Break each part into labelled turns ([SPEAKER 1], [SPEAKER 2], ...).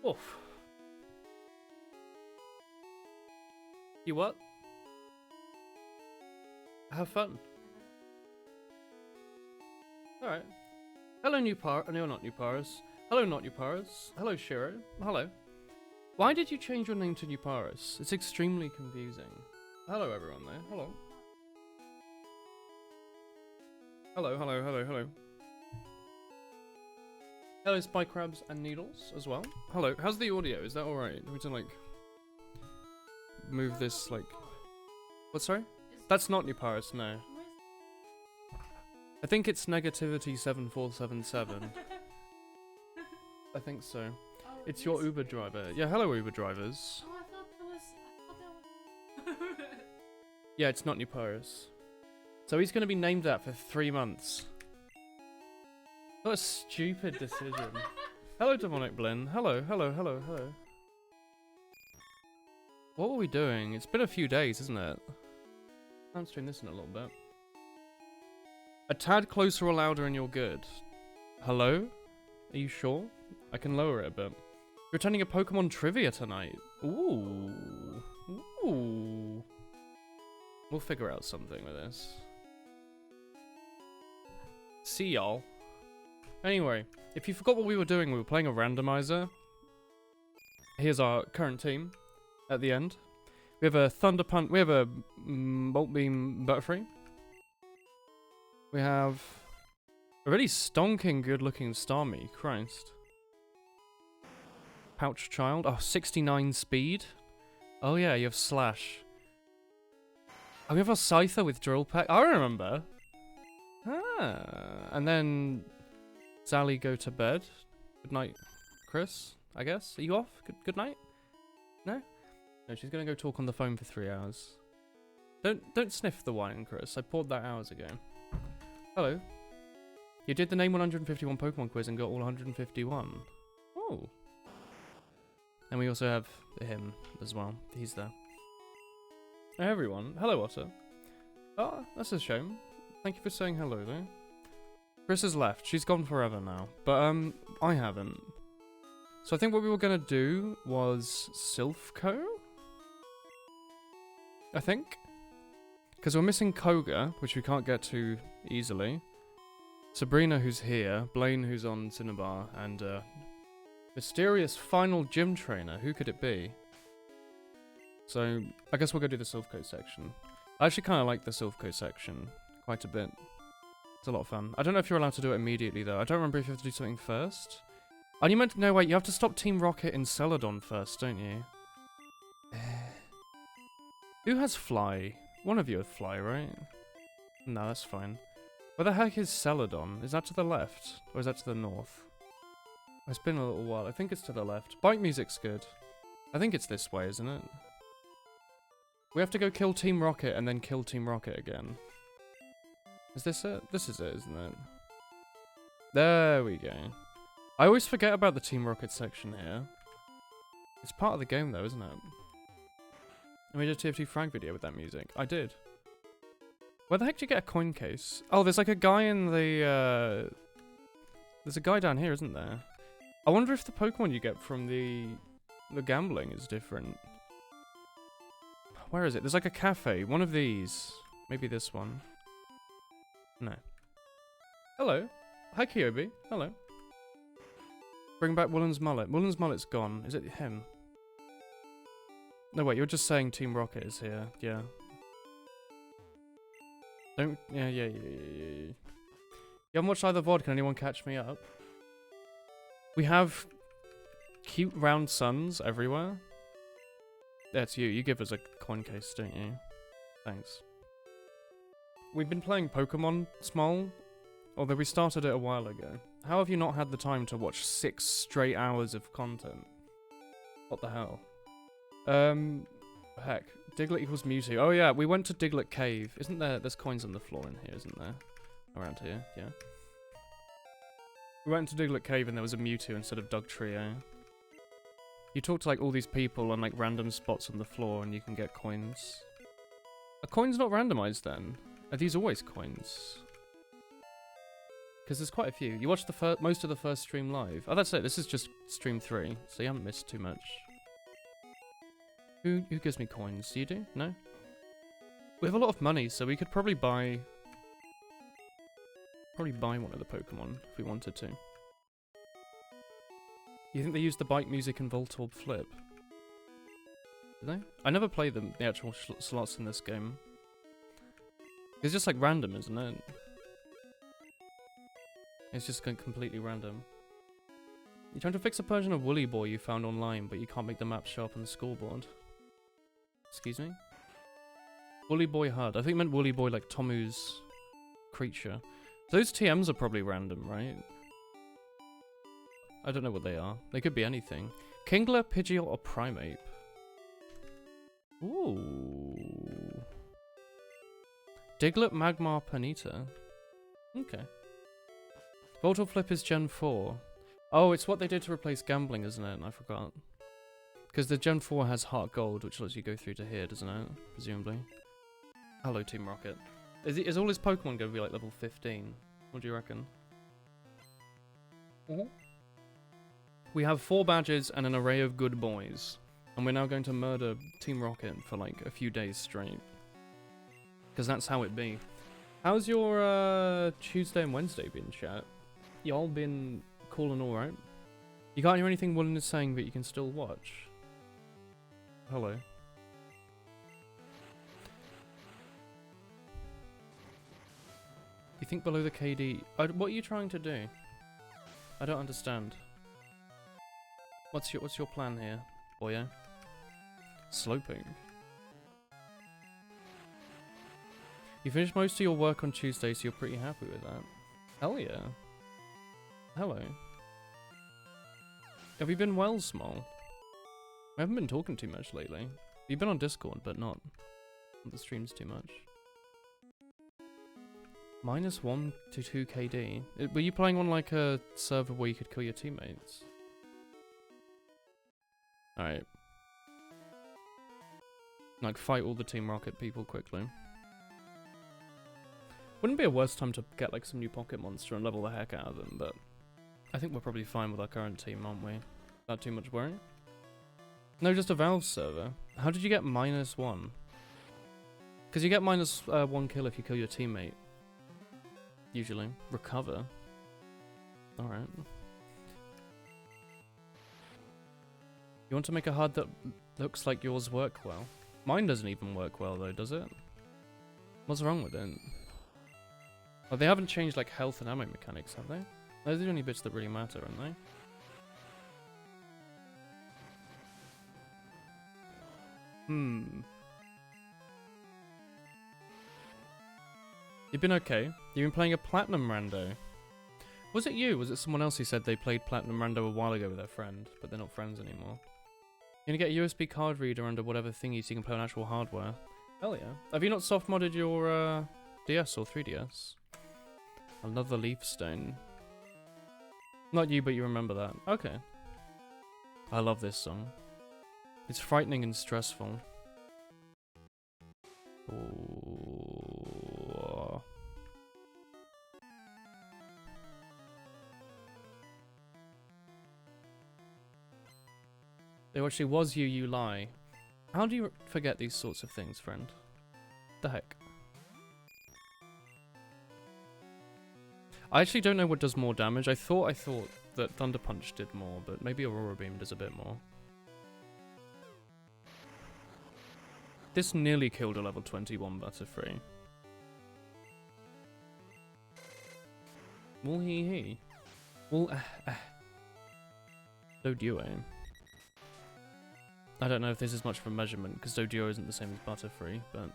[SPEAKER 1] Oof. You what? Have fun. Alright. Hello, new par- no, not new Paris. Hello, not new Paris. Hello, Shiro. Hello. Why did you change your name to New Paris? It's extremely confusing. Hello, everyone there. Hello. Hello, hello, hello, hello. Hello, Spy Crabs and Needles as well. Hello. How's the audio? Is that alright? Do we need to, like, move this, like... What, sorry? That's not New Paris, no. I think it's negativity 7477. I think so.
[SPEAKER 2] Oh,
[SPEAKER 1] It's your Uber driver. Yeah, hello Uber drivers.
[SPEAKER 2] Oh, I thought that was.
[SPEAKER 1] Yeah, it's not New Paris. So he's going to be named that for 3 months. What a stupid decision. Hello, Demonic Blin. Hello, hello, hello, hello. What were we doing? It's been a few days, isn't it? I'm doing this in a little bit. A tad closer or louder and you're good. Hello? Are you sure? I can lower it a bit. You're attending a Pokemon trivia tonight. Ooh. Ooh. We'll figure out something with this. See y'all. Anyway, if you forgot what we were doing, we were playing a randomizer. Here's our current team at the end. We have a Thunder Punch, we have a Bolt Beam Butterfree. We have a really stonking good looking Starmie, Christ. Pouch Child, oh, 69 speed. Oh yeah, you have Slash. Oh, we have a Scyther with Drill Peck, I remember. Ah, and then Sally go to bed. Good night, Chris, I guess. Are you off? Good night? No? No, she's gonna go talk on the phone for 3 hours. Don't sniff the wine, Chris. I poured that hours ago. Hello. You did the name 151 Pokemon quiz and got all 151. Oh. And we also have him as well. He's there. Hey everyone. Hello, Otter. Oh, that's a shame. Thank you for saying hello, though. Chris has left. She's gone forever now. But, I haven't. So I think what we were gonna do was Silphco? I think? Because we're missing Koga, which we can't get to easily. Sabrina, who's here. Blaine, who's on Cinnabar. And, mysterious final gym trainer. Who could it be? So, I guess we'll go do the Silphco section. I actually kind of like the Silphco section quite a bit. It's a lot of fun. I don't know if you're allowed to do it immediately, though. I don't remember if you have to do something first. And you meant no, wait, you have to stop Team Rocket in Celadon first, don't you? Who has Fly? One of you has Fly, right? No, that's fine. Where the heck is Celadon? Is that to the left? Or is that to the north? It's been a little while. I think it's to the left. Bike music's good. I think it's this way, isn't it? We have to go kill Team Rocket and then kill Team Rocket again. Is this it? This is it, isn't it? There we go. I always forget about the Team Rocket section here. It's part of the game though, isn't it? I made a TFT Frag video with that music. I did. Where the heck did you get a coin case? Oh, there's like a guy in the, there's a guy down here, isn't there? I wonder if the Pokemon you get from the gambling is different. Where is it? There's like a cafe. One of these. Maybe this one. No. Hello. Hi, Kyobi. Hello. Bring back Woolen's mullet. Woolen's mullet's gone. Is it him? No, wait. You're just saying Team Rocket is here. Yeah. Don't... Yeah. You haven't watched either VOD. Can anyone catch me up? We have cute round suns everywhere. That's you. You give us a coin case, don't you? Thanks. We've been playing Pokemon Small, although we started it a while ago. How have you not had the time to watch 6 straight hours of content? What the hell? Heck. Diglett equals Mewtwo. Oh yeah, we went to Diglett Cave. Isn't there... There's coins on the floor in here, isn't there? Around here, yeah. We went to Diglett Cave and there was a Mewtwo instead of Dugtrio. You talk to like all these people on like random spots on the floor and you can get coins. Are coins not randomized then? Are these always coins? Because there's quite a few. You watched the most of the first stream live. Oh, that's it. This is just stream 3, so you haven't missed too much. Who gives me coins? Do you do? No? We have a lot of money, so we could probably buy one of the Pokemon if we wanted to. You think they use the bike music and Voltorb flip? Do they? I never play the actual slots in this game. It's just like random, isn't it? It's just completely random. You're trying to fix a version of Woolly Boy you found online, but you can't make the map show up on the scoreboard. Excuse me? Woolly Boy HUD. I think it meant Woolly Boy like Tomu's creature. Those TMs are probably random, right? I don't know what they are. They could be anything. Kingler, Pidgeot, or Primeape? Ooh. Diglett, Magmar, Ponyta. Okay. Voltorb Flip is Gen 4. Oh, it's what they did to replace gambling, isn't it? I forgot. Because the Gen 4 has Heart Gold, which lets you go through to here, doesn't it? Presumably. Hello, Team Rocket. Is all his Pokemon going to be like level 15? What do you reckon? We have 4 badges and an array of good boys. And we're now going to murder Team Rocket for like a few days straight. Because that's how it be. How's your Tuesday and Wednesday been, chat? Y'all been cool and alright? You can't hear anything Woolen is saying, but you can still watch. Hello. You think below the KD... what are you trying to do? I don't understand. What's your plan here, boyo? Sloping. You finished most of your work on Tuesday, so you're pretty happy with that. Hell yeah. Hello. Have you been well, Small? I haven't been talking too much lately. You've been on Discord, but not on the streams too much. -1 to 2 KD. Were you playing on like a server where you could kill your teammates? Alright. Like fight all the Team Rocket people quickly. Wouldn't be a worse time to get like some new Pocket Monster and level the heck out of them, but I think we're probably fine with our current team, aren't we? Not too much worry? No, just a Valve server. How did you get -1? Because you get -1 kill if you kill your teammate. Usually. Recover. Alright. You want to make a HUD that looks like yours work well? Mine doesn't even work well though, does it? What's wrong with it? Oh, they haven't changed like health and ammo mechanics, have they? Those are the only bits that really matter, aren't they? You've been okay? You've been playing a Platinum Rando. Was it you? Was it someone else who said they played Platinum Rando a while ago with their friend, but they're not friends anymore? You're gonna get a USB card reader under whatever thingy so you can play on actual hardware. Hell yeah. Have you not soft modded your DS or 3DS? Another leaf stone. Not you, but you remember that. Okay. I love this song. It's frightening and stressful. Ooh. There actually was you, you lie. How do you forget these sorts of things, friend? The heck? I actually don't know what does more damage. I thought that Thunder Punch did more, but maybe Aurora Beam does a bit more. This nearly killed a level 21 Butterfree. Well, he. Well, Doduo. I don't know if this is much of a measurement, because Doduo isn't the same as Butterfree, but...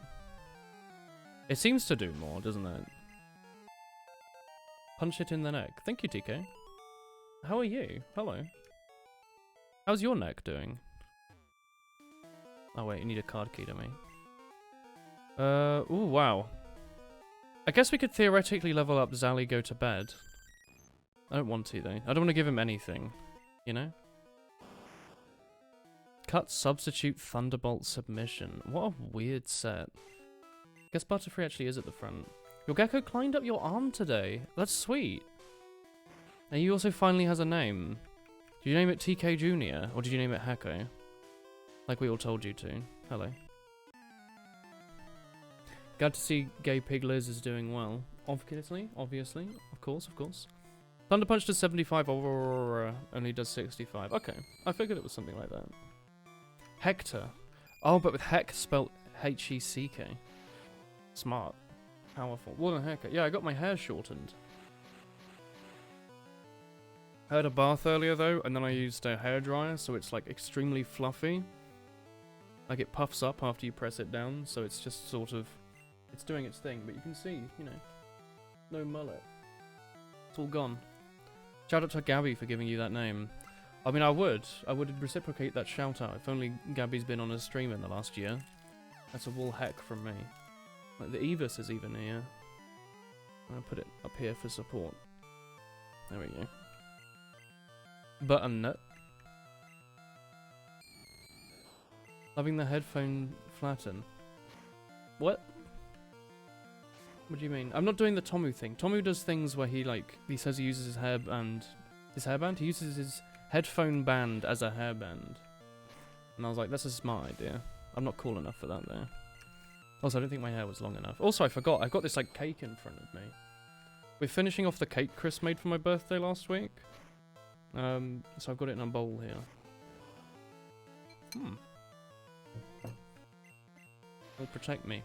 [SPEAKER 1] It seems to do more, doesn't it? Punch it in the neck. Thank you, TK. How are you? Hello. How's your neck doing? Oh wait, you need a card key, don't we? Ooh, wow. I guess we could theoretically level up Zally, go to bed. I don't want to, though. I don't want to give him anything, you know? Cut, substitute, Thunderbolt, submission. What a weird set. Guess Butterfree actually is at the front. Your gecko climbed up your arm today. That's sweet. And he also finally has a name. Did you name it TK Jr. or did you name it Heko? Like we all told you to. Hello. Glad to see Gay Pig Liz is doing well. Obviously, of course. Thunder Punch does 75, Aurora only does 65. Okay, I figured it was something like that. Hector. Oh, but with Heck spelled H-E-C-K. Smart. Powerful. What the heck? Yeah, I got my hair shortened. I had a bath earlier though, and then I used a hairdryer, so it's like extremely fluffy. Like it puffs up after you press it down, so it's just sort of... It's doing its thing, but you can see, you know, no mullet. It's all gone. Shout out to Gabby for giving you that name. I mean, I would reciprocate that shout out if only Gabby's been on a stream in the last year. That's a wall heck from me. Like the Evis is even here. I'm gonna put it up here for support. There we go. Button nut. Loving the headphone flatten. What? What do you mean? I'm not doing the Tomu thing. Tomu does things where he says he uses his hairband. His hairband? He uses his headphone band as a hairband. And I was like, that's a smart idea. I'm not cool enough for that though. Also, I don't think my hair was long enough. Also, I forgot. I've got this like cake in front of me. We're finishing off the cake Chris made for my birthday last week. So I've got it in a bowl here. It'll protect me.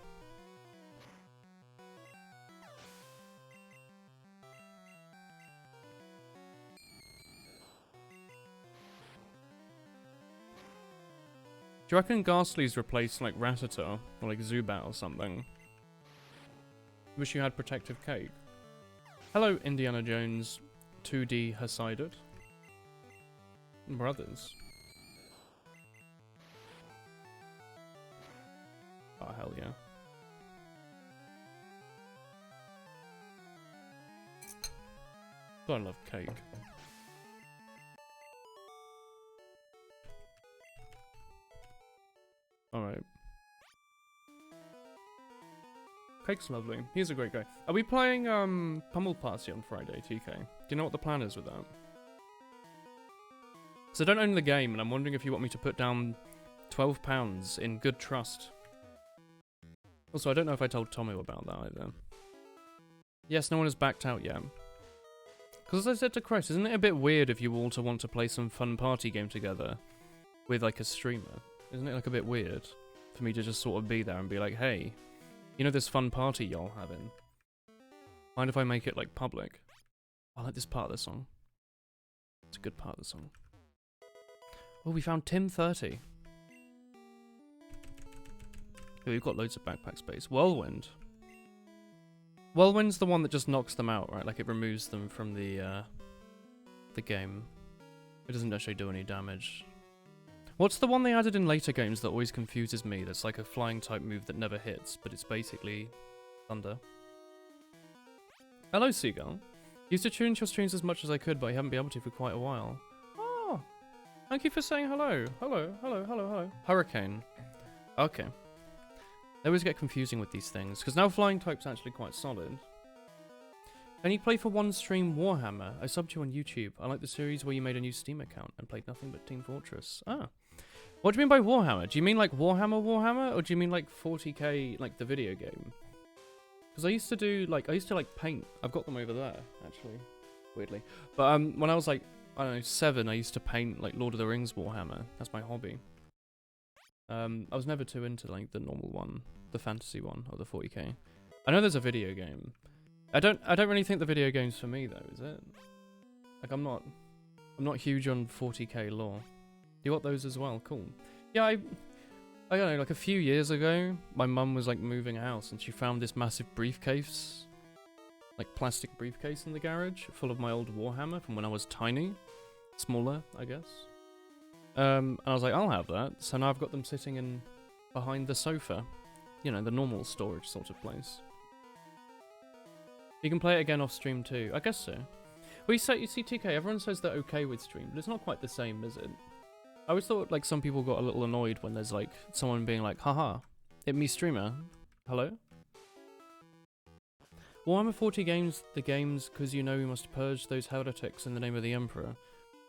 [SPEAKER 1] Do you reckon Ghastly's replaced like Rattata or like Zubat or something? Wish you had protective cake. Hello, Indiana Jones 2D Hasided. Brothers. Oh, hell yeah. I love cake. Alright. Cake's lovely. He's a great guy. Are we playing Pummel Party on Friday, TK? Do you know what the plan is with that? So I don't own the game, and I'm wondering if you want me to put down £12 in good trust. Also, I don't know if I told Tomu about that either. Yes, no one has backed out yet. Because as I said to Chris, isn't it a bit weird if you all to want to play some fun party game together with like a streamer? Isn't it like a bit weird for me to just sort of be there and be like, hey, you know this fun party y'all having? Mind if I make it like public? I like this part of the song. It's a good part of the song. Oh, we found Tim 30. Oh, we've got loads of backpack space. Whirlwind. Whirlwind's the one that just knocks them out, right? Like it removes them from the game. It doesn't actually do any damage. What's the one they added in later games that always confuses me? That's like a flying type move that never hits, but it's basically thunder. Hello, Seagull. Used to tune into your streams as much as I could, but I haven't been able to for quite a while. Oh, thank you for saying hello. Hello. Hurricane. Okay. They always get confusing with these things, because now flying type's actually quite solid. Can you play for one stream Warhammer? I subbed you on YouTube. I like the series where you made a new Steam account and played nothing but Team Fortress. Ah. What do you mean by Warhammer? Do you mean like Warhammer, or do you mean like 40k, like the video game? Because I used to paint. I've got them over there, actually. Weirdly. But when I was like, I don't know, 7, I used to paint like Lord of the Rings Warhammer. That's my hobby. I was never too into like the normal one, the fantasy one, or the 40k. I know there's a video game. I don't really think the video game's for me though, is it? Like I'm not huge on 40k lore. You want those as well? Cool. Yeah, I don't know, like a few years ago, my mum was like moving house and she found this massive briefcase, like plastic briefcase in the garage, full of my old Warhammer from when I was tiny. Smaller, I guess. And I was like, I'll have that. So now I've got them sitting in behind the sofa. You know, the normal storage sort of place. You can play it again off stream too. I guess so. Well, you see, TK, everyone says they're okay with stream, but it's not quite the same, is it? I always thought like some people got a little annoyed when there's like someone being like, haha, it me streamer. Hello? Warhammer 40 games, the games, because you know we must purge those heretics in the name of the Emperor.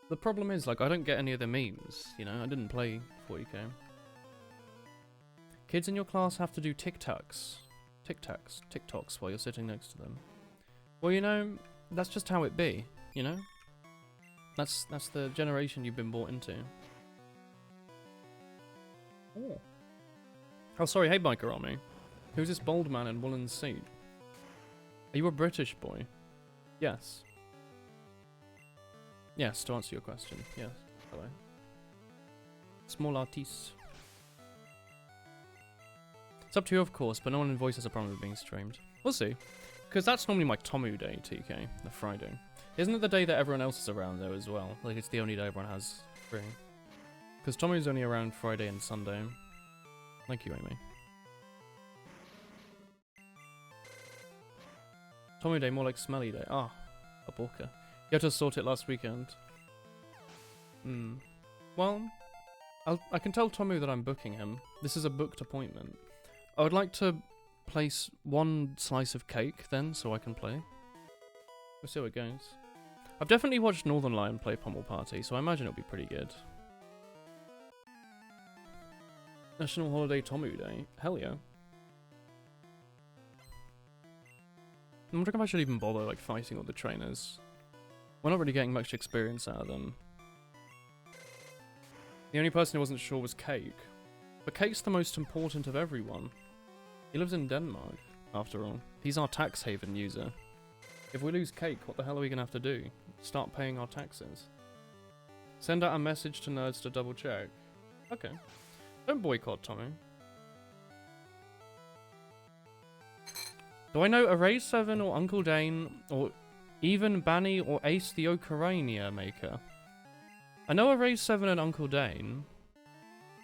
[SPEAKER 1] The problem is, like, I don't get any of the memes, you know? I didn't play 40k. Kids in your class have to do TikToks while you're sitting next to them. Well, you know, that's just how it be, you know? That's the generation you've been brought into. Oh, sorry, hey Biker Army. Who's this bold man in woolen suit? Are you a British boy? Yes. Yes, to answer your question, yes. Hello. Small artiste. It's up to you, of course, but no one in Voice has a problem with being streamed. We'll see. Because that's normally my Tomu Day, TK, the Friday. Isn't it the day that everyone else is around, though, as well? Like, it's the only day everyone has free. Because Tomu's only around Friday and Sunday. Thank you, Amy. Tomu Day, more like Smelly Day. Ah, a Borka. You had to sort it last weekend. Well, I can tell Tomu that I'm booking him. This is a booked appointment. I would like to place one slice of cake then, so I can play. We'll see how it goes. I've definitely watched Northern Lion play Pummel Party, so I imagine it'll be pretty good. National Holiday Tomu Day. Hell yeah. I'm wondering if I should even bother, like, fighting all the trainers. We're not really getting much experience out of them. The only person who wasn't sure was Cake. But Cake's the most important of everyone. He lives in Denmark, after all. He's our tax haven user. If we lose Cake, what the hell are we gonna have to do? Start paying our taxes? Send out a message to nerds to double check. Okay. Don't boycott, Tommy. Do I know Array 7 or Uncle Dane, or even Banny or Ace the Ocarina maker? I know Array 7 and Uncle Dane.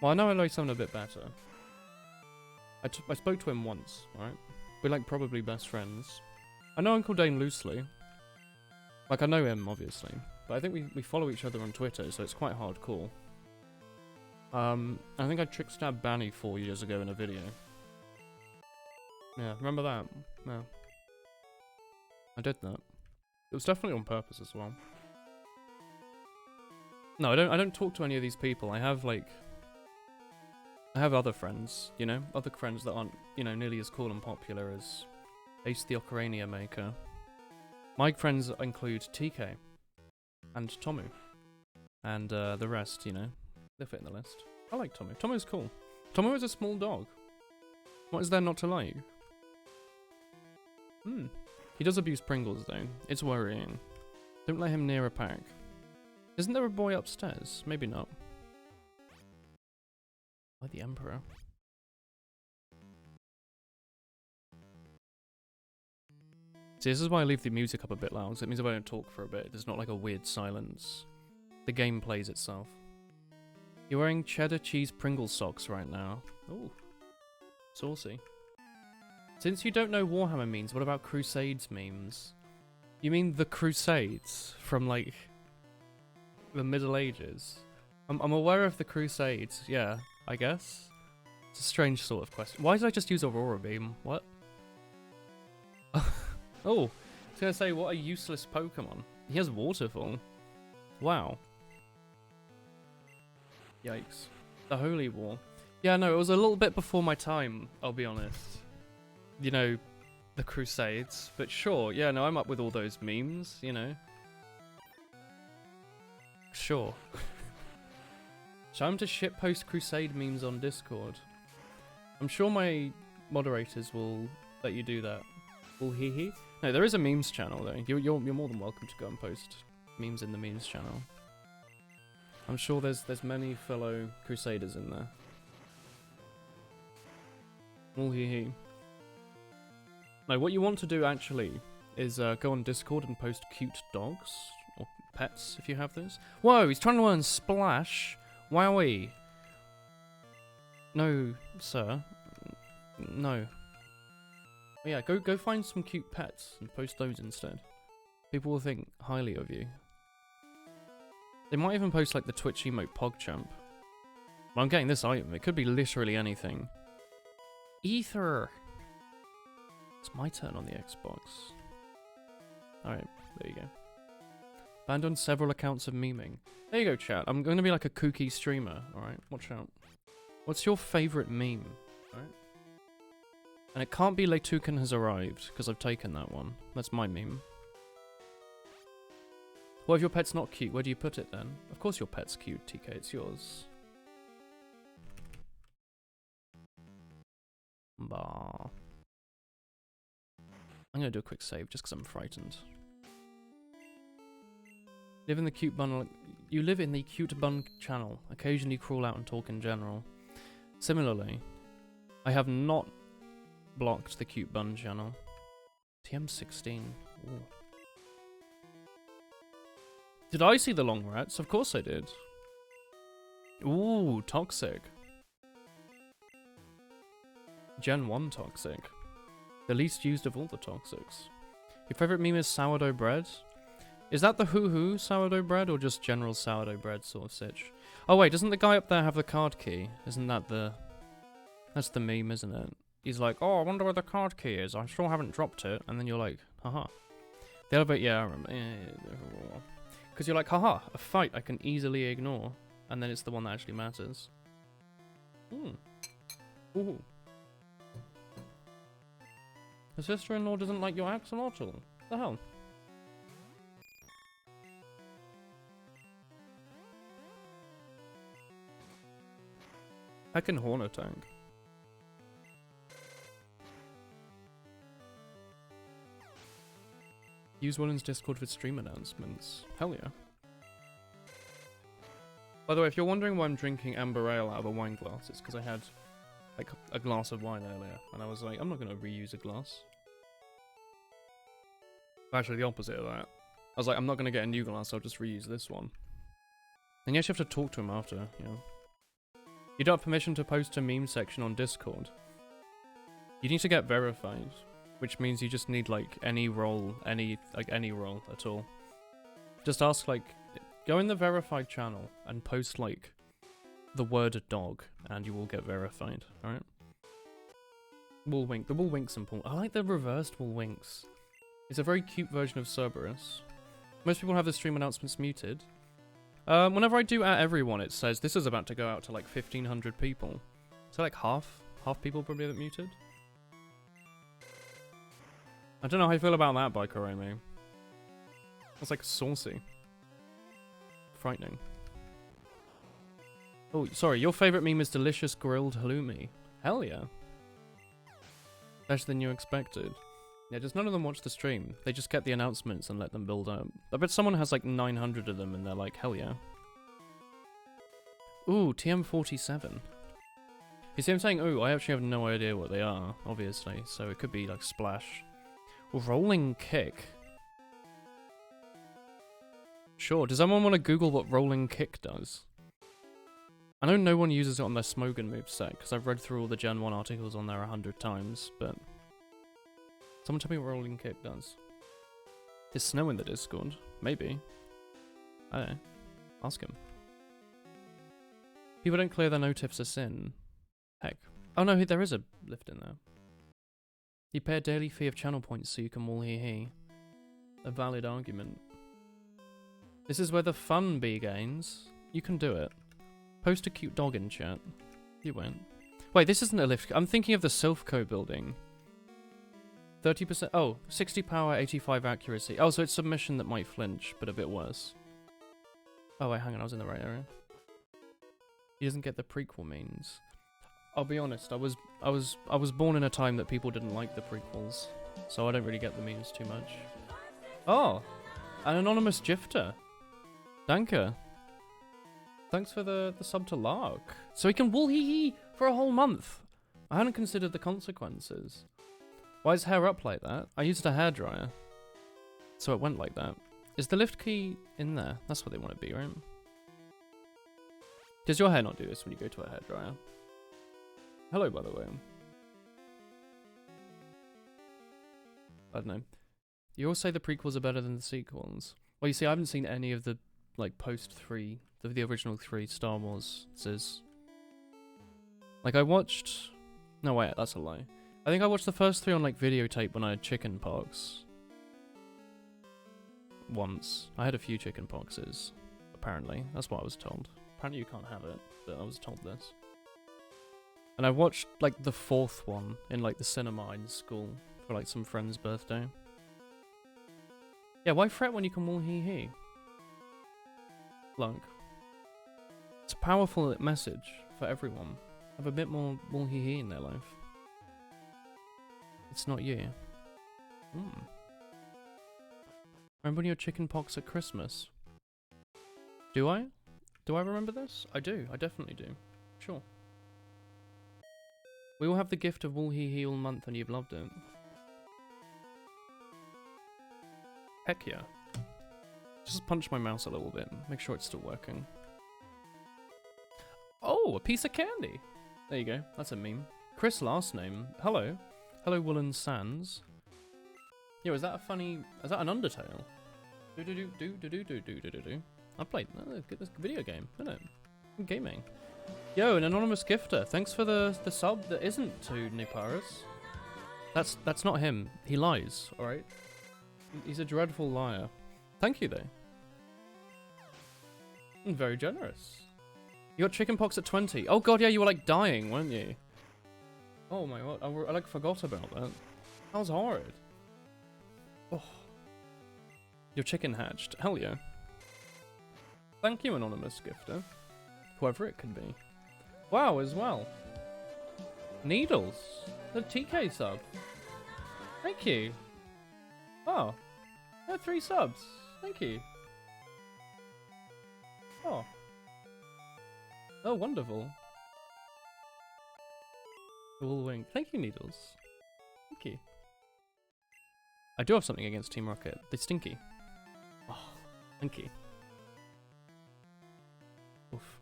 [SPEAKER 1] Well, I know Array 7 a bit better. I spoke to him once, right? We're like probably best friends. I know Uncle Dane loosely. Like, I know him, obviously. But I think we follow each other on Twitter, so it's quite hardcore. I think I trick-stabbed Banny 4 years ago in a video. Yeah, remember that? No. I did that. It was definitely on purpose as well. No, I don't talk to any of these people. I have, like... I have other friends, you know? Other friends that aren't, you know, nearly as cool and popular as Ace the Ocarina maker. My friends include TK. And Tomu. And, the rest, you know? They fit in the list. I like Tomu. Tomu's cool. Tomu is a small dog. What is there not to like? He does abuse Pringles, though. It's worrying. Don't let him near a pack. Isn't there a boy upstairs? Maybe not. Why the Emperor? See, this is why I leave the music up a bit loud, so it means if I don't talk for a bit, there's not like a weird silence. The game plays itself. You're wearing cheddar cheese Pringles socks right now. Ooh. Saucy. Since you don't know Warhammer memes, what about Crusades memes? You mean the Crusades from, like, the Middle Ages? I'm aware of the Crusades, yeah, I guess. It's a strange sort of question. Why did I just use Aurora Beam? What? Oh, I was gonna say, what a useless Pokemon. He has Waterfall. Wow. Yikes. The Holy War. Yeah, no, it was a little bit before my time, I'll be honest. You know, the Crusades. But sure, yeah, no, I'm up with all those memes, you know. Sure. Time to shitpost Crusade memes on Discord. I'm sure my moderators will let you do that. Will he? No, there is a memes channel though. You're more than welcome to go and post memes in the memes channel. I'm sure there's many fellow Crusaders in there. Will he? No, what you want to do actually is go on Discord and post cute dogs or pets if you have those. Whoa, he's trying to learn Splash. Wowie. No, sir. No. But yeah, go find some cute pets and post those instead. People will think highly of you. They might even post like the Twitch emote PogChamp. Well, I'm getting this item. It could be literally anything. Ether. It's my turn on the Xbox. Alright, there you go. Banned on several accounts of memeing. There you go, chat. I'm going to be like a kooky streamer, alright? Watch out. What's your favourite meme? Alright? And it can't be Leituken has arrived, because I've taken that one. That's my meme. What if your pet's not cute? Where do you put it then? Of course your pet's cute, TK. It's yours. Bah. I'm going to do a quick save, just because I'm frightened. Live in the cute bun. You live in the cute bun channel. Occasionally crawl out and talk in general. Similarly, I have not blocked the cute bun channel. TM16. Ooh. Did I see the long rats? Of course I did. Ooh, toxic. Gen 1 toxic. The least used of all the toxics. Your favourite meme is sourdough bread? Is that the hoo-hoo sourdough bread or just general sourdough bread sort of sitch? Oh wait, doesn't the guy up there have the card key? Isn't that the... That's the meme, isn't it? He's like, oh, I wonder where the card key is. I still haven't dropped it. And then you're like, haha. The elevator, yeah, I remember. Because you're like, haha, a fight I can easily ignore. And then it's the one that actually matters. Ooh. Your sister-in-law doesn't like your axolotl. What the hell? Heckin' Horner tank. Use Willen's Discord for stream announcements. Hell yeah. By the way, if you're wondering why I'm drinking amber ale out of a wine glass, it's because I had like a glass of wine earlier, and I was like, I'm not going to reuse a glass. Actually, the opposite of that. I was like, I'm not going to get a new glass, I'll just reuse this one. And you actually have to talk to him after, you know. You don't have permission to post to meme section on Discord. You need to get verified, which means you just need like any role, any role at all. Just ask like, go in the verified channel and post like the word dog, and you will get verified. All right. Wool wink. The wool winks and pull. I like the reversed wool winks. It's a very cute version of Cerberus. Most people have the stream announcements muted. Whenever I do at everyone, it says this is about to go out to like 1,500 people. So like half people probably have it muted. I don't know how you feel about that, Biker Amy. It's like saucy. Frightening. Oh, sorry, your favourite meme is delicious grilled halloumi. Hell yeah. Better than you expected. Yeah, just none of them watch the stream. They just get the announcements and let them build up. I bet someone has like 900 of them and they're like, hell yeah. Ooh, TM47. You see I'm saying ooh, I actually have no idea what they are, obviously. So it could be like splash. Rolling kick. Sure, does anyone want to Google what rolling kick does? I know no one uses it on their Smogan moveset, because I've read through all the Gen 1 articles on there 100 times, but... Someone tell me what rolling kick does. There's snow in the Discord. Maybe. I don't know. Ask him. People don't clear their notifs a sin. Heck. Oh no, there is a lift in there. You pay a daily fee of channel points so you can wall he. A valid argument. This is where the fun begins. You can do it. Post a cute dog in chat. You won't. Wait, this isn't a lift. I'm thinking of the Silphco building. 30%. Oh, 60 power, 85 accuracy. Oh, so it's submission that might flinch, but a bit worse. Oh wait, hang on, I was in the right area. He doesn't get the prequel means. I'll be honest, I was born in a time that people didn't like the prequels, so I don't really get the memes too much. Oh, an anonymous gifter. Danke. Thanks for the sub to Lark. So he can wool hee for a whole month. I hadn't considered the consequences. Why is hair up like that? I used a hairdryer, so it went like that. Is the lift key in there? That's what they want to be, right? Does your hair not do this when you go to a hairdryer? Hello, by the way. I don't know. You all say the prequels are better than the sequels. Well, you see, I haven't seen any of the, like, post-3, the original 3 Star Wars. Like, I watched... No, wait, that's a lie. I think I watched the first 3 on like videotape when I had chicken pox. Once. I had a few chicken poxes, apparently. That's what I was told. Apparently you can't have it, but I was told this. And I watched like the 4th one in like the cinema in school for like some friend's birthday. Yeah, why fret when you can wall hee hee? Look. It's a powerful message for everyone. Have a bit more wall hee hee in their life. It's not you. Remember when you had chicken pox at Christmas? Do I? Do I remember this? I do. I definitely do. Sure. We all have the gift of wool hee hee all month and you've loved it. Heck yeah. Just punch my mouse a little bit. Make sure it's still working. Oh, a piece of candy. There you go. That's a meme. Chris last name. Hello. Hello, Woolen Sands. Yo, is that a funny... Is that an Undertale? Do-do-do-do-do-do-do-do-do-do. I played this video game, isn't it? Gaming. Yo, an anonymous gifter. Thanks for the sub that isn't to Niparis. That's not him. He lies, alright? He's a dreadful liar. Thank you, though. Very generous. You got chickenpox at 20. Oh god, yeah, you were like dying, weren't you? Oh my god, I like forgot about that. That was horrid. Oh. Your chicken hatched. Hell yeah. Thank you, anonymous gifter. Whoever it could be. Wow, as well. Needles. The TK sub. Thank you. Oh. I have 3 subs. Thank you. Oh. Oh, wonderful. Wool wing. Thank you, Needles. Thank you. I do have something against Team Rocket. They're stinky. Oh, thank you. Oof.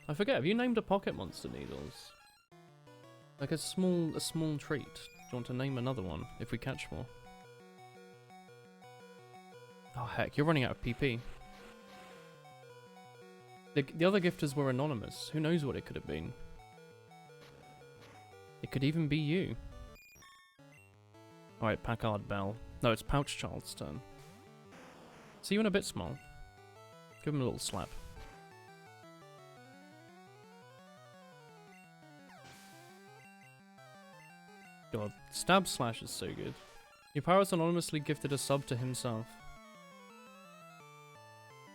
[SPEAKER 1] I forget, have you named a pocket monster, Needles? Like a small treat. Do you want to name another one if we catch more? Oh heck, you're running out of PP. The other gifters were anonymous. Who knows what it could have been? It could even be you. Alright, Packard Bell. No, it's Pouch Child's turn. See you in a bit, Small. Give him a little slap. God, Stab Slash is so good. Your Paris anonymously gifted a sub to himself.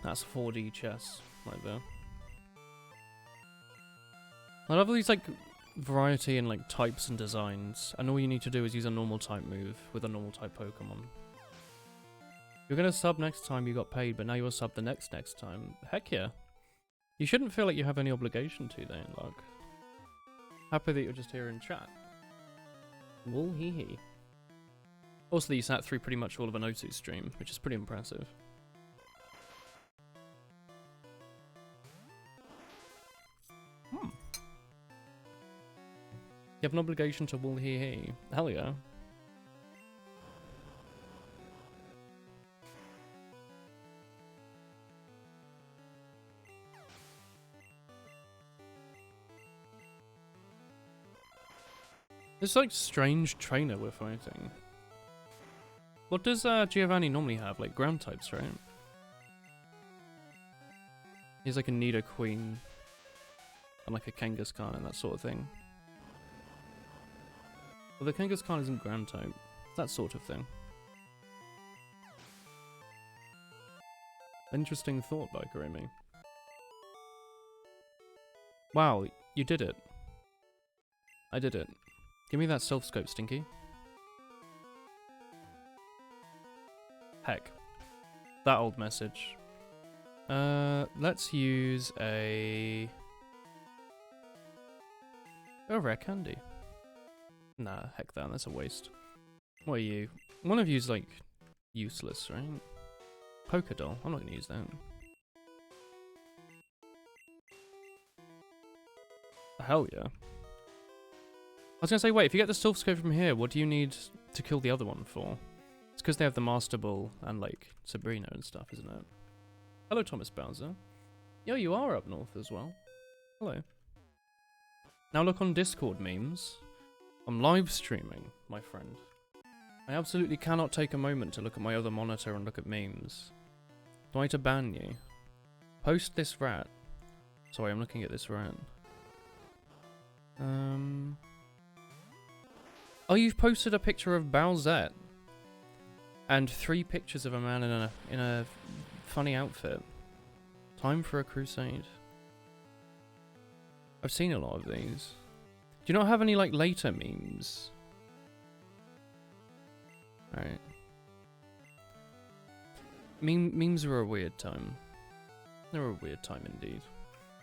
[SPEAKER 1] That's 4D chess right there. I love all these like variety in like types and designs, and all you need to do is use a normal type move with a normal type Pokemon. You're gonna sub next time you got paid, but now you'll sub the next time. Heck yeah. You shouldn't feel like you have any obligation to then, Luck. Happy that you're just here in chat. Wool hee hee. Also, that you sat through pretty much all of an O2 stream, which is pretty impressive. You have an obligation to wool hee hee. Hell yeah. This like strange trainer we're fighting. What does Giovanni normally have? Like ground types, right? He's like a Nidoqueen and like a Kangaskhan and that sort of thing. Well, the Kangaskhan isn't ground type. That sort of thing. Interesting thought by Karimi. Wow, you did it. I did it. Give me that self scope, Stinky. Heck. That old message. Let's use a rare candy. Nah, heck that, that's a waste. What are you? One of you's like useless, right? Polka doll, I'm not gonna use that. Hell yeah. I was gonna say, wait, if you get the Stealth Scope from here, what do you need to kill the other one for? It's because they have the Master Ball and, like, Sabrina and stuff, isn't it? Hello, Thomas Bowser. Yo, you are up north as well. Hello. Now look on Discord memes. I'm live streaming, my friend. I absolutely cannot take a moment to look at my other monitor and look at memes. Do I need to ban you? Post this rat. Sorry, I'm looking at this rat. Oh, you've posted a picture of Bowsette. And 3 pictures of a man in a funny outfit. Time for a crusade. I've seen a lot of these. Do you not have any like later memes? Alright. Memes are a weird time. They're a weird time indeed.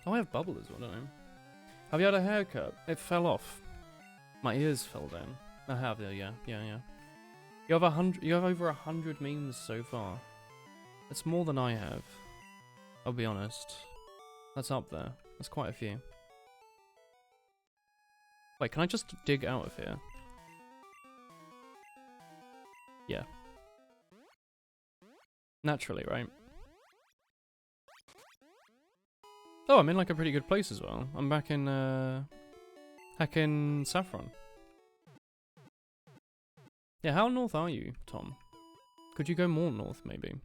[SPEAKER 1] Oh, I have bubble as well, don't I? Have you had a haircut? It fell off. My ears fell down. I have, yeah. You have over 100 memes so far. That's more than I have. I'll be honest. That's up there. That's quite a few. Wait, can I just dig out of here? Yeah. Naturally, right? Oh, I'm in like a pretty good place as well. I'm back in heckin' Saffron. Yeah, how north are you, Tom? Could you go more north, maybe?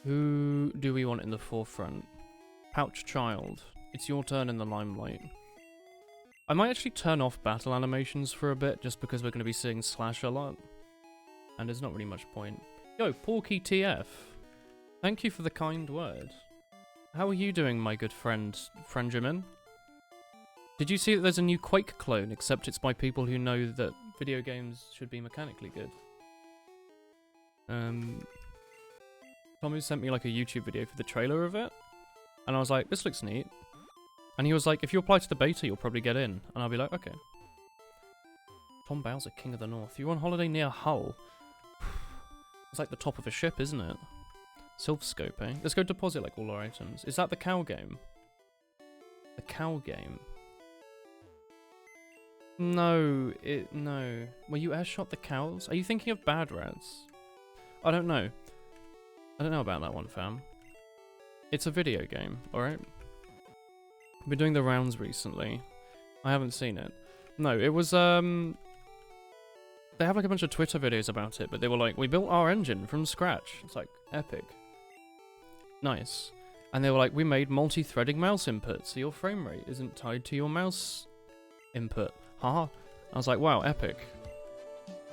[SPEAKER 1] Who do we want in the forefront? Pouch Child. It's your turn in the limelight. I might actually turn off battle animations for a bit, just because we're going to be seeing Slash a lot. And there's not really much point. Yo, Porky TF. Thank you for the kind word. How are you doing, my good friend, Franjamin? Did you see that there's a new Quake clone, except it's by people who know that video games should be mechanically good? Tommy sent me like a YouTube video for the trailer of it, and I was like, this looks neat. And he was like, if you apply to the beta, you'll probably get in. And I'll be like, okay. Tom Bowser, King of the North. You're on holiday near Hull. It's like the top of a ship, isn't it? Sylph-scope, eh? Let's go deposit like all our items. Is that the cow game? The cow game? No, no. Well, you airshot the cows? Are you thinking of Bad Rats? I don't know. I don't know about that one, fam. It's a video game, alright? I've been doing the rounds recently. I haven't seen it. No, it was, they have like a bunch of Twitter videos about it, but they were like, we built our engine from scratch. It's like, epic. Nice. And they were like, we made multi-threading mouse input, so your frame rate isn't tied to your mouse input. Haha. I was like, wow, epic.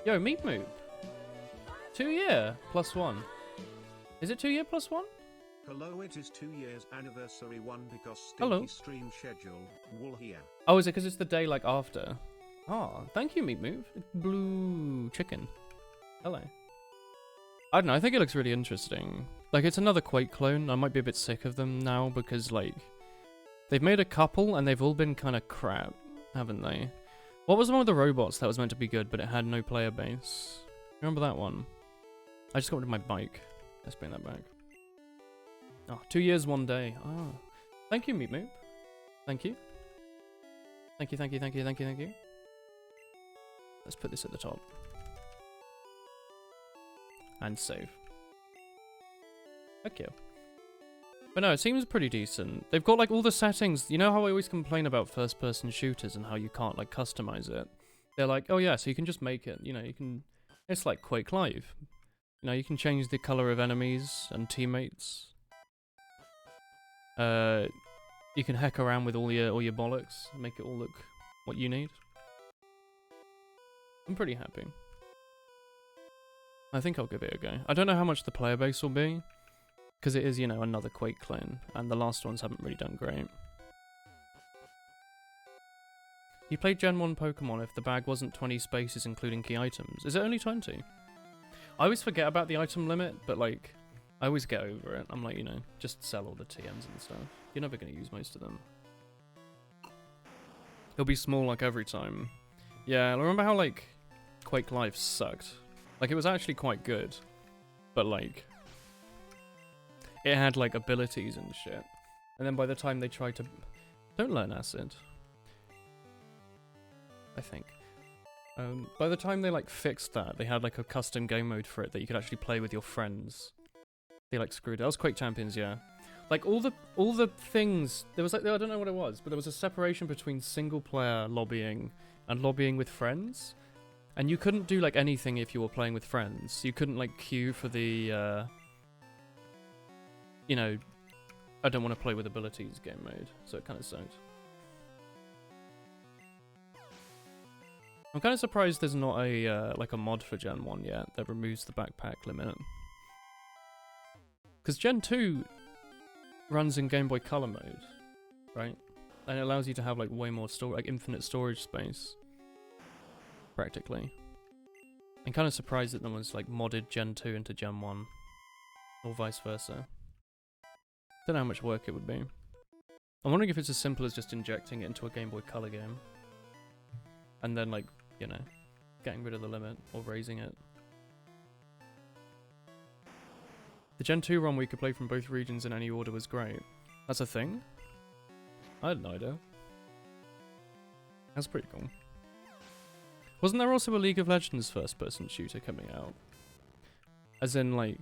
[SPEAKER 1] Yo, Meat Moop. 2 year plus 1. Is it 2 year plus 1?
[SPEAKER 3] Hello, it is 2 years anniversary 1 because
[SPEAKER 1] Hello.
[SPEAKER 3] Stinky stream schedule. Wool here.
[SPEAKER 1] Oh, is it because it's the day like after? Ah, thank you, Meat Move. Blue chicken. Hello. I don't know, I think it looks really interesting. Like, it's another Quake clone. I might be a bit sick of them now because, like, they've made a couple and they've all been kind of crap, haven't they? What was the one with the robots that was meant to be good but it had no player base? Remember that one? I just got rid of my bike. Let's bring that back. Oh, 2 years, 1 day. Oh. Thank you, Meat Moop. Thank you. Thank you, thank you, thank you, thank you, thank you. Let's put this at the top. And save. Okay. But no, it seems pretty decent. They've got like all the settings. You know how I always complain about first-person shooters and how you can't like customize it? They're like, oh yeah, so you can just make it. You know, you can... It's like Quake Live. You know, you can change the color of enemies and teammates. You can heck around with all your bollocks, make it all look what you need. I'm pretty happy. I think I'll give it a go. I don't know how much the player base will be, because it is, you know, another Quake clone, and the last ones haven't really done great. You played Gen 1 Pokemon if the bag wasn't 20 spaces including key items. Is it only 20? I always forget about the item limit, but like, I always get over it. I'm like, you know, just sell all the TMs and stuff. You're never going to use most of them. It'll be small like every time. Yeah, I remember how like Quake Live sucked. Like, it was actually quite good, but like, it had like abilities and shit. And then by the time they tried to... Don't learn acid. I think. By the time they like fixed that, they had like a custom game mode for it that you could actually play with your friends. They like screwed it. That was Quake Champions, yeah. Like all the things, there was like, I don't know what it was, but there was a separation between single player lobbying and lobbying with friends. And you couldn't do like anything if you were playing with friends. You couldn't like queue for the, you know, I don't want to play with abilities game mode. So it kind of sucked. I'm kind of surprised there's not a like a mod for Gen 1 yet that removes the backpack limit. Because Gen 2 runs in Game Boy Color mode, right? And it allows you to have like way more storage, like infinite storage space, practically. I'm kind of surprised that no one's like modded Gen 2 into Gen 1, or vice versa. Don't know how much work it would be. I'm wondering if it's as simple as just injecting it into a Game Boy Color game. And then, like, you know, getting rid of the limit or raising it. The Gen 2 ROM where you could play from both regions in any order was great. That's a thing? I had no idea. That's pretty cool. Wasn't there also a League of Legends first-person shooter coming out? As in, like,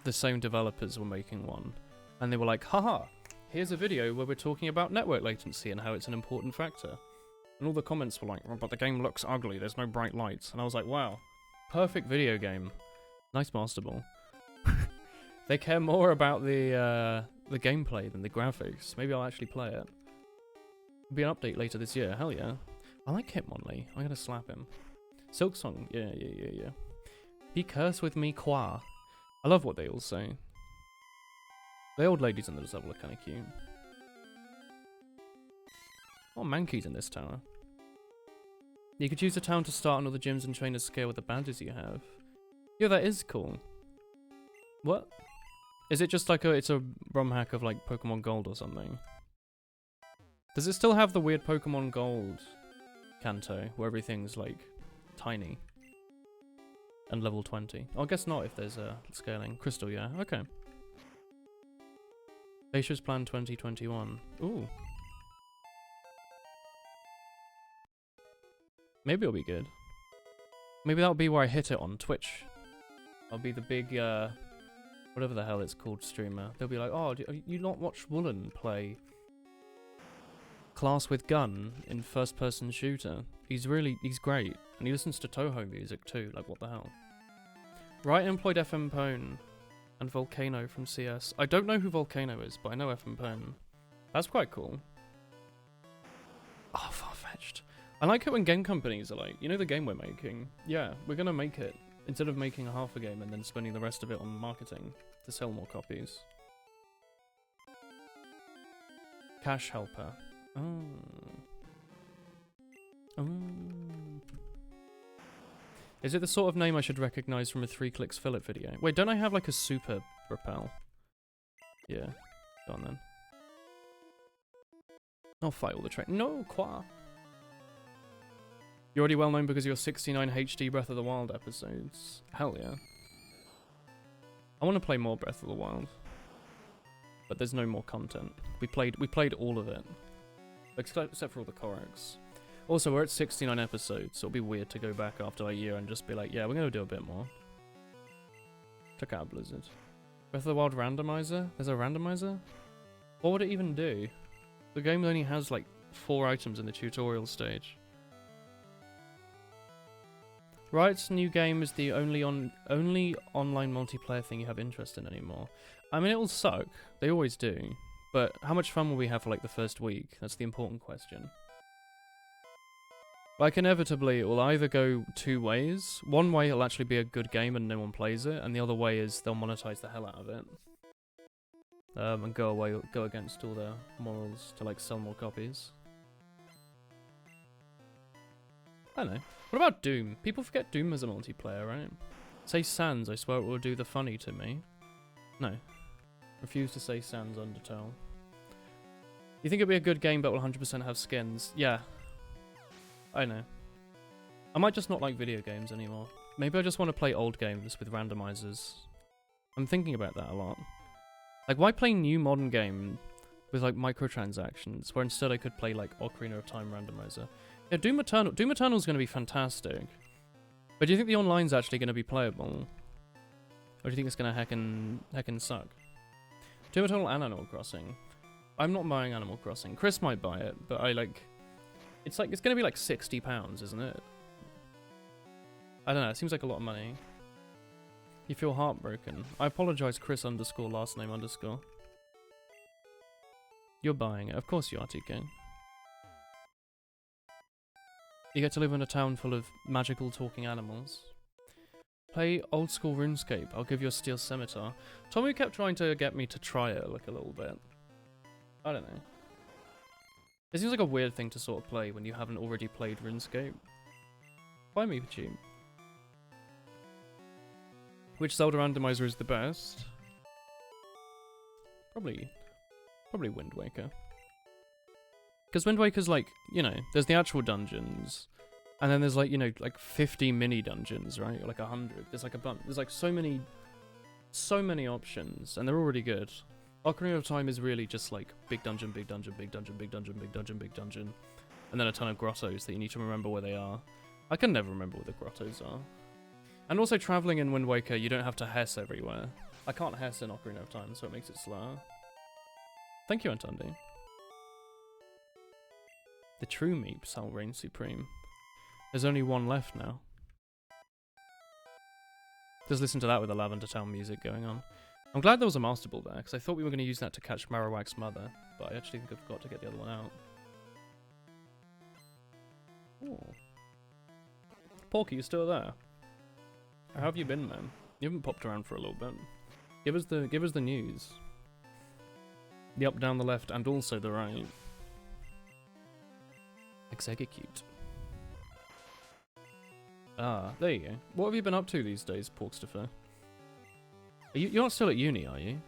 [SPEAKER 1] the same developers were making one. And they were like, haha, here's a video where we're talking about network latency and how it's an important factor. And all the comments were like, oh, but the game looks ugly, there's no bright lights. And I was like, wow, perfect video game. Nice Master Ball. They care more about the gameplay than the graphics. Maybe I'll actually play it. There'll be an update later this year, hell yeah. I like Hitmonlee, I'm gonna slap him. Silksong, yeah. Be cursed with me, qua. I love what they all say. The old ladies in the level are kinda cute. Oh, Mankey's in this tower. You could use a town to start on all the gyms and trainers scale with the badges you have. Yeah, that is cool. What? Is it just like it's a ROM hack of like Pokemon Gold or something? Does it still have the weird Pokemon Gold Kanto where everything's like tiny? And level 20. Oh, I guess not if there's scaling. Crystal, yeah. Okay. Beisha's Plan 2021. Ooh. Maybe it'll be good. Maybe that'll be where I hit it on Twitch. I'll be the big, whatever the hell it's called, streamer. They'll be like, oh, do you not watch Woolen play Class with Gun in first-person shooter? He's great. And he listens to Toho music too, like what the hell. Right employed FM Pone and Volcano from CS. I don't know who Volcano is, but I know FM Pone. That's quite cool. Oh, far-fetched. I like it when game companies are like, you know the game we're making? Yeah, we're gonna make it. Instead of making half a game and then spending the rest of it on marketing to sell more copies. Cash Helper. Oh. Oh. Is it the sort of name I should recognize from a 3 clicks Philip video? Wait, don't I have like a super repel? Yeah. Go on then. I'll fight all the train. No, qua. You're already well known because of your 69 HD Breath of the Wild episodes. Hell yeah. I want to play more Breath of the Wild. But there's no more content. We played all of it. Except for all the Korax. Also, we're at 69 episodes, so it'll be weird to go back after a year and just be like, yeah, we're going to do a bit more. Check out Blizzard. Breath of the Wild randomizer? There's a randomizer? What would it even do? The game only has like 4 items in the tutorial stage. Riot's new game is the only online multiplayer thing you have interest in anymore. I mean, it will suck. They always do. But how much fun will we have for like the first week? That's the important question. Like, inevitably, it will either go 2 ways. One way, it'll actually be a good game and no one plays it, and the other way is they'll monetize the hell out of it. And go against all their morals to, like, sell more copies. I don't know. What about Doom? People forget Doom as a multiplayer, right? Say Sans, I swear it will do the funny to me. No. Refuse to say Sans Undertale. You think it'll be a good game but will 100% have skins? Yeah. I know. I might just not like video games anymore. Maybe I just want to play old games with randomizers. I'm thinking about that a lot. Like, why play new modern game with like microtransactions where instead I could play like Ocarina of Time randomizer? Yeah, Doom Eternal. Doom Eternal's going to be fantastic. But do you think the online's actually going to be playable? Or do you think it's going to heckin' suck? Doom Eternal and Animal Crossing. I'm not buying Animal Crossing. Chris might buy it, but I like... It's going to be like £60, isn't it? I don't know, it seems like a lot of money. You feel heartbroken. I apologise, Chris _ last name _. You're buying it. Of course you are, TK. You get to live in a town full of magical talking animals. Play old school RuneScape. I'll give you a steel scimitar. Tommy kept trying to get me to try it like a little bit. I don't know. It seems like a weird thing to sort of play when you haven't already played RuneScape. Buy me for cheap. Which Zelda randomizer is the best? Probably Wind Waker. Because Wind Waker's like, you know, there's the actual dungeons, and then there's like, you know, like 50 mini dungeons, right? Or like 100. There's like a bunch. There's like so many options, and they're already good. Ocarina of Time is really just like big dungeon, big dungeon, big dungeon, big dungeon, big dungeon, big dungeon, and then a ton of grottos that you need to remember where they are. I can never remember where the grottos are. And also traveling in Wind Waker, you don't have to Hess everywhere. I can't Hess in Ocarina of Time, so it makes it slower. Thank you, Antundi. The true Meeps shall reign supreme. There's only one left now. Just listen to that with the Lavender Town music going on. I'm glad there was a Master Ball there, because I thought we were going to use that to catch Marowak's mother, but I actually think I've got to get the other one out. Ooh. Porky, you still there? How have you been, man? You haven't popped around for a little bit. Give us the news. The up, down, the left, and also the right. Execute. Ah, there you go. What have you been up to these days, Porkstifer? You're not still at uni, are you?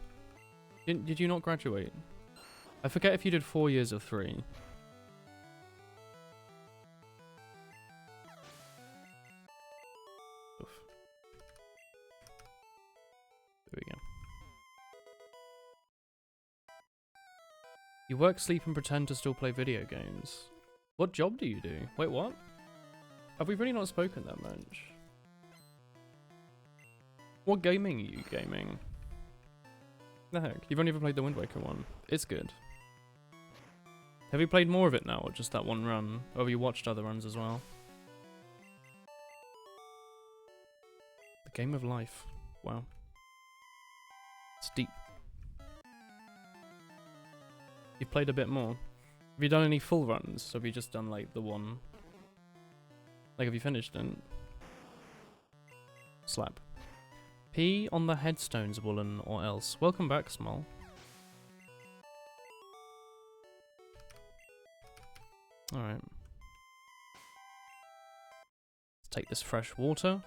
[SPEAKER 1] Did you not graduate? I forget if you did 4 years or 3. Oof. There we go. You work, sleep, and pretend to still play video games. What job do you do? Wait, what? Have we really not spoken that much? What gaming are you gaming? The heck? You've only ever played the Wind Waker one. It's good. Have you played more of it now, or just that one run? Or have you watched other runs as well? The game of life. Wow. It's deep. You've played a bit more. Have you done any full runs? Or have you just done like the one? Like, have you finished it? Slap. Pee on the headstones, Woolen, or else. Welcome back, Small. Alright. Let's take this fresh water.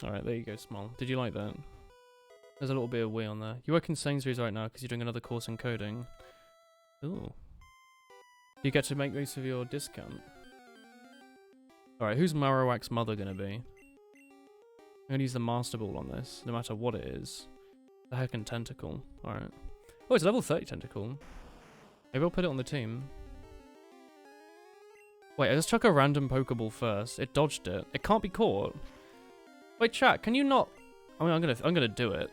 [SPEAKER 1] Alright, there you go, Small. Did you like that? There's a little bit of wee on there. You work in Sainsbury's right now because you're doing another course in coding. Ooh. You get to make use of your discount. Alright, who's Marowak's mother gonna be? I'm gonna use the Master Ball on this, no matter what it is. The heckin' tentacle. Alright. Oh, it's a level 30 tentacle. Maybe I'll put it on the team. Wait, let's chuck a random Pokeball first. It dodged it. It can't be caught. Wait, chat, can you not... I mean, I'm gonna do it.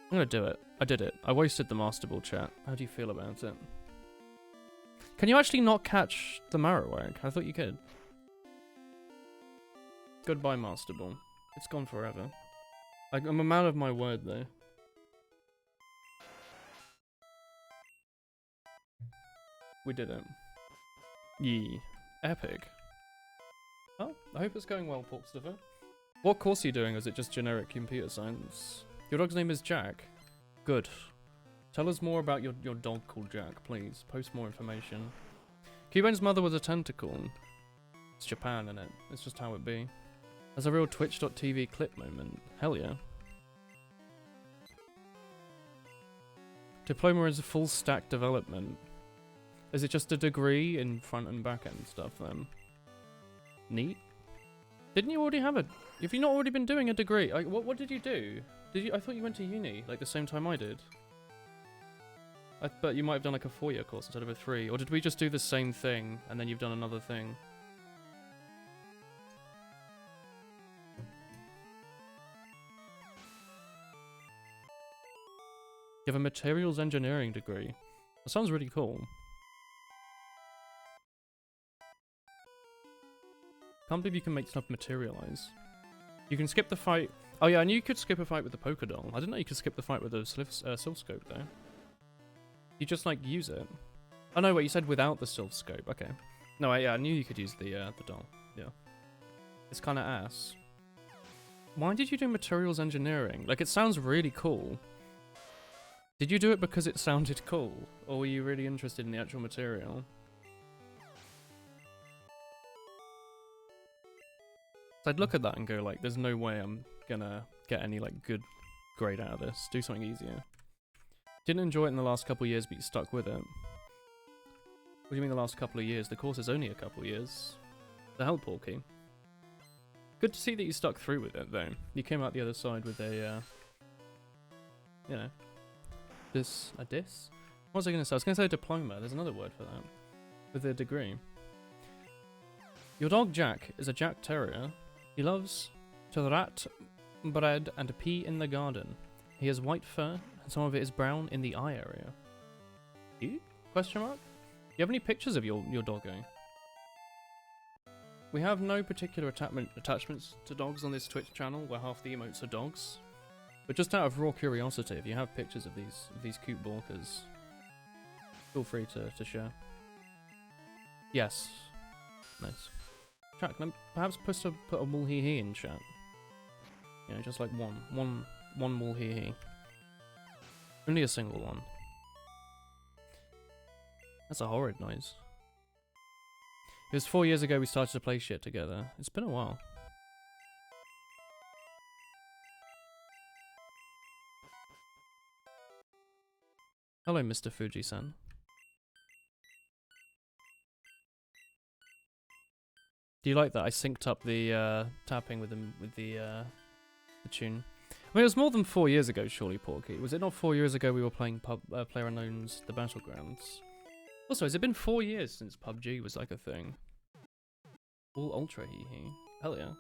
[SPEAKER 1] I'm gonna do it. I did it. I wasted the Master Ball, chat. How do you feel about it? Can you actually not catch the Marowak? I thought you could. Goodbye, Master Ball. It's gone forever. I'm a man of my word, though. We did it. Yee. Epic. Oh, I hope it's going well, Porkstifer. What course are you doing, or is it just generic computer science? Your dog's name is Jack. Good. Tell us more about your dog called Jack, please. Post more information. Cubane's mother was a tentacle. It's Japan, innit? It's just how it be. There's a real Twitch.tv clip moment. Hell yeah. Diploma is a full stack development. Is it just a degree in front and back end stuff then? Neat. Didn't you already have a... Have you not already been doing a degree? Like, what did you do? I thought you went to uni, like the same time I did. But you might have done like a 4-year course instead of a 3. Or did we just do the same thing and then you've done another thing? You have a materials engineering degree. That sounds really cool. Can't believe you can make stuff materialize. You can skip the fight. Oh yeah, I knew you could skip a fight with the poker doll. I didn't know you could skip the fight with the oscilloscope though. You just like use it. Oh no, wait, you said without the oscilloscope. Okay. No, yeah, I knew you could use the doll. Yeah. It's kind of ass. Why did you do materials engineering? Like, it sounds really cool. Did you do it because it sounded cool? Or were you really interested in the actual material? So I'd look at that and go like, there's no way I'm gonna get any like good grade out of this. Do something easier. Didn't enjoy it in the last couple of years, but you stuck with it. What do you mean the last couple of years? The course is only a couple of years. The hell, Porky. Good to see that you stuck through with it, though. You came out the other side with a, you know, a diss? What was I going to say? I was going to say a diploma. There's another word for that. With a degree. Your dog Jack is a Jack Terrier. He loves to rat, bread, and pee in the garden. He has white fur, and some of it is brown in the eye area. You? Question mark? Do you have any pictures of your doggo? We have no particular attachments to dogs on this Twitch channel, where half the emotes are dogs. But just out of raw curiosity, if you have pictures of these cute balkers, feel free to share. Yes. Nice. Jack, perhaps put a wool hee hee in chat. You know, just like one wool hee hee. Only a single one. That's a horrid noise. It was 4 years ago we started to play shit together. It's been a while. Hello, Mr. Fuji-san. Do you like that? I synced up the tapping with the tune. I mean, it was more than 4 years ago, surely, Porky. Was it not 4 years ago we were playing PlayerUnknown's The Battlegrounds? Also, has it been 4 years since PUBG was like a thing? All ultra hee hee. Hell yeah.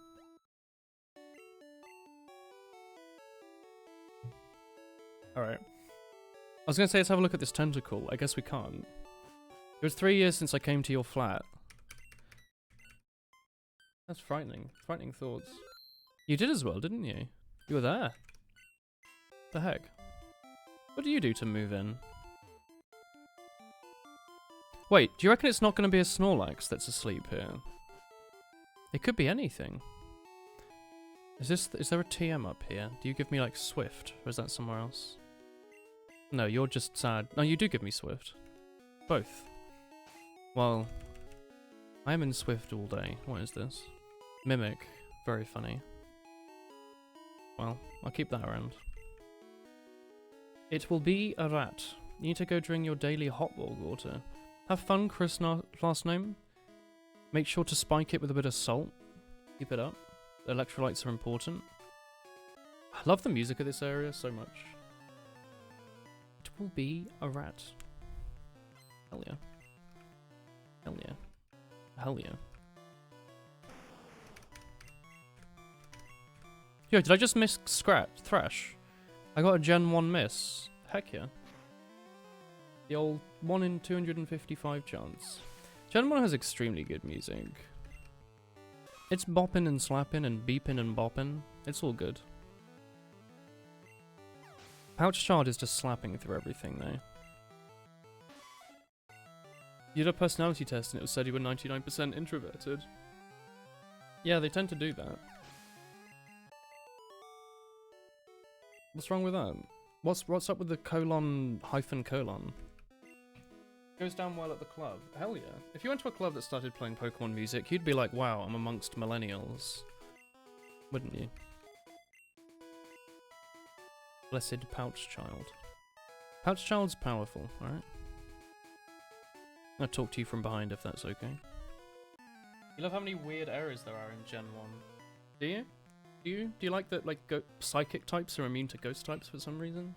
[SPEAKER 1] Alright. I was gonna say let's have a look at this tentacle. I guess we can't. It was 3 years since I came to your flat. That's frightening. Frightening thoughts. You did as well, didn't you? You were there. The heck? What do you do to move in? Wait, do you reckon it's not going to be a Snorlax that's asleep here? It could be anything. Is there a TM up here? Do you give me like Swift, or is that somewhere else? No, you're just sad. No, you do give me Swift. Both. Well, I'm in Swift all day. What is this? Mimic. Very funny. Well, I'll keep that around. It will be a rat. You need to go drink your daily hot water. Have fun, Chris last name. Make sure to spike it with a bit of salt. Keep it up. Electrolytes are important. I love the music of this area so much. It will be a rat. Hell yeah. Hell yeah. Hell yeah. Yo, did I just miss Thrash? I got a Gen 1 miss. Heck yeah. The old 1 in 255 chance. Gen 1 has extremely good music. It's bopping and slapping and beeping and bopping. It's all good. Pouch Child is just slapping through everything though. You did a personality test and it said you were 99% introverted. Yeah, they tend to do that. What's wrong with that? What's up with the colon hyphen colon? Goes down well at the club. Hell yeah. If you went to a club that started playing Pokemon music, you'd be like, wow, I'm amongst millennials. Wouldn't you? Blessed Pouch Child. Pouch Child's powerful, alright? I'll talk to you from behind if that's okay. You love how many weird areas there are in Gen 1. Do you? Do you like that, like, psychic types are immune to ghost types for some reason?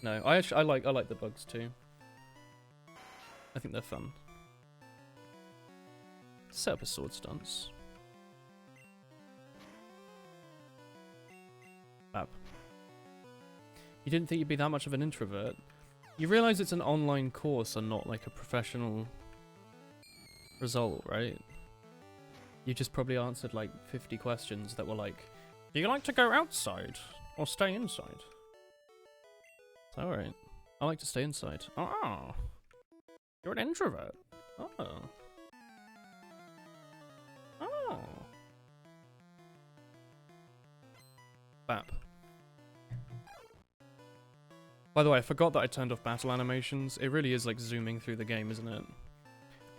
[SPEAKER 1] No, I like the bugs too. I think they're fun. Set up a sword stance. Fab. You didn't think you'd be that much of an introvert? You realise it's an online course and not like a professional result, right? You just probably answered like 50 questions that were like, do you like to go outside or stay inside? Alright. I like to stay inside. Oh. You're an introvert. Oh. Oh. Bap. By the way, I forgot that I turned off battle animations. It really is like zooming through the game, isn't it?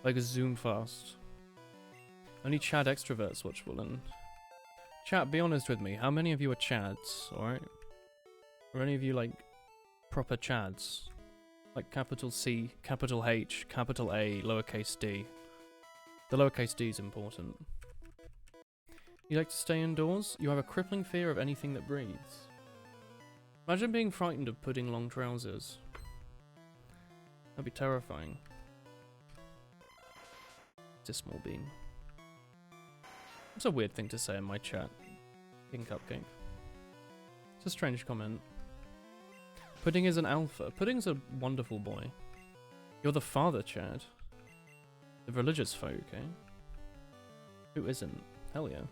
[SPEAKER 1] Like a zoom fast. Only Chad extroverts watch Woolen. Chat, be honest with me. How many of you are Chads, alright? Are any of you like proper Chads? Like capital C, capital H, capital A, lowercase d. The lowercase d is important. You like to stay indoors? You have a crippling fear of anything that breathes. Imagine being frightened of putting long trousers. That'd be terrifying. It's a small bean. It's a weird thing to say in my chat. King Cupcake. It's a strange comment. Pudding is an alpha. Pudding's a wonderful boy. You're the father, Chad. The religious folk, eh? Who isn't? Hell yeah.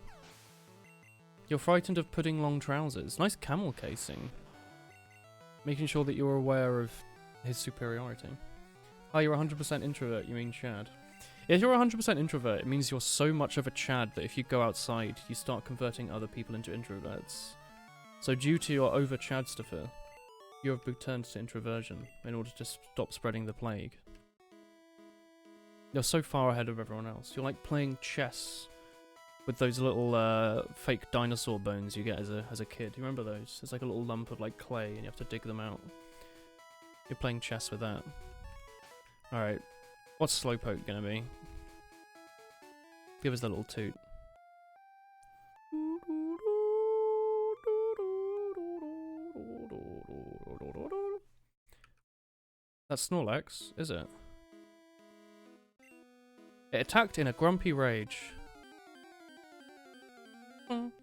[SPEAKER 1] You're frightened of putting long trousers. Nice camel casing. Making sure that you're aware of his superiority. Oh, you're 100% introvert, you mean Chad. If you're 100% introvert, it means you're so much of a Chad that if you go outside, you start converting other people into introverts. So due to your over-Chadstopher, you have turned to introversion in order to stop spreading the plague. You're so far ahead of everyone else. You're like playing chess with those little fake dinosaur bones you get as a kid. You remember those? It's like a little lump of like clay and you have to dig them out. You're playing chess with that. Alright. What's Slowpoke gonna be? Give us the little toot. That's Snorlax, is it? It attacked in a grumpy rage. Ooh,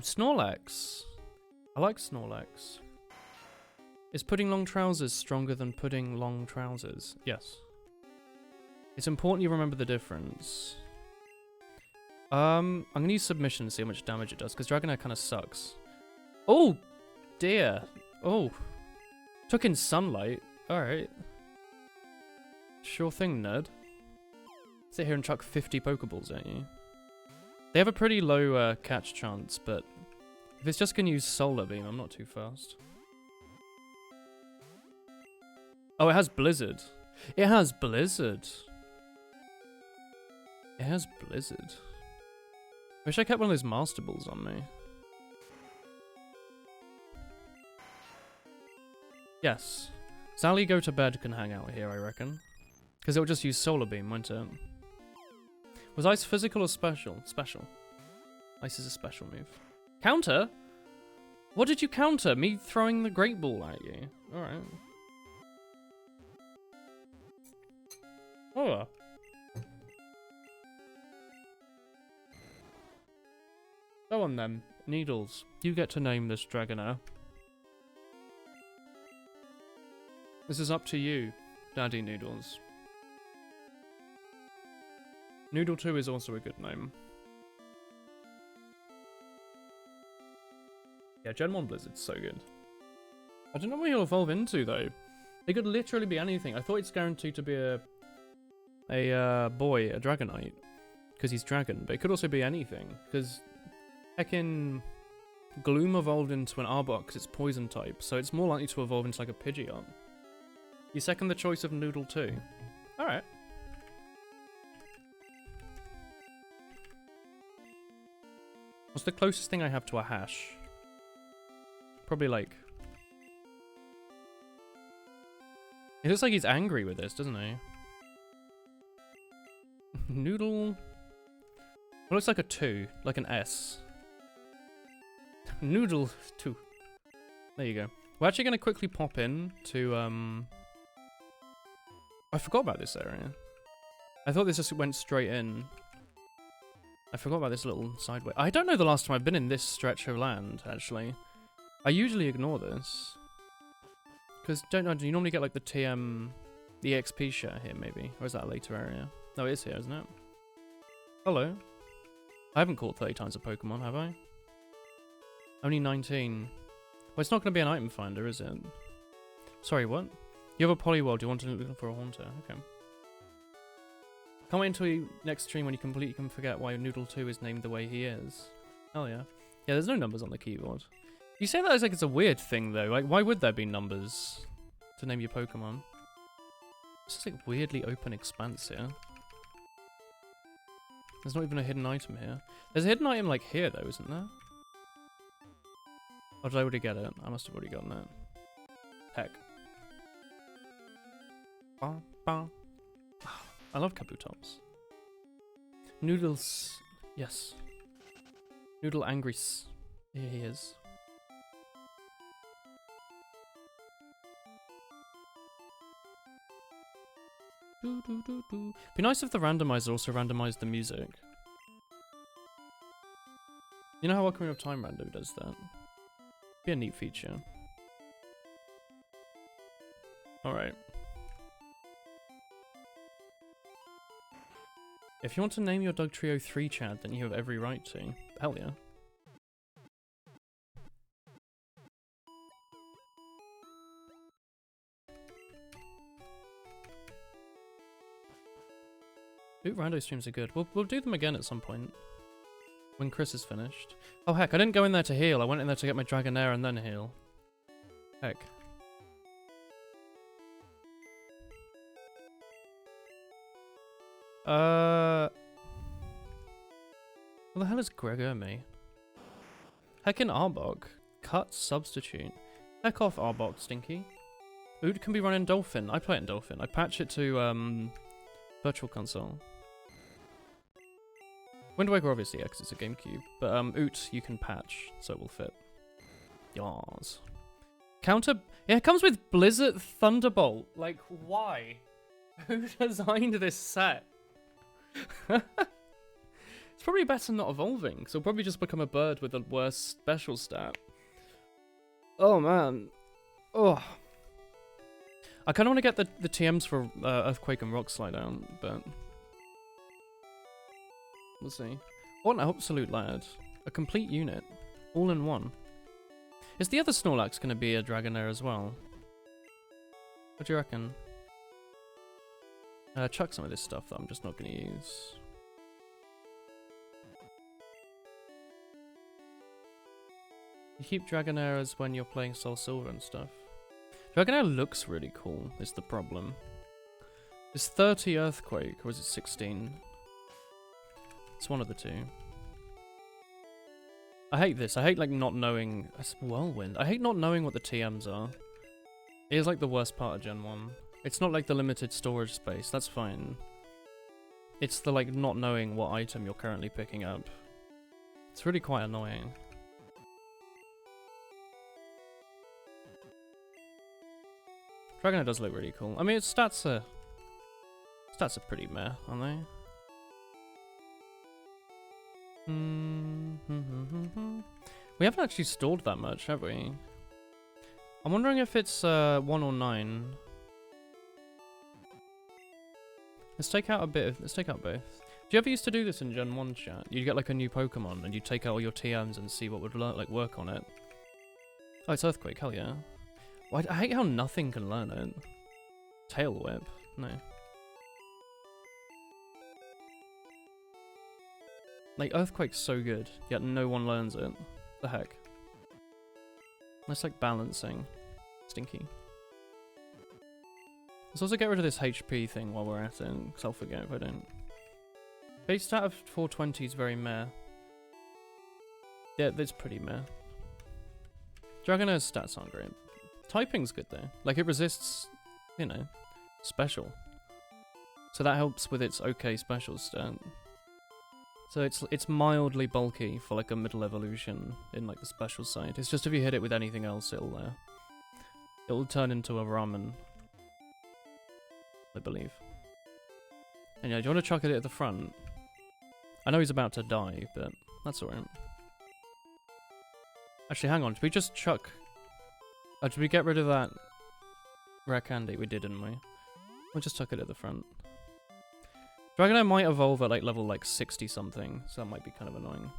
[SPEAKER 1] Snorlax. I like Snorlax. Is putting long trousers stronger than putting long trousers? Yes. It's important you remember the difference. I'm gonna use submission to see how much damage it does, because Dragonair kind of sucks. Oh, dear. Oh. Took in sunlight. Alright. Sure thing, nerd. Sit here and chuck 50 Pokeballs at you. They have a pretty low catch chance, but if it's just gonna use Solar Beam, I'm not too fast. Oh, it has Blizzard. It has Blizzard. It has Blizzard. Wish I kept one of those Master Balls on me. Yes. Sally Go to Bed can hang out here, I reckon. Because it'll just use Solar Beam, won't it? Was Ice physical or special? Special. Ice is a special move. Counter? What did you counter? Me throwing the Great Ball at you. Alright. Oh. Go on then. Needles. You get to name this Dragonair. This is up to you, Daddy Noodles. Noodle 2 is also a good name. Yeah, Gen 1 Blizzard's so good. I don't know what he'll evolve into, though. It could literally be anything. I thought it's guaranteed to be a boy, a Dragonite, because he's dragon, but it could also be anything, because heckin' Gloom evolved into an Arbok because it's poison type, so it's more likely to evolve into like a Pidgeot. You second the choice of Noodle 2. Alright. What's the closest thing I have to a hash? Probably like... It looks like he's angry with this, doesn't he? Noodle... It looks like a 2, like an S. Noodle 2. There you go. We're actually going to quickly pop in to, I forgot about this area. I thought this just went straight in. I forgot about this little sideway. I don't know the last time I've been in this stretch of land, actually. I usually ignore this. Because, do you normally get, like, the TM... the EXP share here, maybe? Or is that a later area? No, it is here, isn't it? Hello. I haven't caught 30 times a Pokemon, have I? Only 19. Well, it's not going to be an item finder, is it? Sorry, what? You have a Poliwhirl. Do you want to look for a Haunter? Okay. Can't wait until next stream when you completely can forget why Noodle 2 is named the way he is. Oh yeah. Yeah, there's no numbers on the keyboard. You say that as like it's a weird thing though. Like, why would there be numbers to name your Pokemon? It's just like weirdly open expanse here. There's not even a hidden item here. There's a hidden item like here though, isn't there? Or did I already get it? I must have already gotten it. Heck. Bah, bah. I love Kabutops. Noodles. Yes. Noodle Angris. Here he is. Do, do, do, do. Be nice if the randomizer also randomized the music. You know how Ocarina of Time Rando does that? Be a neat feature. Alright. If you want to name your dog trio 3 Chad, then you have every right to. Hell yeah. Ooh, rando streams are good. We'll do them again at some point. When Chris is finished. Oh heck, I didn't go in there to heal. I went in there to get my Dragonair and then heal. Heck. What the hell is Gregorme? Heckin' Arbok. Cut substitute. Heck off Arbok, Stinky. Ood can be run in Dolphin. I play it in Dolphin. I patch it to Virtual Console. Wind Waker obviously, yeah, because it's a GameCube. But Oot you can patch, so it will fit. Yars. Counter... Yeah, it comes with Blizzard Thunderbolt. Like, why? Who designed this set? It's probably better not evolving, because it'll probably just become a bird with a worse special stat. Oh, man. Oh. I kind of want to get the TMs for Earthquake and Rock Slide out, but... we'll see. What an absolute lad. A complete unit. All in one. Is the other Snorlax going to be a Dragonair as well? What do you reckon? Chuck some of this stuff that I'm just not going to use. You keep Dragonairs when you're playing Soul Silver and stuff. Dragonair looks really cool, is the problem. Is 30 Earthquake, or is it 16? It's one of the two. I hate this. I hate, like, not knowing... Whirlwind. I hate not knowing what the TMs are. It is, like, the worst part of Gen 1. It's not, like, the limited storage space. That's fine. It's the, like, not knowing what item you're currently picking up. It's really quite annoying. Dragonair does look really cool. I mean, its stats are pretty meh, aren't they? We haven't actually stalled that much, have we? I'm wondering if it's 1 or 9. Let's take out let's take out both. Do you ever used to do this in Gen 1 chat? You'd get like a new Pokemon and you'd take out all your TMs and see what would work on it. Oh, it's Earthquake, hell yeah. Well, I hate how nothing can learn it. Tail Whip, no. Like, Earthquake's so good, yet no one learns it. The heck? That's like balancing. Stinky. Let's also get rid of this HP thing while we're at it, because I'll forget if I don't. Base stat of 420 is very meh. Yeah, that's pretty meh. Dragonair's stats aren't great. Typing's good though. Like, it resists, you know, special. So that helps with its okay special stat. So it's mildly bulky for like a middle evolution in like the special side. It's just if you hit it with anything else, it'll It'll turn into a ramen, I believe. And yeah, do you want to chuck it at the front? I know he's about to die, but that's alright. Actually, hang on. Did we just chuck... did we get rid of that rare candy? We did, didn't we? We'll just chuck it at the front. Dragonair might evolve at like level like 60 something, so that might be kind of annoying.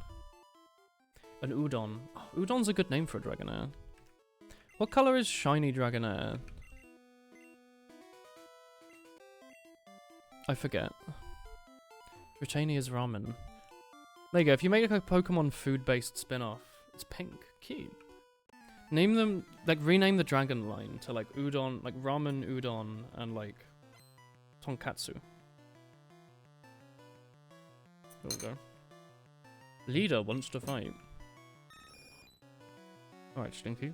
[SPEAKER 1] An Udon. Oh, Udon's a good name for a Dragonair. What color is shiny Dragonair? I forget. Britannia's ramen. There you go. If you make like a Pokemon food-based spin-off, it's pink. Cute. Name them, like rename the dragon line to like Udon, like Ramen Udon and like Tonkatsu. There we go. Leader wants to fight. Alright, Stinky.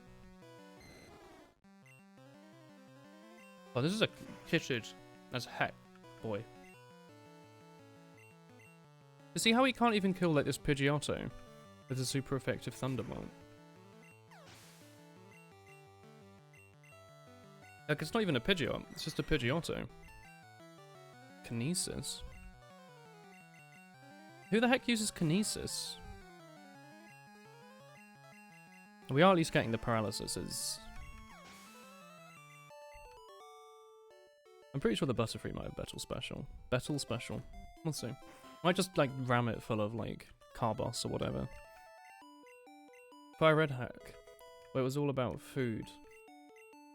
[SPEAKER 1] Oh, this is a kitted as heck, boy. You see how he can't even kill like this Pidgeotto with a super effective Thunderbolt? Like, it's not even a Pidgeot, it's just a Pidgeotto. Kinesis? Who the heck uses Kinesis? We are at least getting the paralysis. I'm pretty sure the Butterfree might have Battle Special. Battle Special. We'll see. Might just, like, ram it full of, like, Carbos or whatever. Fire Red Hack, where it was all about food.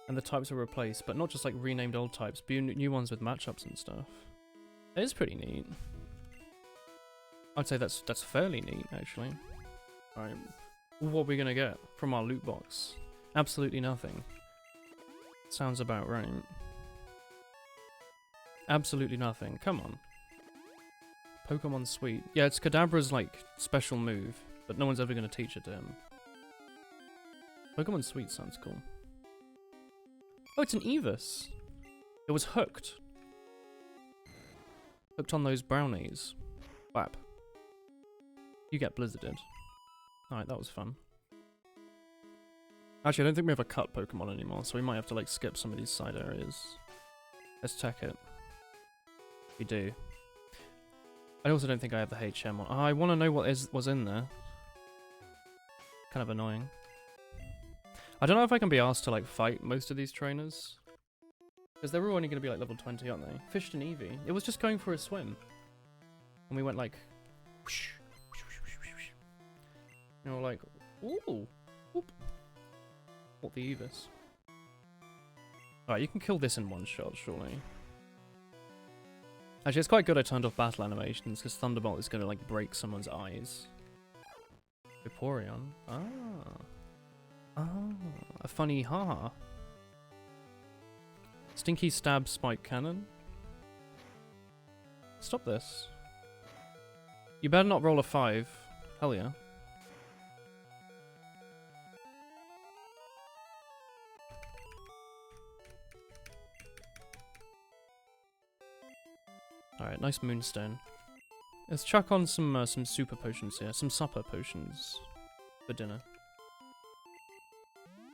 [SPEAKER 1] And the types were replaced, but not just, like, renamed old types, but new ones with matchups and stuff. It is pretty neat. I'd say that's fairly neat, actually. Alright. What are we gonna get from our loot box? Absolutely nothing. Sounds about right. Absolutely nothing. Come on. Pokemon Sweet. Yeah, it's Kadabra's, like, special move, but no one's ever gonna teach it to him. Pokemon Sweet sounds cool. Oh, it's an Evis. It was hooked. Hooked on those brownies. Whap. You get blizzarded. Alright, that was fun. Actually, I don't think we have a cut Pokemon anymore, so we might have to, like, skip some of these side areas. Let's check it. We do. I also don't think I have the HM on. Oh, I want to know what was in there. Kind of annoying. I don't know if I can be asked to, like, fight most of these trainers. Because they're all only going to be, like, level 20, aren't they? Fished and Eevee. It was just going for a swim. And we went, like... Whoosh, whoosh, whoosh, whoosh, whoosh. And we're like, ooh. Whoop. What the Evis? Alright, you can kill this in one shot, surely. Actually, it's quite good I turned off battle animations, because Thunderbolt is going to, like, break someone's eyes. Vaporeon. Ah. Ah, a funny ha. Stinky Stab Spike Cannon. Stop this. You better not roll a 5. Hell yeah. Alright, nice Moonstone. Let's chuck on some super potions here. Some supper potions for dinner.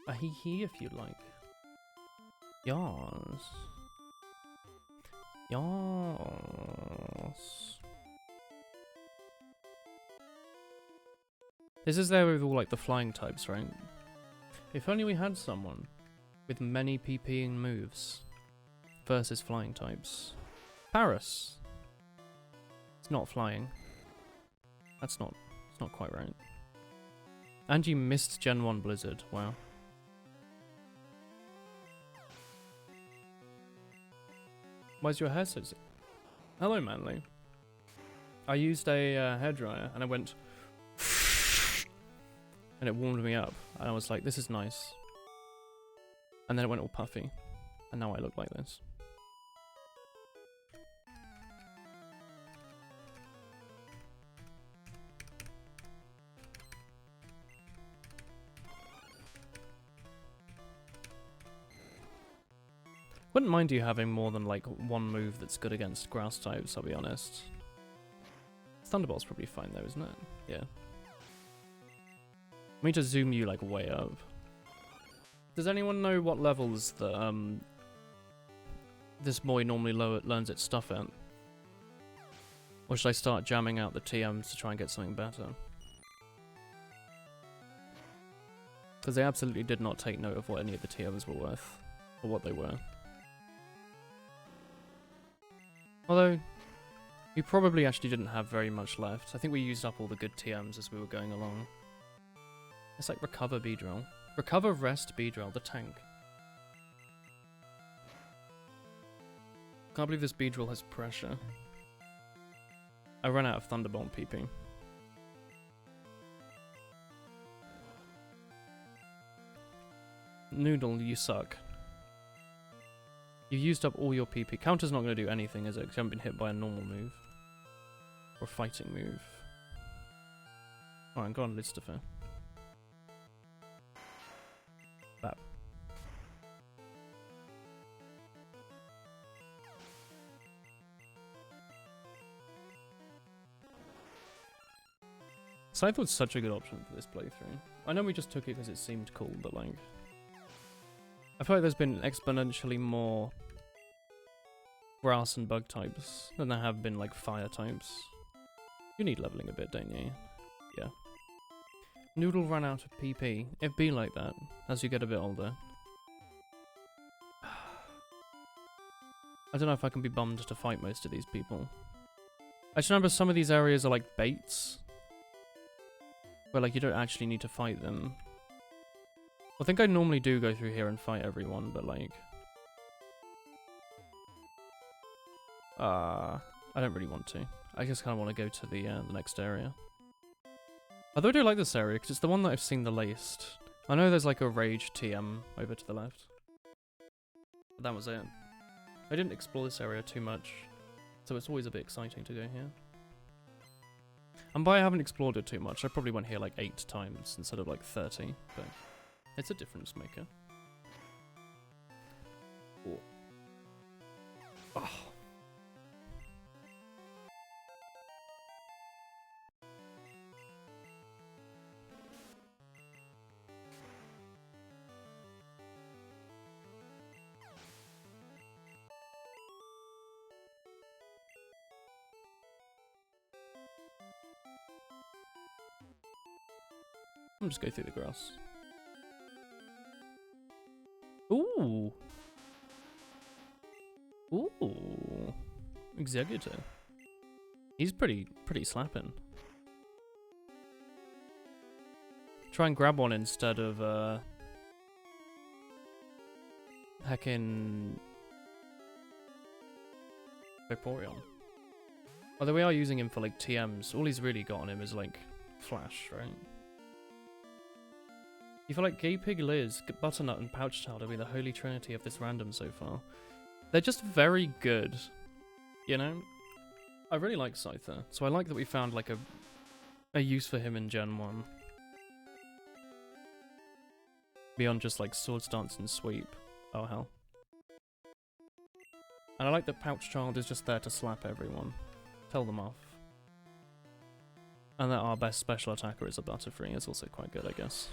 [SPEAKER 1] A hee-hee if you like. Yas. Yas. This is there with all, like, the flying types, right? If only we had someone with many PPing moves versus flying types. Paris. It's not flying. It's not quite right. And you missed Gen 1 Blizzard. Wow. Why's your hair so sick? Hello, Manly. I used a hairdryer and I went and it warmed me up and I was like, this is nice. And then it went all puffy and now I look like this. Wouldn't mind you having more than, like, one move that's good against grass types, I'll be honest. Thunderbolt's probably fine though, isn't it? Yeah. I need to zoom you, like, way up. Does anyone know what levels that this boy normally learns its stuff at? Or should I start jamming out the TMs to try and get something better? Because they absolutely did not take note of what any of the TMs were worth, or what they were. Although, we probably actually didn't have very much left. I think we used up all the good TMs as we were going along. It's like Recover Beedrill. Recover Rest Beedrill, the tank. Can't believe this Beedrill has pressure. I ran out of Thunderbolt PP. Noodle, you suck. You used up all your PP. Counter's not going to do anything, is it? Because you haven't been hit by a normal move. Or a fighting move. Alright, go on, Lidstifer. Bap. Scythe was such a good option for this playthrough. I know we just took it because it seemed cool, but like... I feel like there's been exponentially more grass and bug types than there have been like fire types. You need leveling a bit, don't you? Yeah. Noodle ran out of PP. It'd be like that as you get a bit older. I don't know if I can be bummed to fight most of these people. I just remember some of these areas are like baits. Where like you don't actually need to fight them. I think I normally do go through here and fight everyone, but like... I don't really want to. I just kind of want to go to the next area. Although I do like this area, because it's the one that I've seen the least. I know there's like a Rage TM over to the left. But that was it. I didn't explore this area too much, so it's always a bit exciting to go here. And by I haven't explored it too much, I probably went here like 8 times instead of like 30, but... It's a difference maker. Oh. Oh. I'll just go through the grass. Ooh. Ooh. Executor. He's pretty slapping. Try and grab one instead of heckin' Vaporeon. Although we are using him for like TMs, all he's really got on him is like Flash, right? You feel like Gapig, Liz, Butternut, and Pouchchild will be the holy trinity of this random so far. They're just very good, you know? I really like Scyther, so I like that we found like a use for him in Gen 1. Beyond just like Swords Dance and Sweep. Oh hell. And I like that Pouchchild is just there to slap everyone. Tell them off. And that our best special attacker is a Butterfree is also quite good, I guess.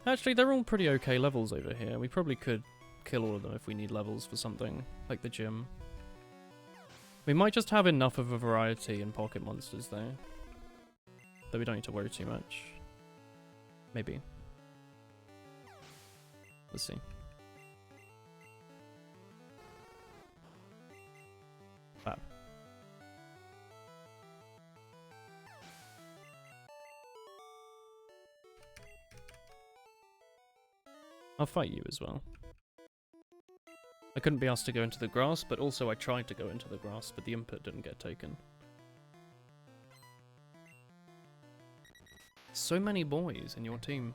[SPEAKER 1] Actually, they're all pretty okay levels over here. We probably could kill all of them if we need levels for something, like the gym. We might just have enough of a variety in pocket monsters, though. That we don't need to worry too much. Maybe. Let's see. Fab. I'll fight you as well. I couldn't be asked to go into the grass, but also I tried to go into the grass, but the input didn't get taken. So many boys in your team.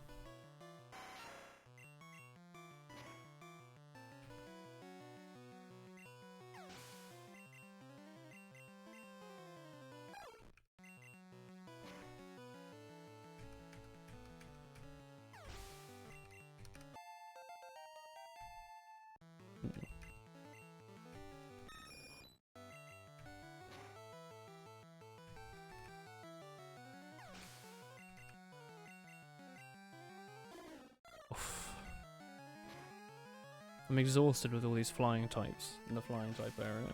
[SPEAKER 1] I'm exhausted with all these flying types in the flying type area.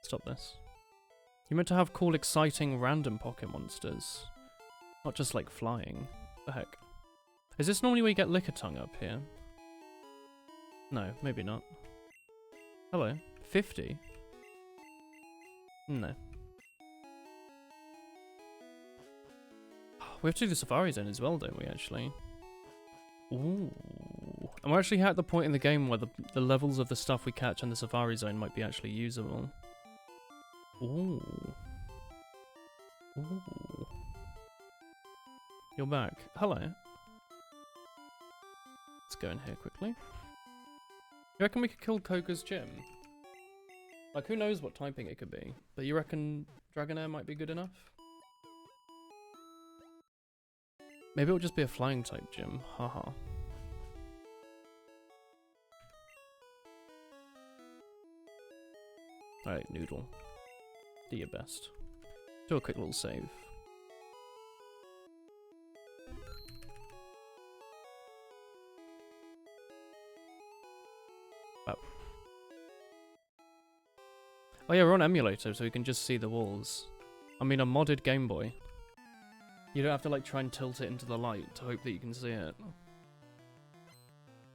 [SPEAKER 1] Stop this. You meant to have cool, exciting, random pocket monsters. Not just like flying. The heck? Is this normally where you get Lickitung up here? No, maybe not. Hello. 50? No. We have to do the Safari Zone as well, don't we, actually? Ooh. And we're actually at the point in the game where the levels of the stuff we catch in the Safari Zone might be actually usable. Ooh. Ooh. You're back. Hello. Let's go in here quickly. You reckon we could kill Koga's gym? Like, who knows what typing it could be? But you reckon Dragonair might be good enough? Maybe it'll just be a flying type gym. Haha. Alright, Noodle. Do your best. Do a quick little save. Wow. Oh yeah, we're on emulator, so we can just see the walls. I mean, a modded Game Boy. You don't have to like try and tilt it into the light to hope that you can see it.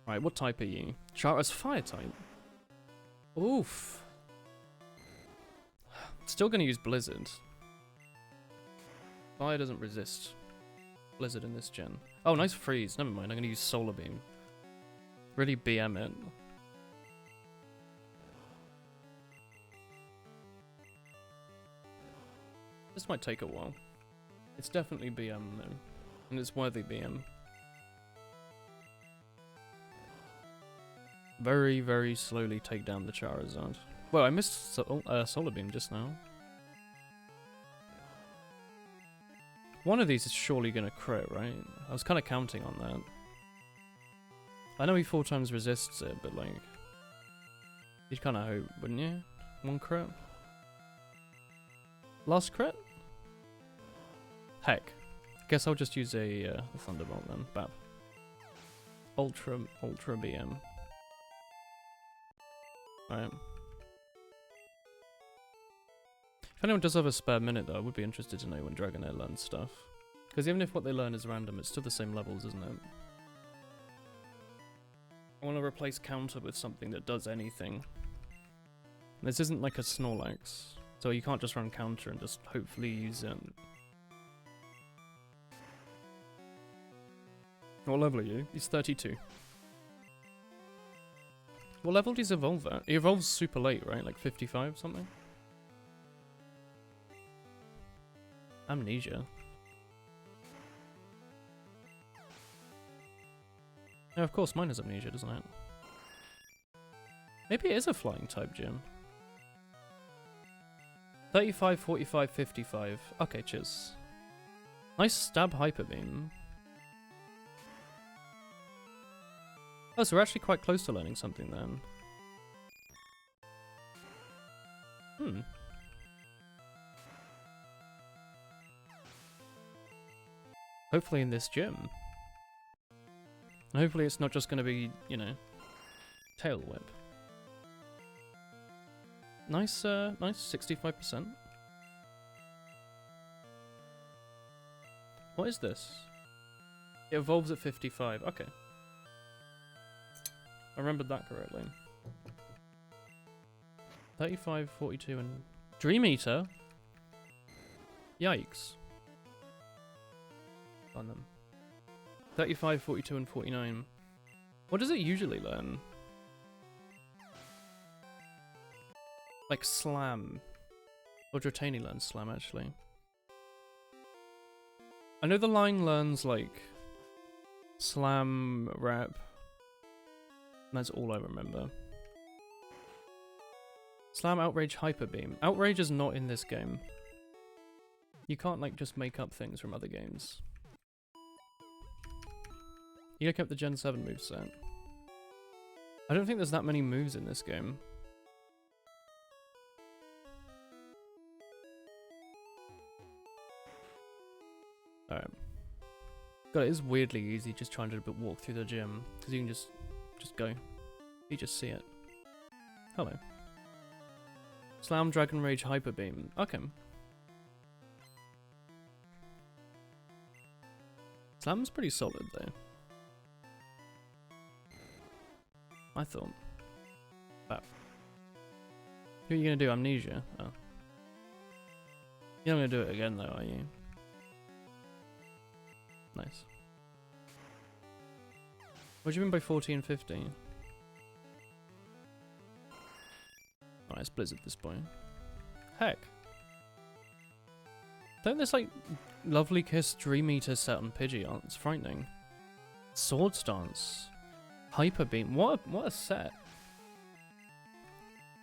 [SPEAKER 1] Right, what type are you? Charter's fire type. Oof. Still gonna use Blizzard. Fire doesn't resist Blizzard in this gen. Oh, nice freeze. Never mind, I'm gonna use Solar Beam. Really BM it. This might take a while. It's definitely BM though, and it's worthy BM. Very, very slowly take down the Charizard. Well, I missed Solar Beam just now. One of these is surely gonna crit, right? I was kind of counting on that. I know he 4 times resists it, but like, you'd kind of hope, wouldn't you? 1 crit. Last crit? Heck. Guess I'll just use a Thunderbolt then. Bap. Ultra BM. Alright. If anyone does have a spare minute though, I would be interested to know when Dragonair learns stuff. Because even if what they learn is random, it's still the same levels, isn't it? I want to replace Counter with something that does anything. This isn't like a Snorlax, so you can't just run Counter and just hopefully use it. What level are you? He's 32. What level does he evolve at? He evolves super late, right? Like 55 something? Amnesia. Yeah, of course mine has Amnesia, doesn't it? Maybe it is a flying type gym. 35, 45, 55. Okay, cheers. Nice stab Hyper Beam. Oh, so we're actually quite close to learning something then. Hmm. Hopefully in this gym. And hopefully it's not just going to be, you know, Tail Whip. Nice, nice 65%. What is this? It evolves at 55. Okay. I remembered that correctly. 35, 42, and... Dream Eater? Yikes. On them. 35, 42, and 49. What does it usually learn? Like Slam. Or Dratini learns Slam, actually. I know the line learns, like... Slam, Rep. That's all I remember. Slam, Outrage, Hyper Beam. Outrage is not in this game. You can't, like, just make up things from other games. You look up the Gen 7 moveset. I don't think there's that many moves in this game. Alright. God, it is weirdly easy just trying to walk through the gym. Because you can just go. You just see it. Hello. Slam, Dragon Rage, Hyper Beam. Okay. Slam's pretty solid though. I thought. Wow. What are you gonna do? Amnesia? Oh. You're not gonna do it again though, are you? Nice. What do you mean by 40 and 50? Oh, it's Blizzard this point. Heck. Don't this like lovely kiss Dream Eater set on Pidgeot? It's frightening. Swords Dance. Hyper Beam. What a set.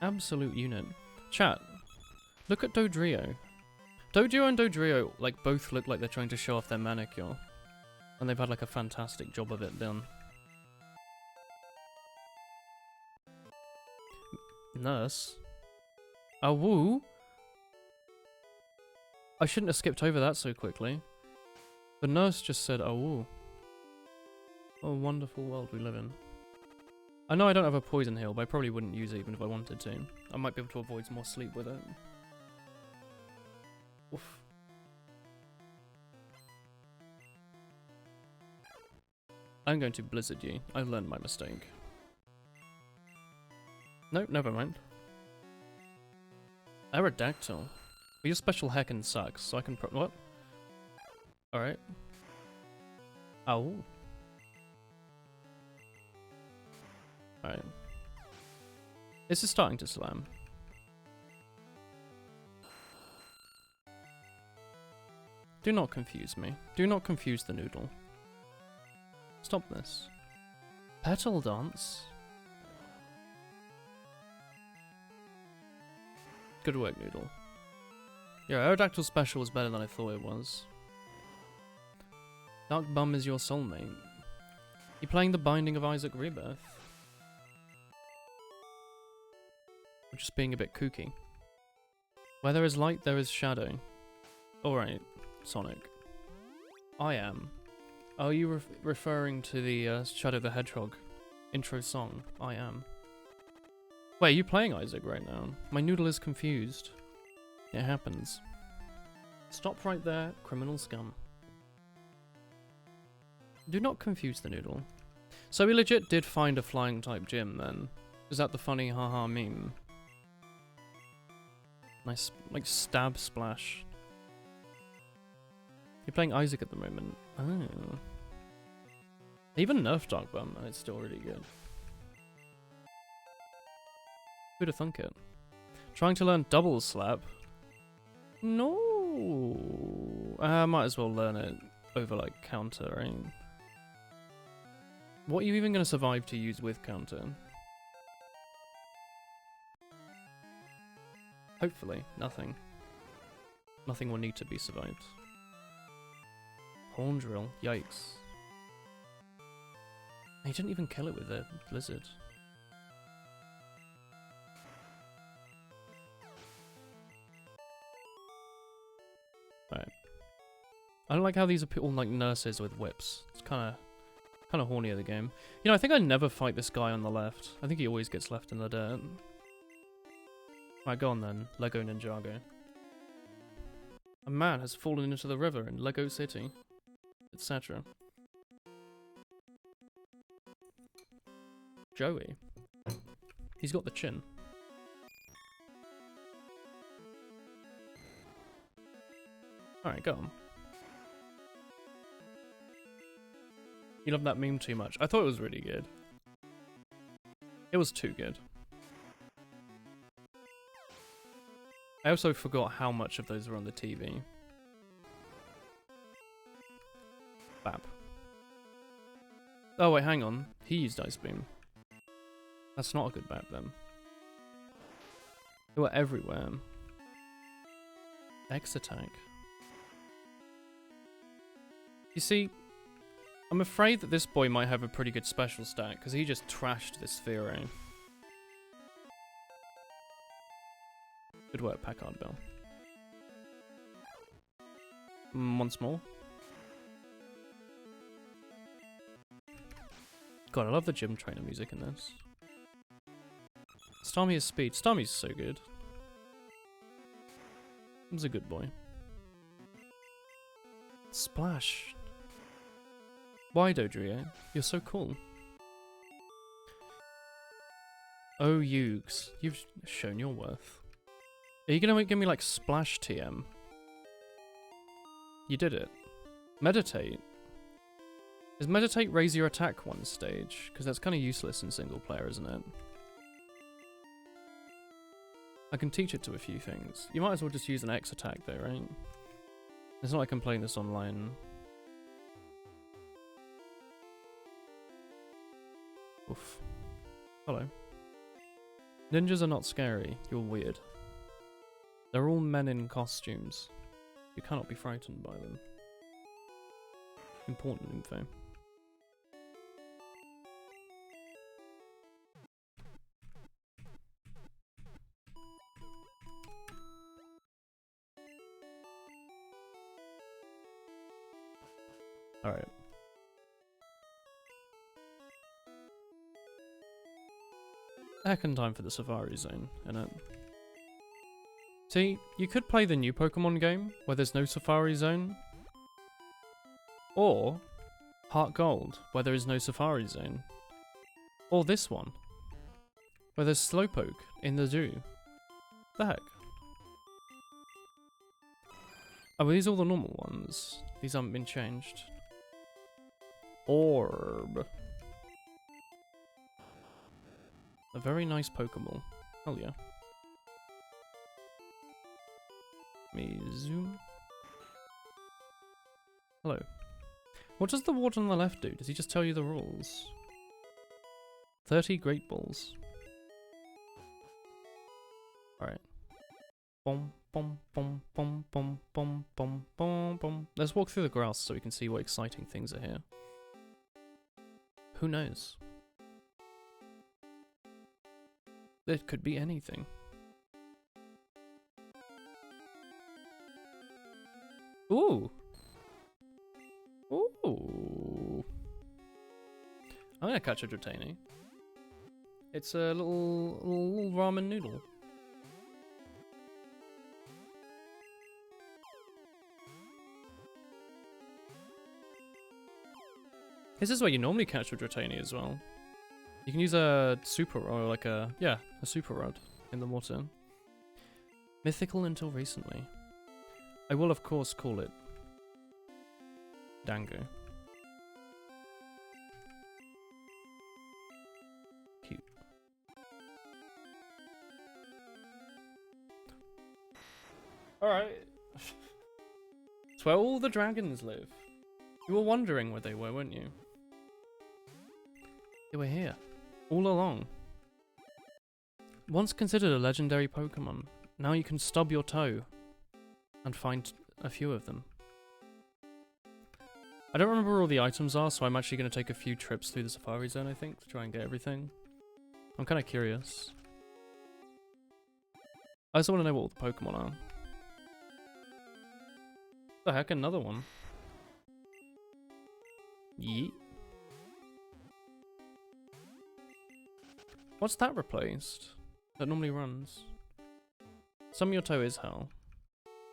[SPEAKER 1] Absolute unit. Chat. Look at Dodrio. Doduo and Dodrio like both look like they're trying to show off their manicure. And they've had like a fantastic job of it done. Nurse. A woo? I shouldn't have skipped over that so quickly. The nurse just said a woo. What a wonderful world we live in. I know I don't have a poison heal, but I probably wouldn't use it even if I wanted to. I might be able to avoid more sleep with it. Oof. I'm going to Blizzard you. I learned my mistake. Nope, never mind. Aerodactyl. Well, your special heckin' sucks, so I can what? Alright. Ow. Alright. This is starting to slam. Do not confuse me. Do not confuse the noodle. Stop this. Petal Dance? Good work, Noodle. Yeah, Aerodactyl Special was better than I thought it was. Dark Bum is your soulmate. You playing the Binding of Isaac Rebirth? Or just being a bit kooky? Where there is light, there is shadow. Alright, Sonic. I am. Are you referring to the Shadow the Hedgehog intro song? I am. Wait, are you playing Isaac right now? My noodle is confused. It happens. Stop right there, criminal scum. Do not confuse the noodle. So we legit did find a flying type gym then. Is that the funny haha meme? Nice, like stab splash. You're playing Isaac at the moment. Oh. They even nerfed Dark Bum and it's still really good. Who'd have thunk it? Trying to learn double slap? No. I might as well learn it over like counter, right? What are you even going to survive to use with counter? Hopefully, nothing. Nothing will need to be survived. Horn drill, yikes. He didn't even kill it with a blizzard. Right. I don't like how these are all like nurses with whips. It's kind of horny of the game. You know, I think I never fight this guy on the left. I think he always gets left in the dirt. Right, go on then, Lego Ninjago. A man has fallen into the river in Lego City, etc. Joey. He's got the chin. Alright, go on. You love that meme too much. I thought it was really good. It was too good. I also forgot how much of those were on the TV. Bap. Oh wait, hang on. He used Ice Beam. That's not a good bap then. They were everywhere. X attack. You see, I'm afraid that this boy might have a pretty good special stat, because he just trashed this Sphere. Good work, Packard Bell. Once more. God, I love the gym trainer music in this. Starmie is speed. Starmie's so good. He's a good boy. Splash. Why, Dodrio? You're so cool. Oh, Yugs. You've shown your worth. Are you gonna give me, like, Splash TM? You did it. Meditate. Does Meditate raise your attack one stage? Because that's kind of useless in single player, isn't it? I can teach it to a few things. You might as well just use an X attack though, right? It's not like I'm playing this online. Oof. Hello. Ninjas are not scary. You're weird. They're all men in costumes. You cannot be frightened by them. Important info. Alright. Second time for the Safari Zone, innit? See, you could play the new Pokemon game, where there's no Safari Zone. Or Heart Gold, where there is no Safari Zone. Or this one, where there's Slowpoke in the zoo. The heck? Oh, are these all the normal ones? These haven't been changed. Orb. A very nice Pokeball. Hell yeah. Let me zoom. Hello. What does the ward on the left do? Does he just tell you the rules? 30 Great Balls. Alright. Bom, bom, bom, bom, bom, bom, bom, bom, bom. Let's walk through the grass so we can see what exciting things are here. Who knows? It could be anything. Ooh! Ooh! I'm gonna catch a Dratini. It's a little ramen noodle. This is where you normally catch a Dratini as well. You can use a super rod, or like a super rod in the water. Mythical until recently. I will of course call it Dango. Cute. Alright. It's where all the dragons live. You were wondering where they were, weren't you? They were here. All along. Once considered a legendary Pokemon, now you can stub your toe and find a few of them. I don't remember where all the items are, so I'm actually going to take a few trips through the Safari Zone, I think, to try and get everything. I'm kind of curious. I also want to know what all the Pokemon are. The heck, another one. Yeet. What's that replaced? That normally runs. Sum your toe is hell.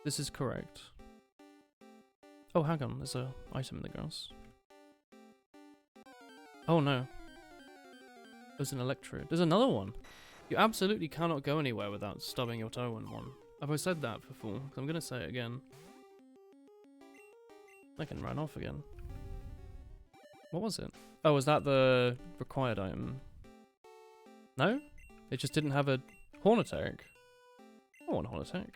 [SPEAKER 1] This is correct. Oh, hang on. There's an item in the grass. Oh no. There's an Electrode. There's another one. You absolutely cannot go anywhere without stubbing your toe in one. Have I said that before? I'm going to say it again. I can run off again. What was it? Oh, was that the required item? No? It just didn't have a Hornetech. I want a Hornetech.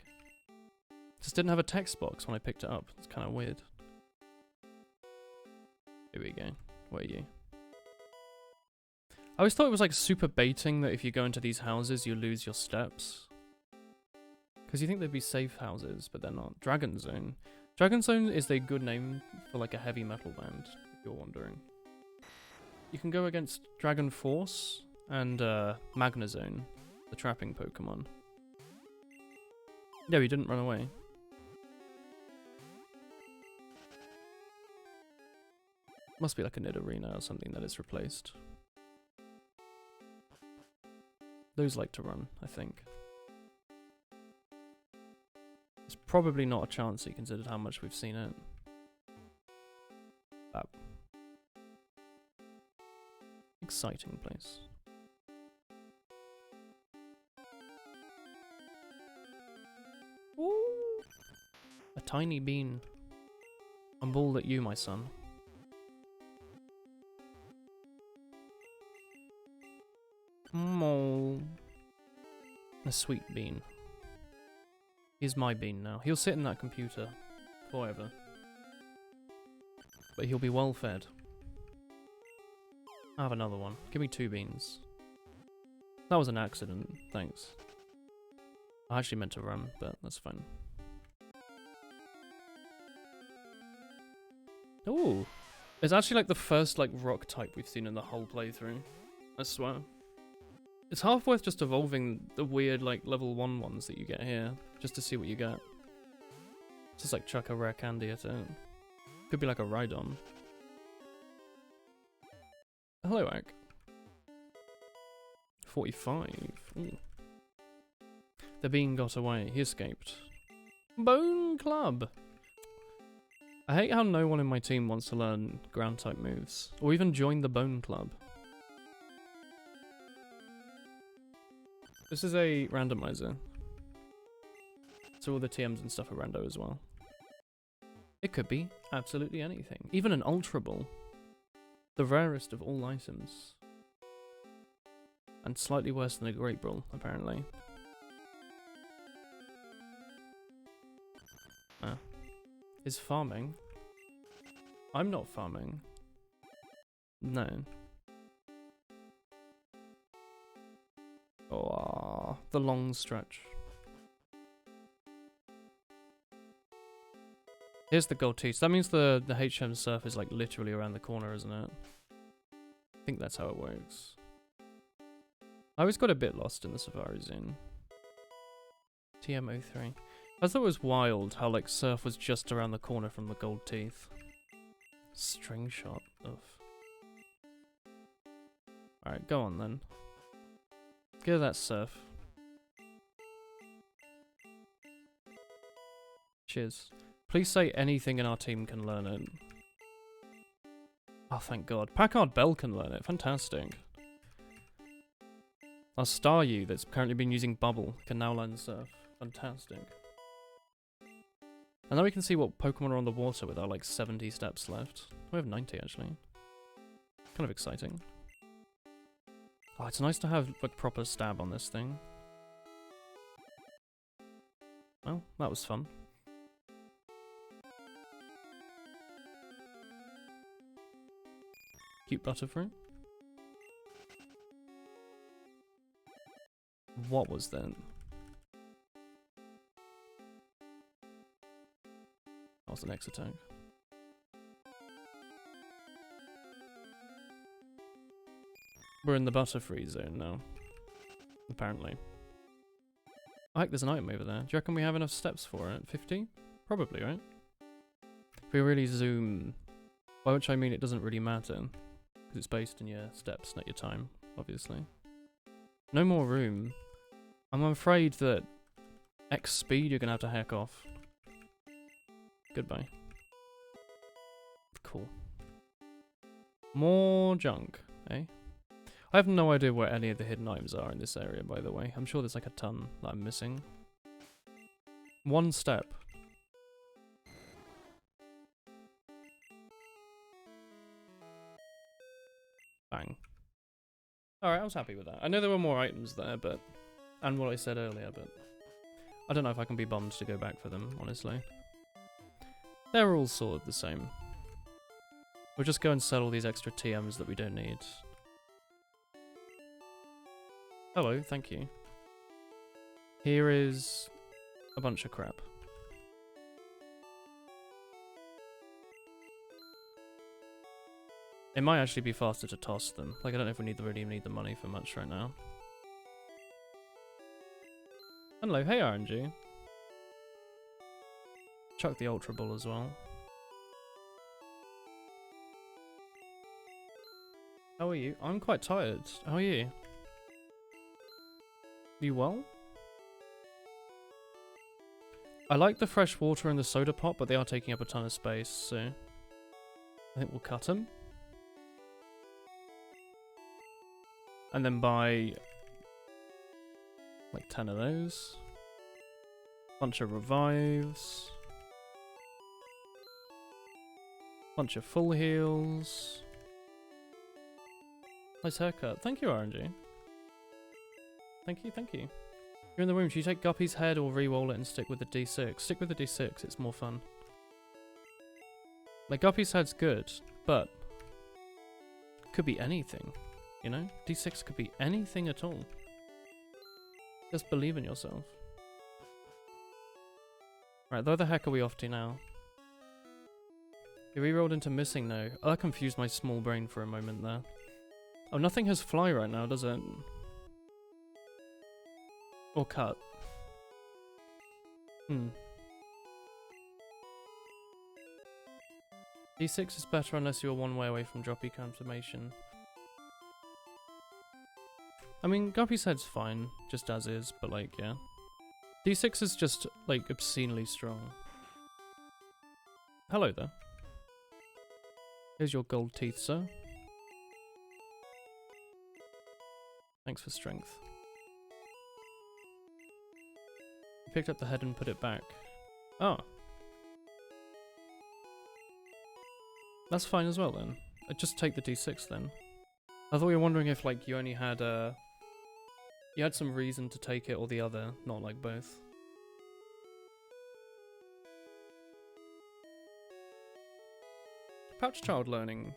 [SPEAKER 1] Just didn't have a text box when I picked it up. It's kind of weird. Here we go. Where are you? I always thought it was like super baiting that if you go into these houses, you lose your steps. Because you think they'd be safe houses, but they're not. Dragon Zone. Dragon Zone is a good name for like a heavy metal band, if you're wondering. You can go against Dragon Force and Magnezone, the trapping Pokemon. Yeah, he didn't run away. Must be like a Nidorina or something that is replaced. Those like to run, I think. It's probably not a Chansey considered how much we've seen it. Exciting place. Ooh. A tiny bean. I'm bald at you, my son. Oh. A sweet bean. He's my bean now. He'll sit in that computer forever. But he'll be well fed. I have another one. Give me 2 beans. That was an accident. Thanks. I actually meant to run, but that's fine. Ooh. It's actually like the first like rock type we've seen in the whole playthrough. I swear. It's half worth just evolving the weird like level 1 ones that you get here, just to see what you get. Just like chuck a rare candy at it. Could be like a Rhydon. Hello, Ak. 45. Ooh. The bean got away. He escaped. Bone Club! I hate how no one in my team wants to learn ground type moves, or even join the Bone Club. This is a randomizer. So all the TMs and stuff are rando as well. It could be absolutely anything. Even an Ultra Ball. The rarest of all items. And slightly worse than a Great Ball, apparently. Is farming? I'm not farming. No. Oh, the long stretch. Here's the gold teeth. That means the HM surf is like literally around the corner, isn't it? I think that's how it works. I always got a bit lost in the Safari Zone. TM03. I thought it was wild how like surf was just around the corner from the gold teeth. String shot of. Alright, go on then. Get that surf. Cheers. Please say anything in our team can learn it. Oh, thank God. Packard Bell can learn it. Fantastic. Our Staryu that's currently been using Bubble can now learn Surf. Fantastic. And now we can see what Pokemon are on the water with our like 70 steps left. We have 90 actually. Kind of exciting. Oh, it's nice to have like proper stab on this thing. Well, that was fun. Cute Butterfree. What was that? That was the next attack. We're in the Butterfree zone now. Apparently. I think there's an item over there. Do you reckon we have enough steps for it? 50? Probably, right? If we really zoom... By which I mean it doesn't really matter. Because it's based on your steps, not your time, obviously. No more room. I'm afraid that X speed you're gonna have to hack off. Goodbye. Cool. More junk, eh? I have no idea where any of the hidden items are in this area, by the way. I'm sure there's like a ton that I'm missing. One step. Bang. Alright, I was happy with that. I know there were more items there, but... And what I said earlier, but... I don't know if I can be bummed to go back for them, honestly. They're all sort of the same. We'll just go and sell all these extra TMs that we don't need. Hello, thank you. Here is... a bunch of crap. It might actually be faster to toss them. Like, I don't know if we really need the money for much right now. Hello, hey RNG. Chuck the Ultra Ball as well. How are you? I'm quite tired. How are you? You well? I like the fresh water in the soda pot, but they are taking up a ton of space, so I think we'll cut them. And then buy like 10 of those. Bunch of revives. Bunch of full heals. Nice haircut. Thank you, RNG. Thank you, thank you. You're in the room. Should you take Guppy's head or re-roll it and stick with the D6? Stick with the D6, it's more fun. Like, Guppy's head's good, but could be anything, you know? D6 could be anything at all. Just believe in yourself. Right, where the heck are we off to now? You re-rolled into missing now. Oh, that confused my small brain for a moment there. Oh, nothing has fly right now, does it? Or cut. D6 is better unless you're one way away from droppy confirmation. I mean, Guppy's head's fine, just as is, but like, yeah. D6 is just, like, obscenely strong. Hello there. Here's your gold teeth, sir. Thanks for strength. You picked up the head and put it back. Oh. That's fine as well then. Just take the D6 then. I thought you were wondering if like you only had you had some reason to take it or the other, not like both. Pouch child learning.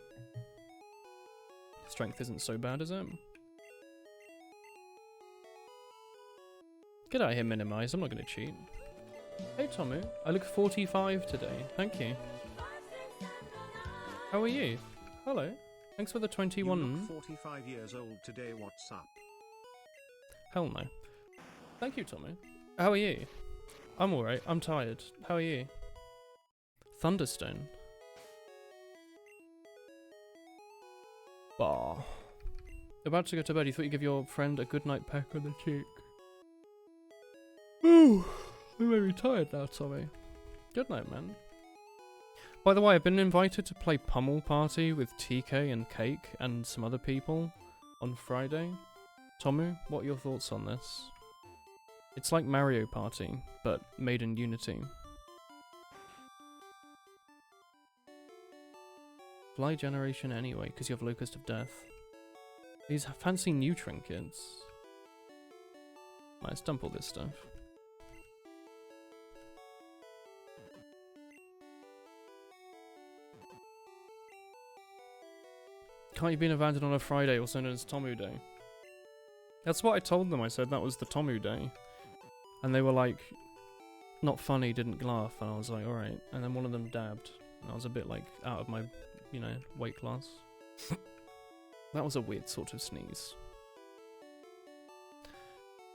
[SPEAKER 1] Strength isn't so bad, is it? Get out of here, Minimize. I'm not going to cheat. Hey, Tomu. I look 45 today. Thank you. How are you? Hello. Thanks for the 21.
[SPEAKER 3] You look 45 years old today. What's up?
[SPEAKER 1] Hell no. Thank you, Tomu. How are you? I'm alright. I'm tired. How are you? Thunderstone. Bah. About to go to bed. You thought you'd give your friend a good night peck on the cheek. Ooh, I'm very tired now, Tommy. Good night, man. By the way, I've been invited to play Pummel Party with TK and Cake and some other people on Friday. Tomu, what are your thoughts on this? It's like Mario Party, but made in Unity. Fly generation anyway, because you have Locust of Death. These fancy new trinkets. Let's dump all this stuff. Can't you be abandoned on a Friday, also known as Tomu Day? That's what I told them. I said that was the Tomu Day. And they were like, not funny, didn't laugh. And I was like, alright. And then one of them dabbed. And I was a bit like, out of my, you know, weight class. That was a weird sort of sneeze.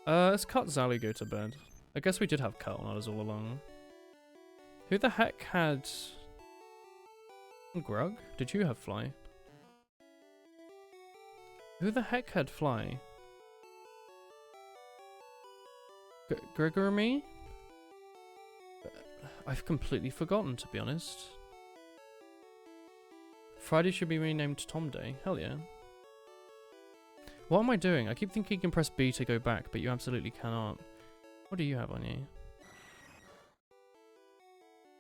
[SPEAKER 1] Let's cut Zally go to bed. I guess we did have cut on ours all along. Who the heck had... Grug? Did you have fly? Who the heck had fly? Gregor and me? I've completely forgotten, to be honest. Friday should be renamed Tom Day. Hell yeah. What am I doing? I keep thinking you can press B to go back, but you absolutely cannot. What do you have on you?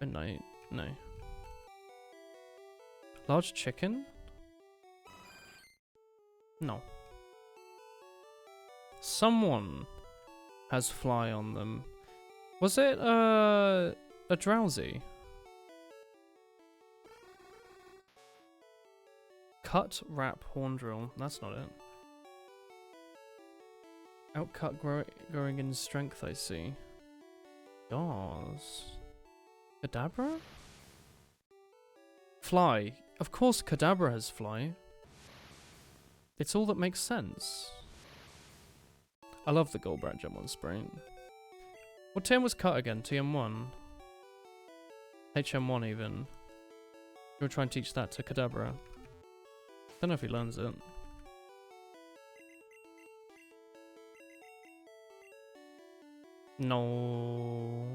[SPEAKER 1] Midnight? No. Large chicken? No. Someone has fly on them. Was it a drowsy? Cut, wrap, horn drill. That's not it. Outcut growing in strength, I see. Yas. Kadabra? Fly. Of course Kadabra has fly. It's all that makes sense. I love the Goldbrat jump on Sprain. What TM was cut again? TM1? HM1 even. We'll try and teach that to Kadabra. Don't know if he learns it. No.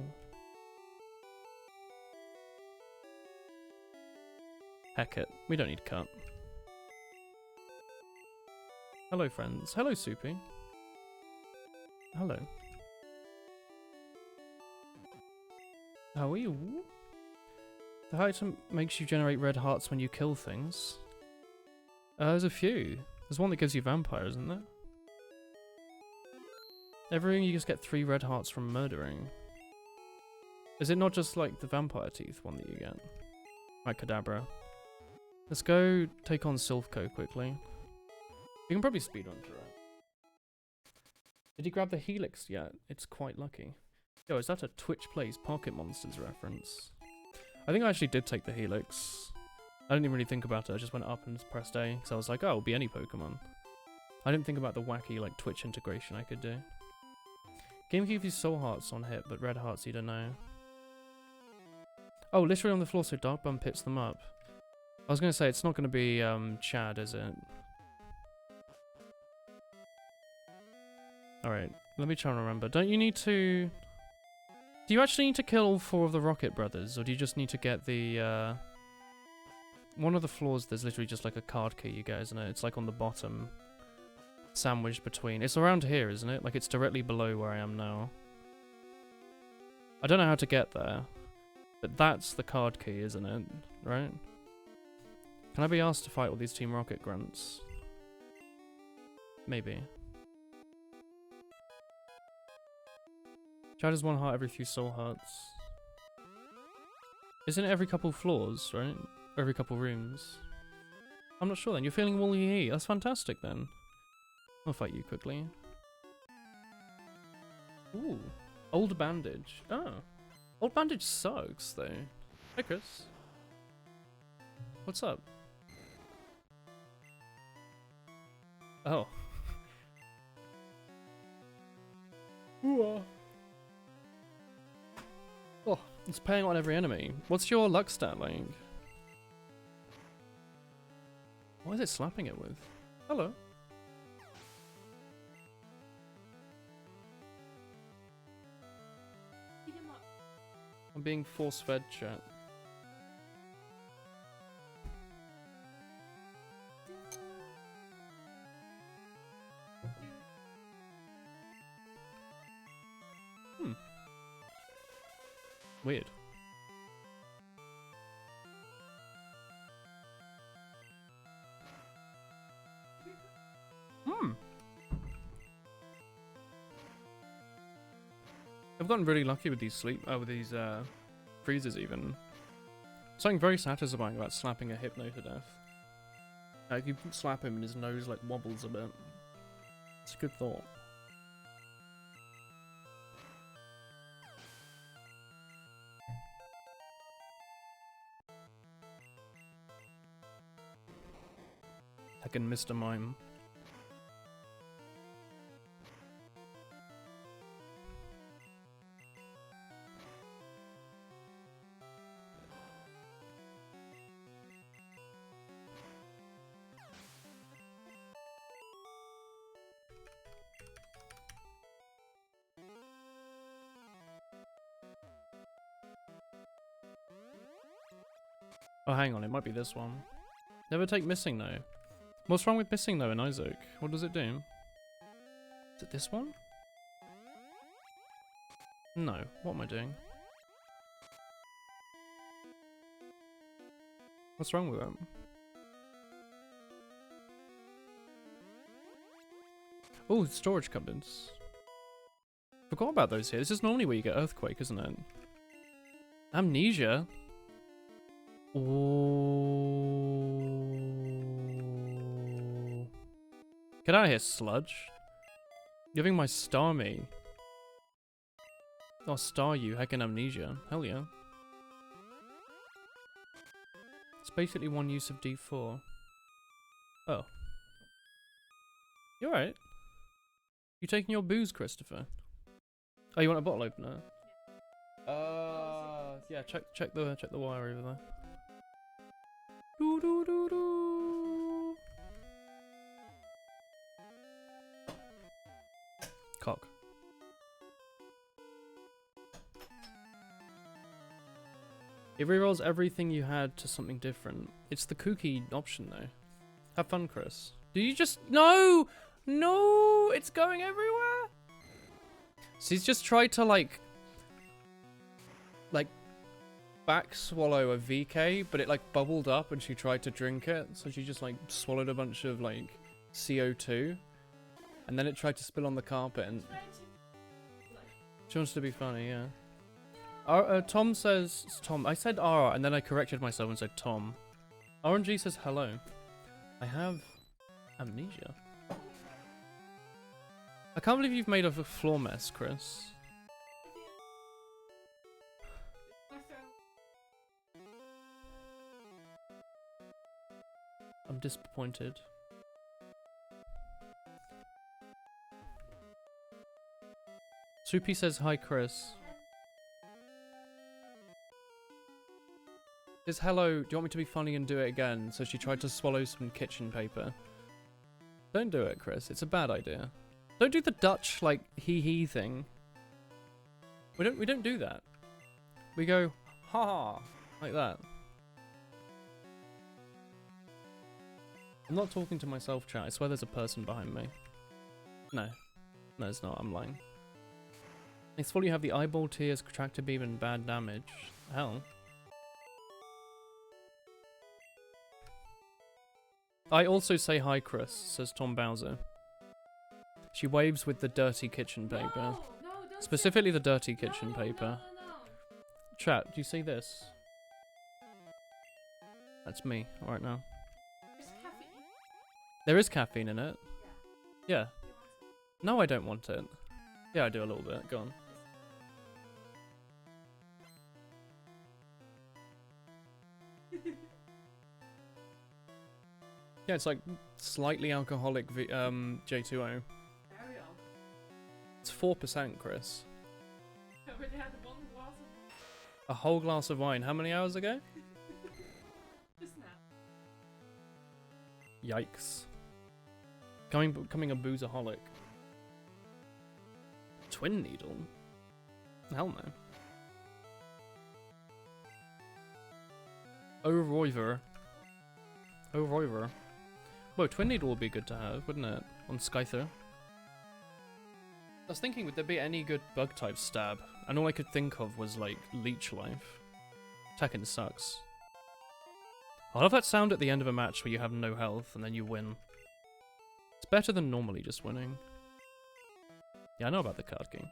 [SPEAKER 1] Heck it. We don't need cut. Hello, friends. Hello, Soupy. Hello. How are you? The item makes you generate red hearts when you kill things. There's a few. There's one that gives you vampire, isn't there? Every ring you just get 3 red hearts from murdering. Is it not just like the vampire teeth one that you get? Right, Kadabra. Let's go take on Silphco quickly. We can probably speedrun through it. Did he grab the helix yet? It's quite lucky. Yo, is that a Twitch Plays Pocket Monsters reference? I think I actually did take the helix. I didn't even really think about it, I just went up and pressed A, because I was like, oh, it'll be any Pokemon. I didn't think about the wacky, like, Twitch integration I could do. Game gives you soul hearts on hit, but red hearts you don't know. Oh, literally on the floor so Dark Bum picks them up. I was going to say, it's not going to be, Chad, is it? Alright, let me try and remember. Don't you need to... Do you actually need to kill all 4 of the Rocket Brothers, or do you just need to get the, one of the floors, there's literally just like a card key you get, isn't it? It's like on the bottom. Sandwiched between. It's around here, isn't it? Like it's directly below where I am now. I don't know how to get there. But that's the card key, isn't it? Right? Can I be asked to fight all these Team Rocket grunts? Maybe. Chad has 1 heart every few soul hearts. Isn't it every couple floors, right? Every couple rooms. I'm not sure then. You're feeling woolly. That's fantastic then. I'll fight you quickly. Ooh. Old bandage. Oh. Old bandage sucks though. Hi Chris. What's up? Oh. Ooh. Oh, it's paying on every enemy. What's your luck stat like? What is it slapping it with? Hello.
[SPEAKER 2] Beat him up.
[SPEAKER 1] I'm being force-fed, chat. Weird. I've gotten really lucky with these freezes even. Something very satisfying about slapping a Hypno to death. Like you slap him and his nose like wobbles a bit. It's a good thought. Heckin' Mr. Mime. Oh, hang on, it might be this one. Never take missing though. What's wrong with missing though in Isaac? What does it do? Is it this one? No, what am I doing? What's wrong with it? Oh, storage cupboards. Forgot about those here. This is normally where you get Earthquake, isn't it? Amnesia? Ooh. Get out of here, sludge. Giving my star me. I'll star you, heckin' Amnesia. Hell yeah. It's basically one use of D4. Oh. You alright? You taking your booze, Christopher? Oh, you want a bottle opener? Yeah, check the wire over there. Doo doo doo doo. Cock. It rerolls everything you had to something different. It's the kooky option though. Have fun, Chris. Do you just... No! No! It's going everywhere! She's just tried to like back swallow a VK, but it like bubbled up and she tried to drink it. So she just like swallowed a bunch of like CO2. And then it tried to spill on the carpet and... She wants to be funny, yeah. Tom says... Tom. I said R and then I corrected myself and said Tom. RNG says hello. I have amnesia. I can't believe you've made a floor mess, Chris. I'm disappointed. Soupy says hi, Chris. Says hello, do you want me to be funny and do it again? So she tried to swallow some kitchen paper. Don't do it, Chris. It's a bad idea. Don't do the Dutch, like, hee thing. We don't do that. We go, ha ha, like that. I'm not talking to myself, chat. I swear there's a person behind me. No. No, it's not. I'm lying. Next of all, you have the eyeball tears, tractor beam, and bad damage. Hell. I also say hi, Chris, says Tom Bowser. She waves with the dirty kitchen paper.
[SPEAKER 2] No, don't
[SPEAKER 1] Specifically the dirty kitchen paper.
[SPEAKER 2] No.
[SPEAKER 1] Chat, do you see this? That's me right now.
[SPEAKER 2] There's caffeine.
[SPEAKER 1] There is caffeine in it. Yeah.
[SPEAKER 2] You want it?
[SPEAKER 1] No, I don't want it. Yeah, I do a little bit. Go on. Yeah, it's like slightly alcoholic J2O.
[SPEAKER 2] Carry on.
[SPEAKER 1] It's 4%, Chris.
[SPEAKER 2] I already had one glass of
[SPEAKER 1] A whole glass of wine. How many hours ago?
[SPEAKER 2] just now.
[SPEAKER 1] Yikes. Becoming a boozaholic. Twin needle? Hell no. Oh, Roiver. Oh, Roiver. Whoa, twin needle would be good to have, wouldn't it? On Skyther. I was thinking, would there be any good bug type stab? And all I could think of was, like, Leech Life. Tekken sucks. I love that sound at the end of a match where you have no health and then you win. It's better than normally just winning. Yeah, I know about the card game.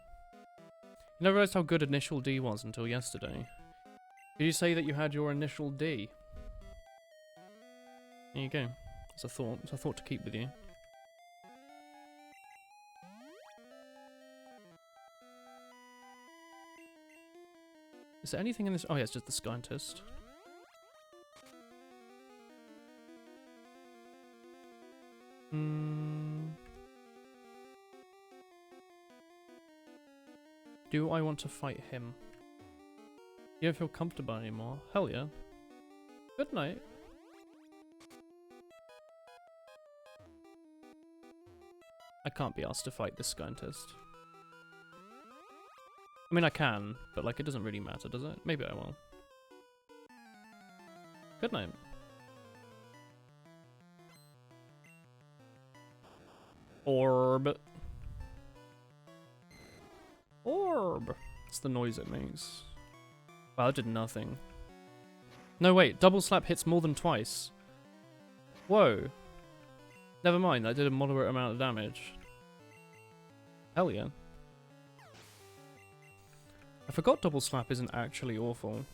[SPEAKER 1] You never realized how good Initial D was until yesterday. Did you say that you had your Initial D? There you go. It's a thought. It's a thought to keep with you. Is there anything in this? Oh yeah, it's just the scientist. Do I want to fight him? You don't feel comfortable anymore? Hell yeah. Good night. I can't be asked to fight this scientist. I mean, I can, but like, it doesn't really matter, does it? Maybe I will. Good night. Orb. Orb. It's the noise it makes. Wow, that did nothing. No, wait. Double slap hits more than twice. Whoa. Never mind, that did a moderate amount of damage. Hell yeah. I forgot double slap isn't actually awful.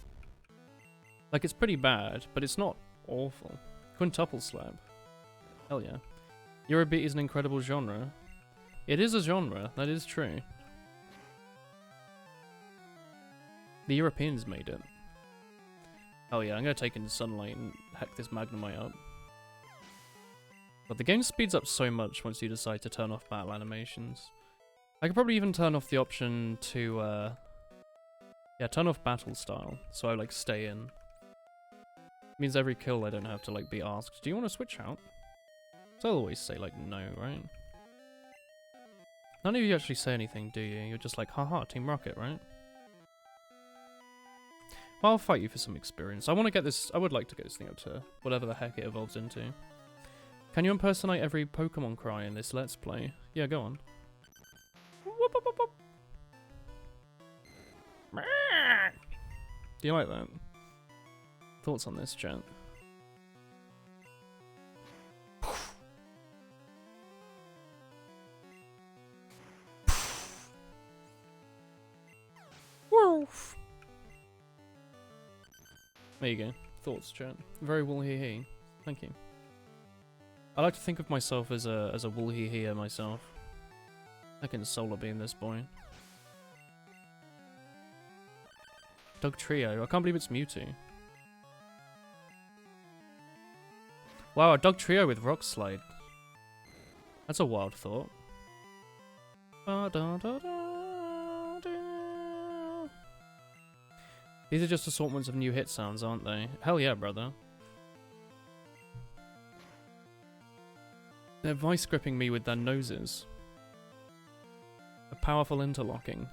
[SPEAKER 1] Like, it's pretty bad, but it's not awful. Quintuple slap. Hell yeah. Eurobeat is an incredible genre. It is a genre, that is true. The Europeans made it. Oh yeah, I'm gonna take in sunlight and hack this Magnemite up. But the game speeds up so much once you decide to turn off battle animations. I could probably even turn off the option to, yeah, turn off battle style, so I, like, stay in. Means every kill I don't have to, like, be asked, do you want to switch out? So I'll always say, like, no, right? None of you actually say anything, do you? You're just like, haha, Team Rocket, right? I'll fight you for some experience. I want to get this. I would like to get this thing up to whatever the heck it evolves into. Can you impersonate every Pokemon cry in this Let's Play? Yeah, go on. Whoop, whoop, whoop, whoop. Do you like that? Thoughts on this, chat? Woof. There you go. Thoughts, chat. Very wool-hee-hee. Thank you. I like to think of myself as a wool-hee-hee myself. I can solar beam this boy. Dog Trio. I can't believe it's Mewtwo. Wow, a Dog Trio with Rock Slide. That's a wild thought. These are just assortments of new hit sounds, aren't they? Hell yeah, brother. They're vice gripping me with their noses. A powerful interlocking.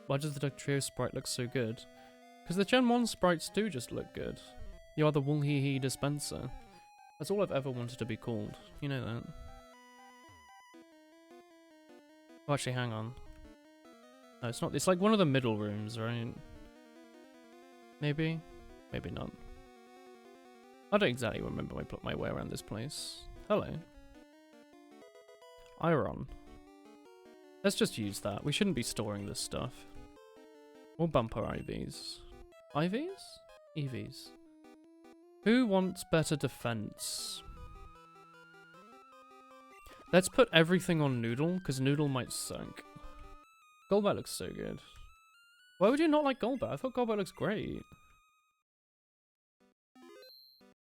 [SPEAKER 1] Why does the Dog Trio sprite look so good? Because the Gen 1 sprites do just look good. You are the wool-hee-hee dispenser. That's all I've ever wanted to be called. You know that. Oh, actually, hang on. No, it's not. It's like one of the middle rooms, right? Maybe? Maybe not. I don't exactly remember my way around this place. Hello. Iron. Let's just use that. We shouldn't be storing this stuff. Or bumper IVs. IVs? EVs. Who wants better defense? Let's put everything on Noodle, because Noodle might suck. Golbat looks so good. Why would you not like Golbat? I thought Golbat looks great.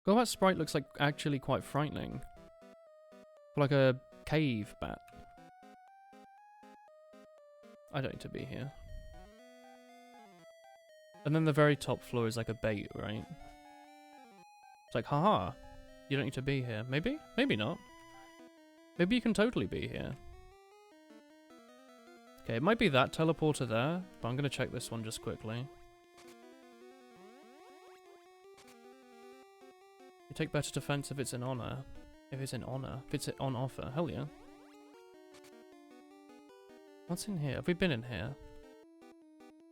[SPEAKER 1] Golbat's sprite looks like actually quite frightening. Like a cave bat. I don't need to be here. And then the very top floor is like a bait, right? It's like, haha, you don't need to be here. Maybe? Maybe not. Maybe you can totally be here. Okay, it might be that teleporter there, but I'm going to check this one just quickly. You take better defense if it's in honor. If it's in honor. If it's on offer. Hell yeah. What's in here? Have we been in here?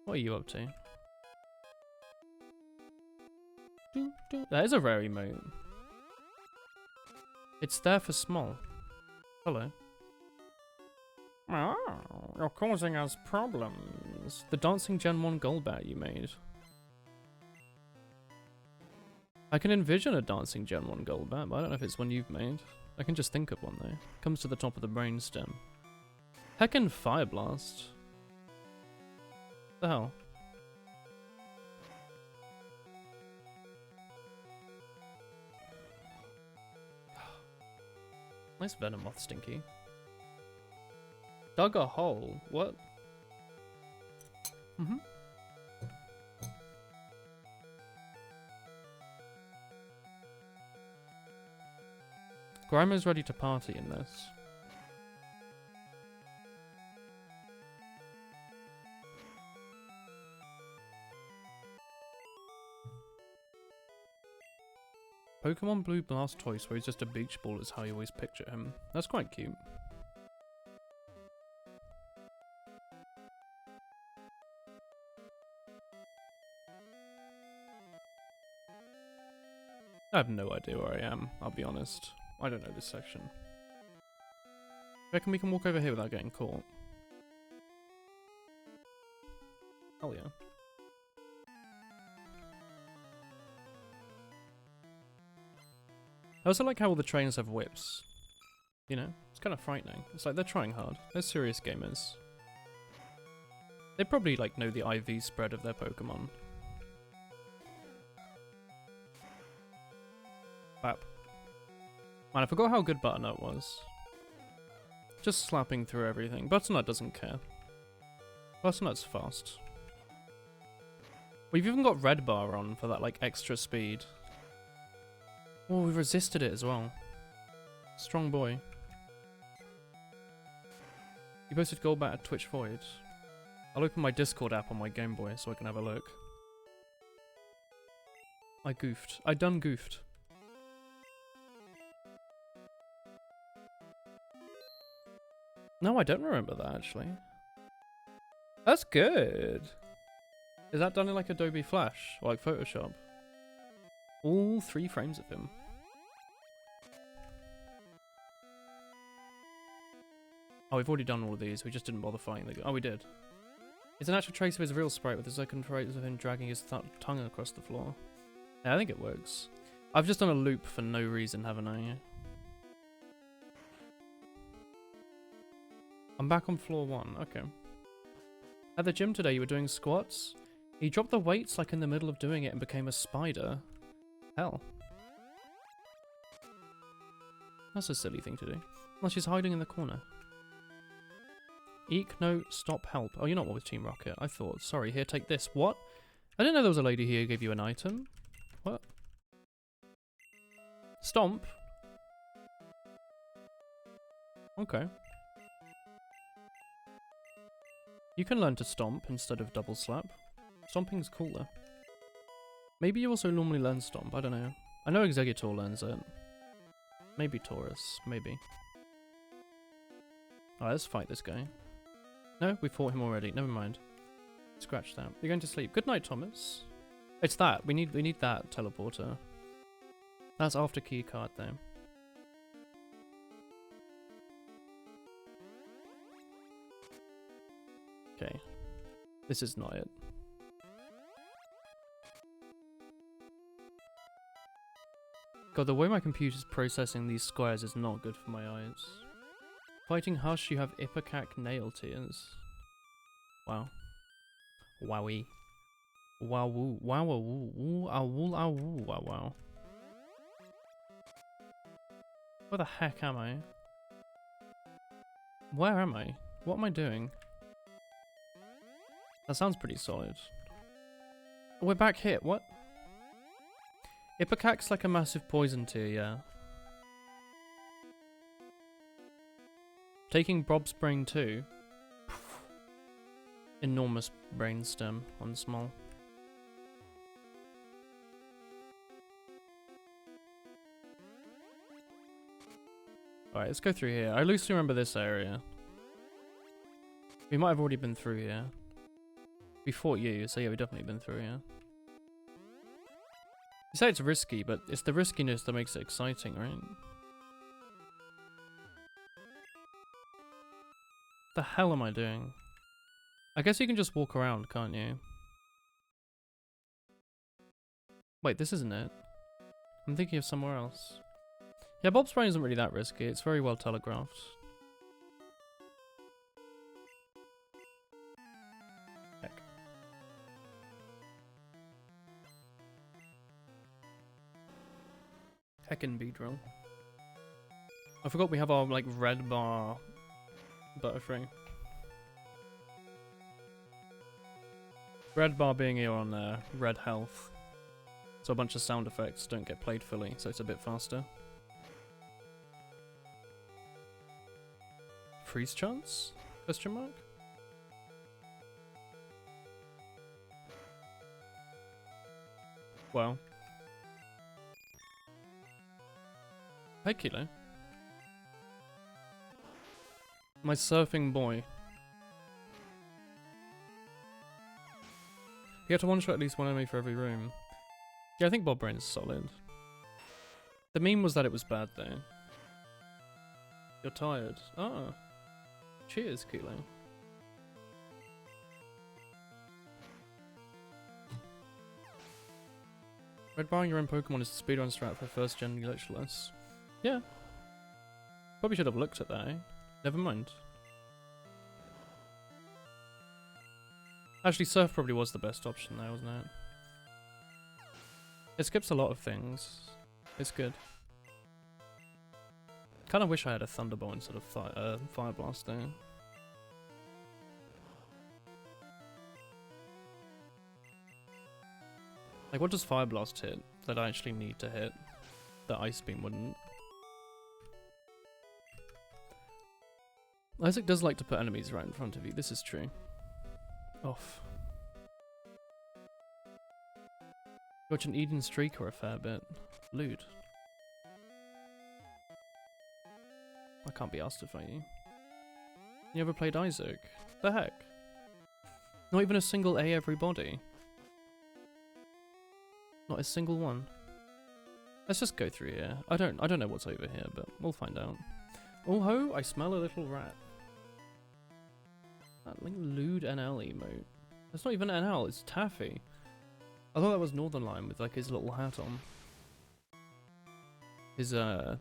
[SPEAKER 1] What are you up to? That is a rare emote. It's there for small. Hello. Oh, you're causing us problems. The dancing Gen 1 Golbat you made. I can envision a dancing Gen 1 Golbat, but I don't know if it's one you've made. I can just think of one though. Comes to the top of the brainstem. Heckin' Fire Blast. The hell? Nice Venomoth, Stinky. Dug a hole? What? Mm-hmm. Grimer's ready to party in this. Pokemon Blue Blastoise, where he's just a beach ball, is how you always picture him. That's quite cute. I have no idea where I am, I'll be honest. I don't know this section. Reckon we can walk over here without getting caught? Oh yeah. I also like how all the trains have whips. You know, it's kind of frightening. It's like they're trying hard. They're serious gamers. They probably like know the IV spread of their Pokemon. Bap. Man, I forgot how good Butternut was. Just slapping through everything. Butternut doesn't care. Plus, that's fast. We've even got red bar on for that, like, extra speed. Oh, we've resisted it as well. Strong boy. You posted gold bat at Twitch Void. I'll open my Discord app on my Game Boy so I can have a look. I goofed. I done goofed. No, I don't remember that, actually. That's good. Is that done in, like, Adobe Flash? Or, like, Photoshop? All 3 frames of him. Oh, we've already done all of these. We just didn't bother fighting the... Oh, we did. It's an actual trace of his real sprite with the second trace of him dragging his tongue across the floor. Yeah, I think it works. I've just done a loop for no reason, haven't I? I'm back on floor 1. Okay. At the gym today, you were doing squats. He dropped the weights like in the middle of doing it and became a spider. Hell. That's a silly thing to do. Well, she's hiding in the corner. Eek, no, stop, help. Oh, you're not with Team Rocket. I thought. Sorry, here, take this. What? I didn't know there was a lady here who gave you an item. What? Stomp? Okay. You can learn to stomp instead of double slap. Stomping's cooler. Maybe you also normally learn stomp, I don't know. I know Executor learns it. Maybe Taurus, maybe. Alright, let's fight this guy. No, we fought him already, never mind. Scratch that. You're going to sleep. Good night, Thomas. It's that. We need that teleporter. That's after key card though. Okay. This is not it. God, the way my computer's processing these squares is not good for my eyes. Fighting Hush, you have Ipecac nail tears. Wow. Wowie. Wow woo. Wow woo. Woo ow woo ow woo wow wow. Where the heck am I? Where am I? What am I doing? That sounds pretty solid. We're back here. What? Ipecac's like a massive poison tier, yeah. Taking Bob's brain too. Enormous brainstem on small. Alright, let's go through here. I loosely remember this area. We might have already been through here. We fought you, so yeah, we've definitely been through here. You say it's risky, but it's the riskiness that makes it exciting, right? The hell am I doing? I guess you can just walk around, can't you? Wait, this isn't it. I'm thinking of somewhere else. Yeah, Bob's brain isn't really that risky. It's very well telegraphed. Heck. Heckin' Beedrill. I forgot we have our, like, red bar Butterfree. Red bar being here on red health. So a bunch of sound effects don't get played fully, so it's a bit faster. Freeze chance? Question mark? Well. Hey, Kilo. My surfing boy. You have to one-shot at least one enemy for every room. Yeah, I think Bob Brain is solid. The meme was that it was bad though. You're tired. Ah. Cheers, Kilo. Red barring your own Pokemon is the speedrun strat for first gen glitchless. Yeah. Probably should have looked at that, eh? Never mind. Actually, Surf probably was the best option there, wasn't it? It skips a lot of things. It's good. Kind of wish I had a Thunderbolt instead of Fire Blast there. Like, what does Fire Blast hit that I actually need to hit that Ice Beam wouldn't? Isaac does like to put enemies right in front of you, this is true. Off. Watch an Eden Streaker a fair bit. Lewd. I can't be asked to fight you. You ever played Isaac? The heck? Not even a single A everybody. Not a single one. Let's just go through here. I don't know what's over here, but we'll find out. Oh ho, I smell a little rat. That like lewd NL emote. That's not even NL, it's Taffy. I thought that was Northern Line with like his little hat on. His I'm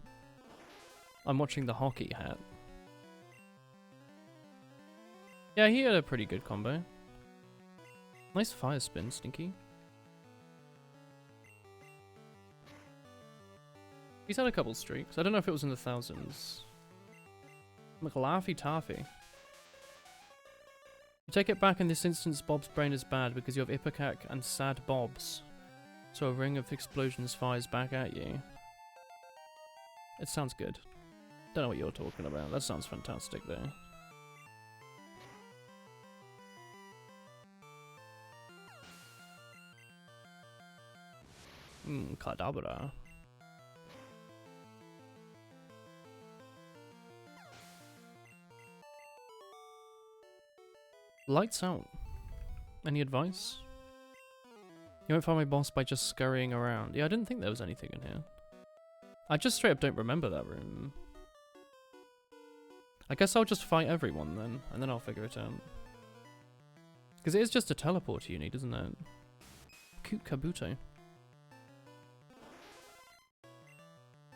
[SPEAKER 1] watching the hockey hat. Yeah, he had a pretty good combo. Nice fire spin, Stinky. He's had a couple streaks. I don't know if it was in the thousands. McLaffy Taffy. You take it back in this instance, Bob's brain is bad because you have Ipecac and Sad Bobs. So a ring of explosions fires back at you. It sounds good. Don't know what you're talking about. That sounds fantastic though. Kadabra. Lights out. Any advice? You won't find my boss by just scurrying around. Yeah, I didn't think there was anything in here. I just straight up don't remember that room. I guess I'll just fight everyone then, and then I'll figure it out. Because it is just a teleporter you need, isn't it? Cute Kabuto.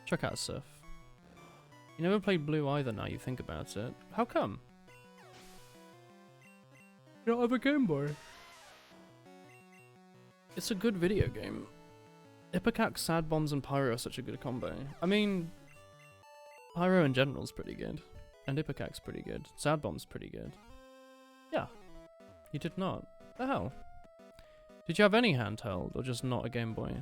[SPEAKER 1] Check out Surf. You never played Blue either now you think about it. How come? You don't have a Game Boy. It's a good video game. Ipecac, Sad Bombs, and Pyro are such a good combo. I mean, Pyro in general is pretty good. And Ipecac's pretty good. Sad Bomb's pretty good. Yeah. You did not. The hell? Did you have any handheld, or just not a Game Boy?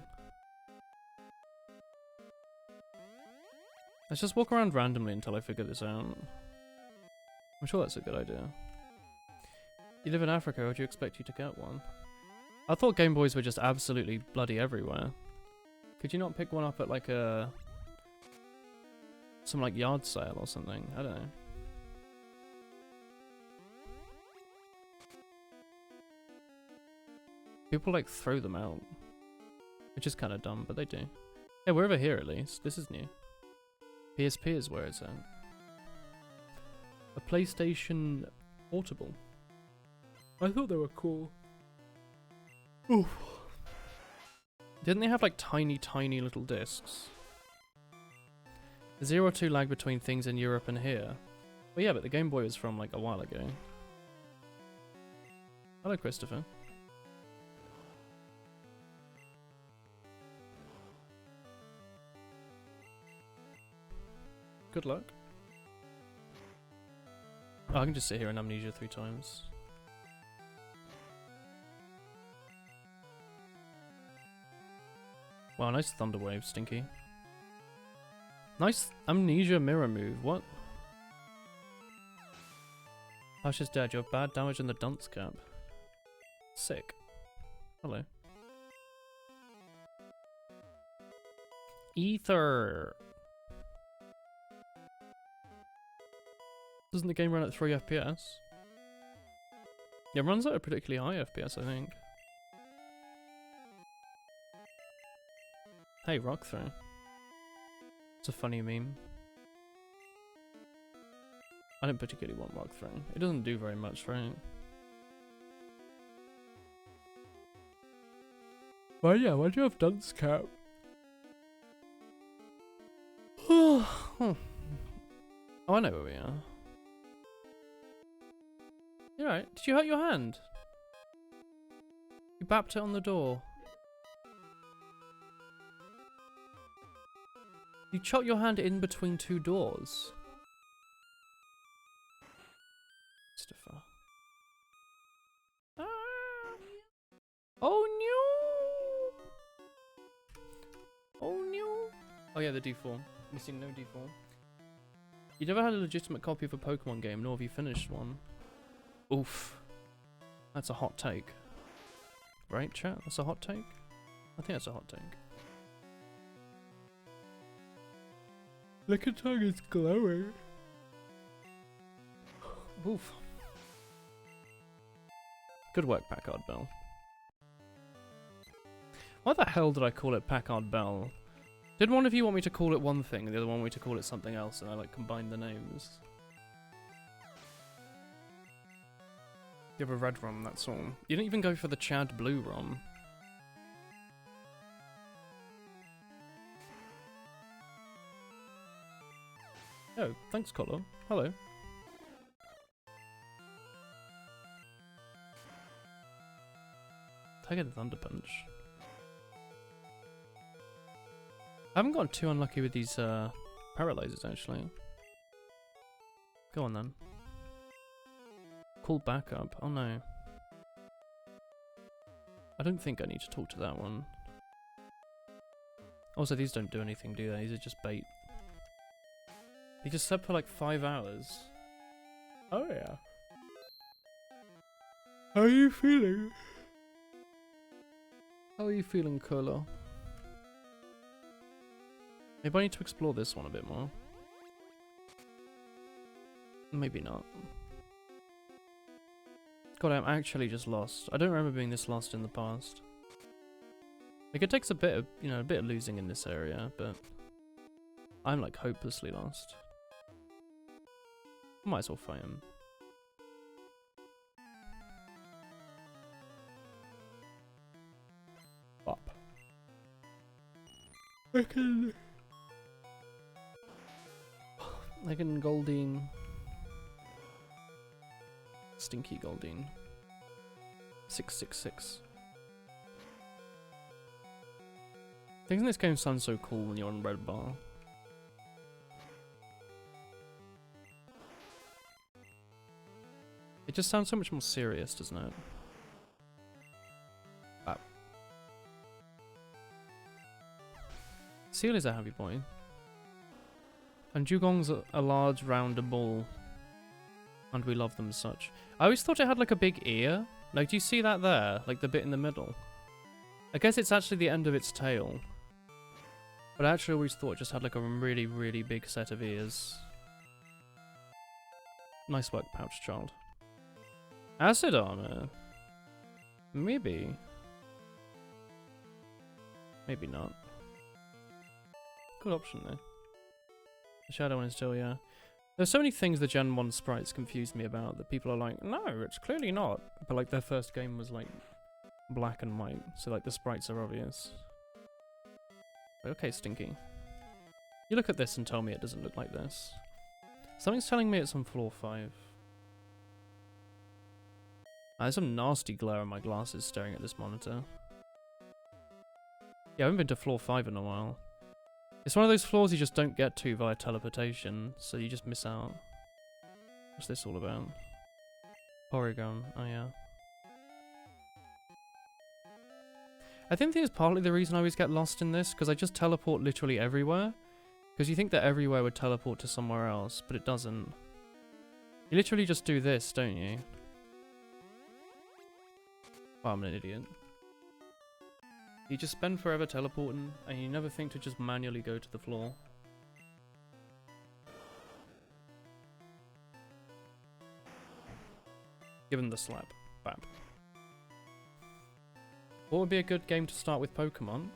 [SPEAKER 1] Let's just walk around randomly until I figure this out. I'm sure that's a good idea. You live in Africa, or do you expect you to get one? I thought Game Boys were just absolutely bloody everywhere. Could you not pick one up at like a... some like yard sale or something? I don't know. People like throw them out. Which is kind of dumb, but they do. Yeah, we're over here at least. This is new. PSP is where it's at. A PlayStation Portable. I thought they were cool. Oof. Didn't they have like tiny, tiny little discs? 0 or 2 lag between things in Europe and here. Well, yeah, but the Game Boy was from like a while ago. Hello, Christopher. Good luck. Oh, I can just sit here and Amnesia 3 times. Wow, nice Thunder Wave, Stinky. Nice Amnesia mirror move, what? Hush is dead, you have bad damage in the dunce cap. Sick. Hello. Ether! Doesn't the game run at 3 FPS? Yeah, it runs at a particularly high FPS, I think. Hey, rock throw. It's a funny meme. I don't particularly want rock throw. It doesn't do very much, right? Well, yeah, why do you have dunce cap? Oh, I know where we are. You alright? Did you hurt your hand? You bapped it on the door. You chopped your hand in between 2 doors. Christopher. Ah. Oh no! Oh yeah, the D4. Missing no D4. You never had a legitimate copy of a Pokemon game, nor have you finished one. Oof. That's a hot take. Right, chat? That's a hot take? I think that's a hot take. Liquor tongue is glowing. Oof. Good work, Packard Bell. Why the hell did I call it Packard Bell? Did one of you want me to call it one thing and the other one want me to call it something else, and I like combined the names? You have a red ROM, that's all. You didn't even go for the Chad Blue ROM. Oh, thanks, Colo. Hello. Tiger the Thunder Punch. I haven't gotten too unlucky with these paralyzers, actually. Go on then. Call backup. Oh no. I don't think I need to talk to that one. Also, these don't do anything, do they? These are just bait. He just slept for like 5 hours. Oh yeah. How are you feeling? How are you feeling, Curler? Maybe I need to explore this one a bit more. Maybe not. God, I'm actually just lost. I don't remember being this lost in the past. Like, it takes a bit of, you know, a bit of losing in this area, but I'm like hopelessly lost. Might as well fight him. Up. I can Goldeen. Stinky Goldeen. 666. Things in this game sound so cool when you're on red bar. It just sounds so much more serious, doesn't it? Ah. Seal is a heavy boy. And Dugong's a large round ball. And we love them as such. I always thought it had like a big ear. Like, do you see that there? Like the bit in the middle? I guess it's actually the end of its tail. But I actually always thought it just had like a really, really big set of ears. Nice work, Pouch Child. Acid armor? Maybe. Maybe not. Good option though. The shadow one is still, yeah. There's so many things the Gen 1 sprites confuse me about that people are like, no, it's clearly not. But like their first game was like black and white, so like the sprites are obvious. Okay, Stinky. You look at this and tell me it doesn't look like this. Something's telling me it's on floor 5. There's some nasty glare on my glasses staring at this monitor. Yeah, I haven't been to floor 5 in a while. It's one of those floors you just don't get to via teleportation, so you just miss out. What's this all about? Porygon, oh yeah. I think it's partly the reason I always get lost in this, because I just teleport literally everywhere. Because you think that everywhere would teleport to somewhere else, but it doesn't. You literally just do this, don't you? Oh, I'm an idiot. You just spend forever teleporting, and you never think to just manually go to the floor. Give him the slap. Bam. What would be a good game to start with Pokemon?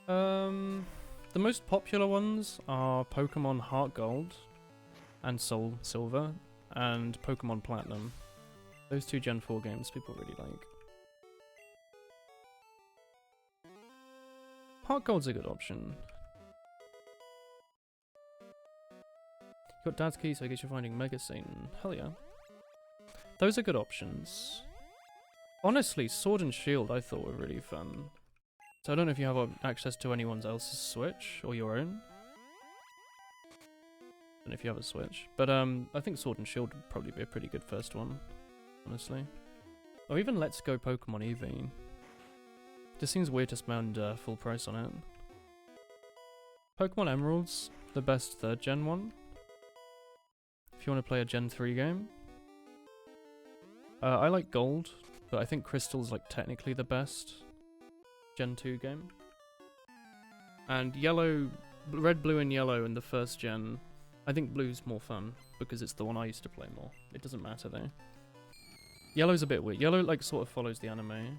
[SPEAKER 1] The most popular ones are Pokemon Heart Gold and Soul Silver and Pokemon Platinum. Those two Gen 4 games people really like. Heart Gold's a good option. You got Dad's key, so I guess you're finding Mega Satan. Hell yeah. Those are good options. Honestly, Sword and Shield I thought were really fun. So I don't know if you have access to anyone else's Switch or your own. I don't know if you have a Switch. But I think Sword and Shield would probably be a pretty good first one. Honestly. Or even Let's Go Pokemon Eevee. Just seems weird to spend full price on it. Pokemon Emerald's the best 3rd gen one. If you want to play a Gen 3 game. I like Gold, but I think Crystal's like technically the best Gen 2 game. And Yellow, Red, Blue, and Yellow in the 1st gen. I think Blue's more fun because it's the one I used to play more. It doesn't matter though. Yellow's a bit weird. Yellow like sort of follows the anime.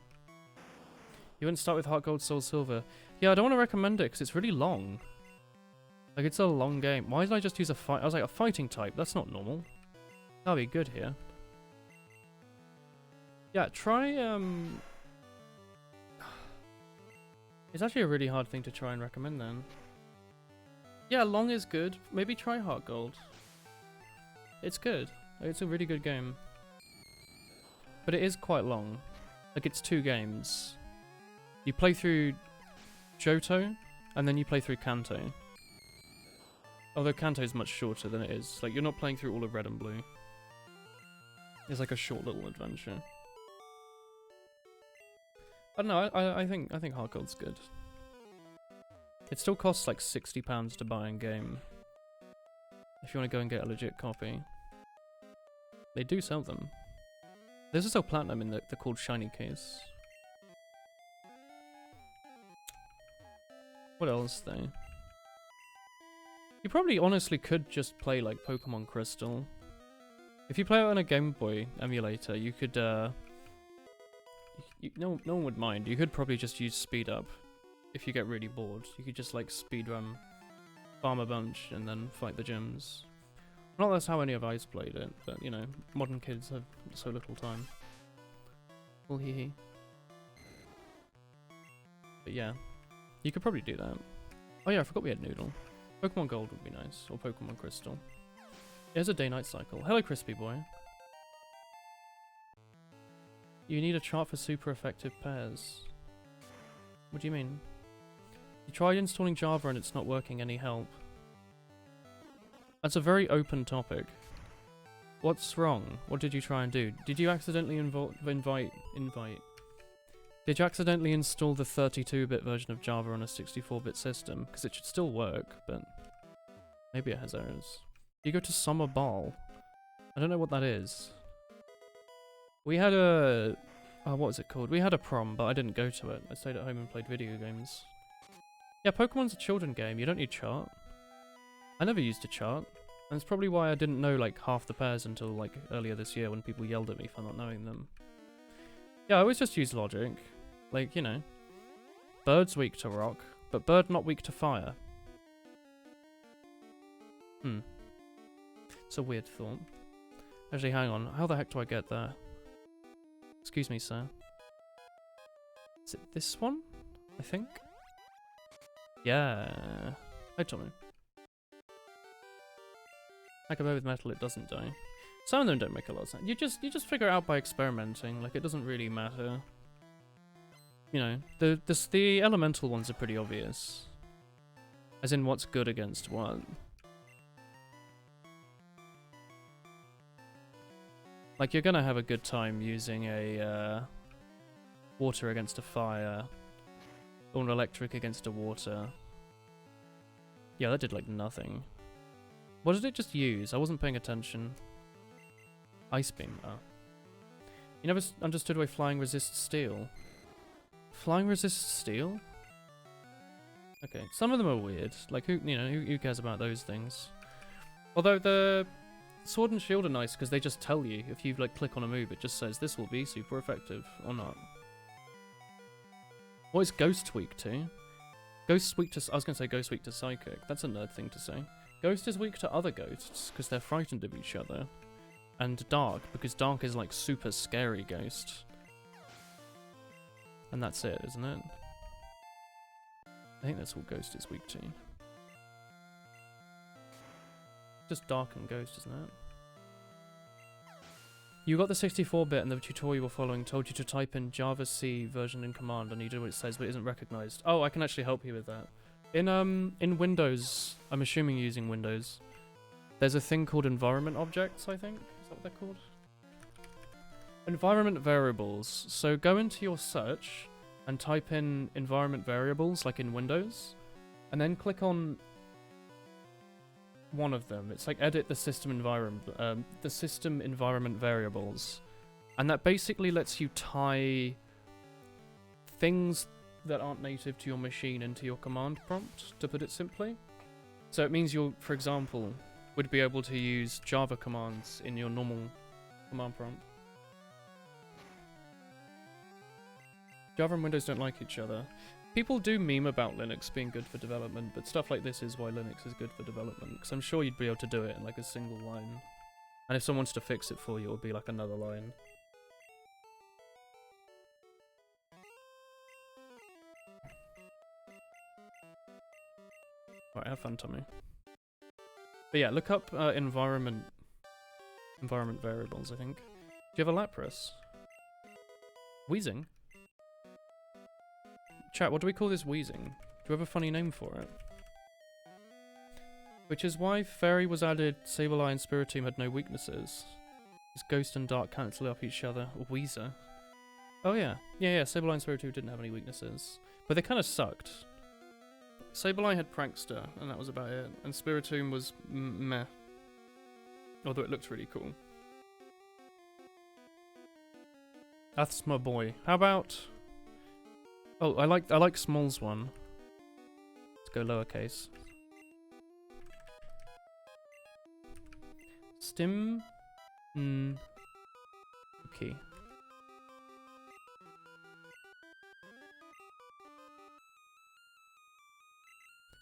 [SPEAKER 1] You wouldn't start with Heart Gold, Soul Silver. Yeah, I don't want to recommend it because it's really long. Like it's a long game. Why did I just use a fight? I was like a fighting type. That's not normal. That'll be good here. Yeah, try It's actually a really hard thing to try and recommend then. Yeah, long is good. Maybe try Heart Gold. It's good. It's a really good game. But it is quite long. Like it's 2 games. You play through Johto, and then you play through Kanto. Although Kanto is much shorter than it is. Like you're not playing through all of Red and Blue. It's like a short little adventure. I don't know, I think Heart Gold's good. It still costs like £60 to buy in game. If you want to go and get a legit copy. They do sell them. There's also platinum in the called shiny case. What else though? You probably honestly could just play like Pokemon Crystal. If you play it on a Game Boy emulator, you could no one would mind. You could probably just use speed up if you get really bored. You could just like speed run, farm a bunch, and then fight the gyms. Not that's how any of us played it, but you know, modern kids have so little time. Well, hee hee. But yeah, you could probably do that. Oh yeah, I forgot we had Noodle. Pokemon Gold would be nice, or Pokemon Crystal. Here's a day-night cycle. Hello, Crispy Boy. You need a chart for super effective pairs. What do you mean? You tried installing Java and it's not working, any help? That's a very open topic. What's wrong? What did you try and do? Did you accidentally invite? Did you accidentally install the 32-bit version of Java on a 64-bit system? Because it should still work, but maybe it has errors. You go to Summer Ball. I don't know what that is. We had a... what was it called? We had a prom, but I didn't go to it. I stayed at home and played video games. Yeah, Pokemon's a children game. You don't need chart. I never used a chart. And it's probably why I didn't know like half the pairs until like earlier this year when people yelled at me for not knowing them. Yeah, I always just use logic. Like, you know. Bird's weak to rock, but bird not weak to fire. It's a weird thought. Actually, hang on. How the heck do I get there? Excuse me, sir. Is it this one? I think? Yeah. Hi, Tommy. Like a bow with metal, it doesn't die. Some of them don't make a lot of sense. You just figure it out by experimenting. Like, it doesn't really matter. You know, the elemental ones are pretty obvious. As in, what's good against what. Like, you're gonna have a good time using a water against a fire, or an electric against a water. Yeah, that did like nothing. What did it just use? I wasn't paying attention. Ice beam. Oh. You never understood why flying resists steel. Flying resists steel? Okay, some of them are weird. Like, who cares about those things? Although the Sword and Shield are nice because they just tell you. If you like click on a move, it just says this will be super effective or not. What is Ghost weak to? Ghost weak to... I was going to say Ghost weak to Psychic. That's a nerd thing to say. Ghost is weak to other ghosts because they're frightened of each other. And Dark, because Dark is like super scary Ghost. And that's it, isn't it? I think that's all Ghost is weak to. Just Dark and Ghost, isn't it? You got the 64-bit and the tutorial following told you to type in Java C version in command and you do what it says but it isn't recognized. Oh, I can actually help you with that. In Windows, I'm assuming you're using Windows, there's a thing called environment objects, I think. Is that what they're called? Environment variables. So go into your search and type in environment variables like in Windows and then click on one of them. It's like edit the system environment variables, and that basically lets you tie things that aren't native to your machine into your command prompt, to put it simply. So it means you'll, for example, would be able to use Java commands in your normal command prompt. Java and Windows don't like each other. People do meme about Linux being good for development, but stuff like this is why Linux is good for development, because I'm sure you'd be able to do it in like a single line. And if someone wants to fix it for you, it would be like another line. Right, have fun, Tommy. But yeah, look up environment variables, I think. Do you have a Lapras? Wheezing? Chat, what do we call this wheezing? Do we have a funny name for it? Which is why Fairy was added, Sableye and Spiritomb had no weaknesses. Because Ghost and Dark cancel off each other. Or Weezer. Oh yeah. Yeah, Sableye and Spiritomb didn't have any weaknesses. But they kind of sucked. Sableye had Prankster, and that was about it. And Spiritomb was meh. Although it looked really cool. That's my boy. How about... Oh, I like Small's one. Let's go lowercase. Stim... Okay.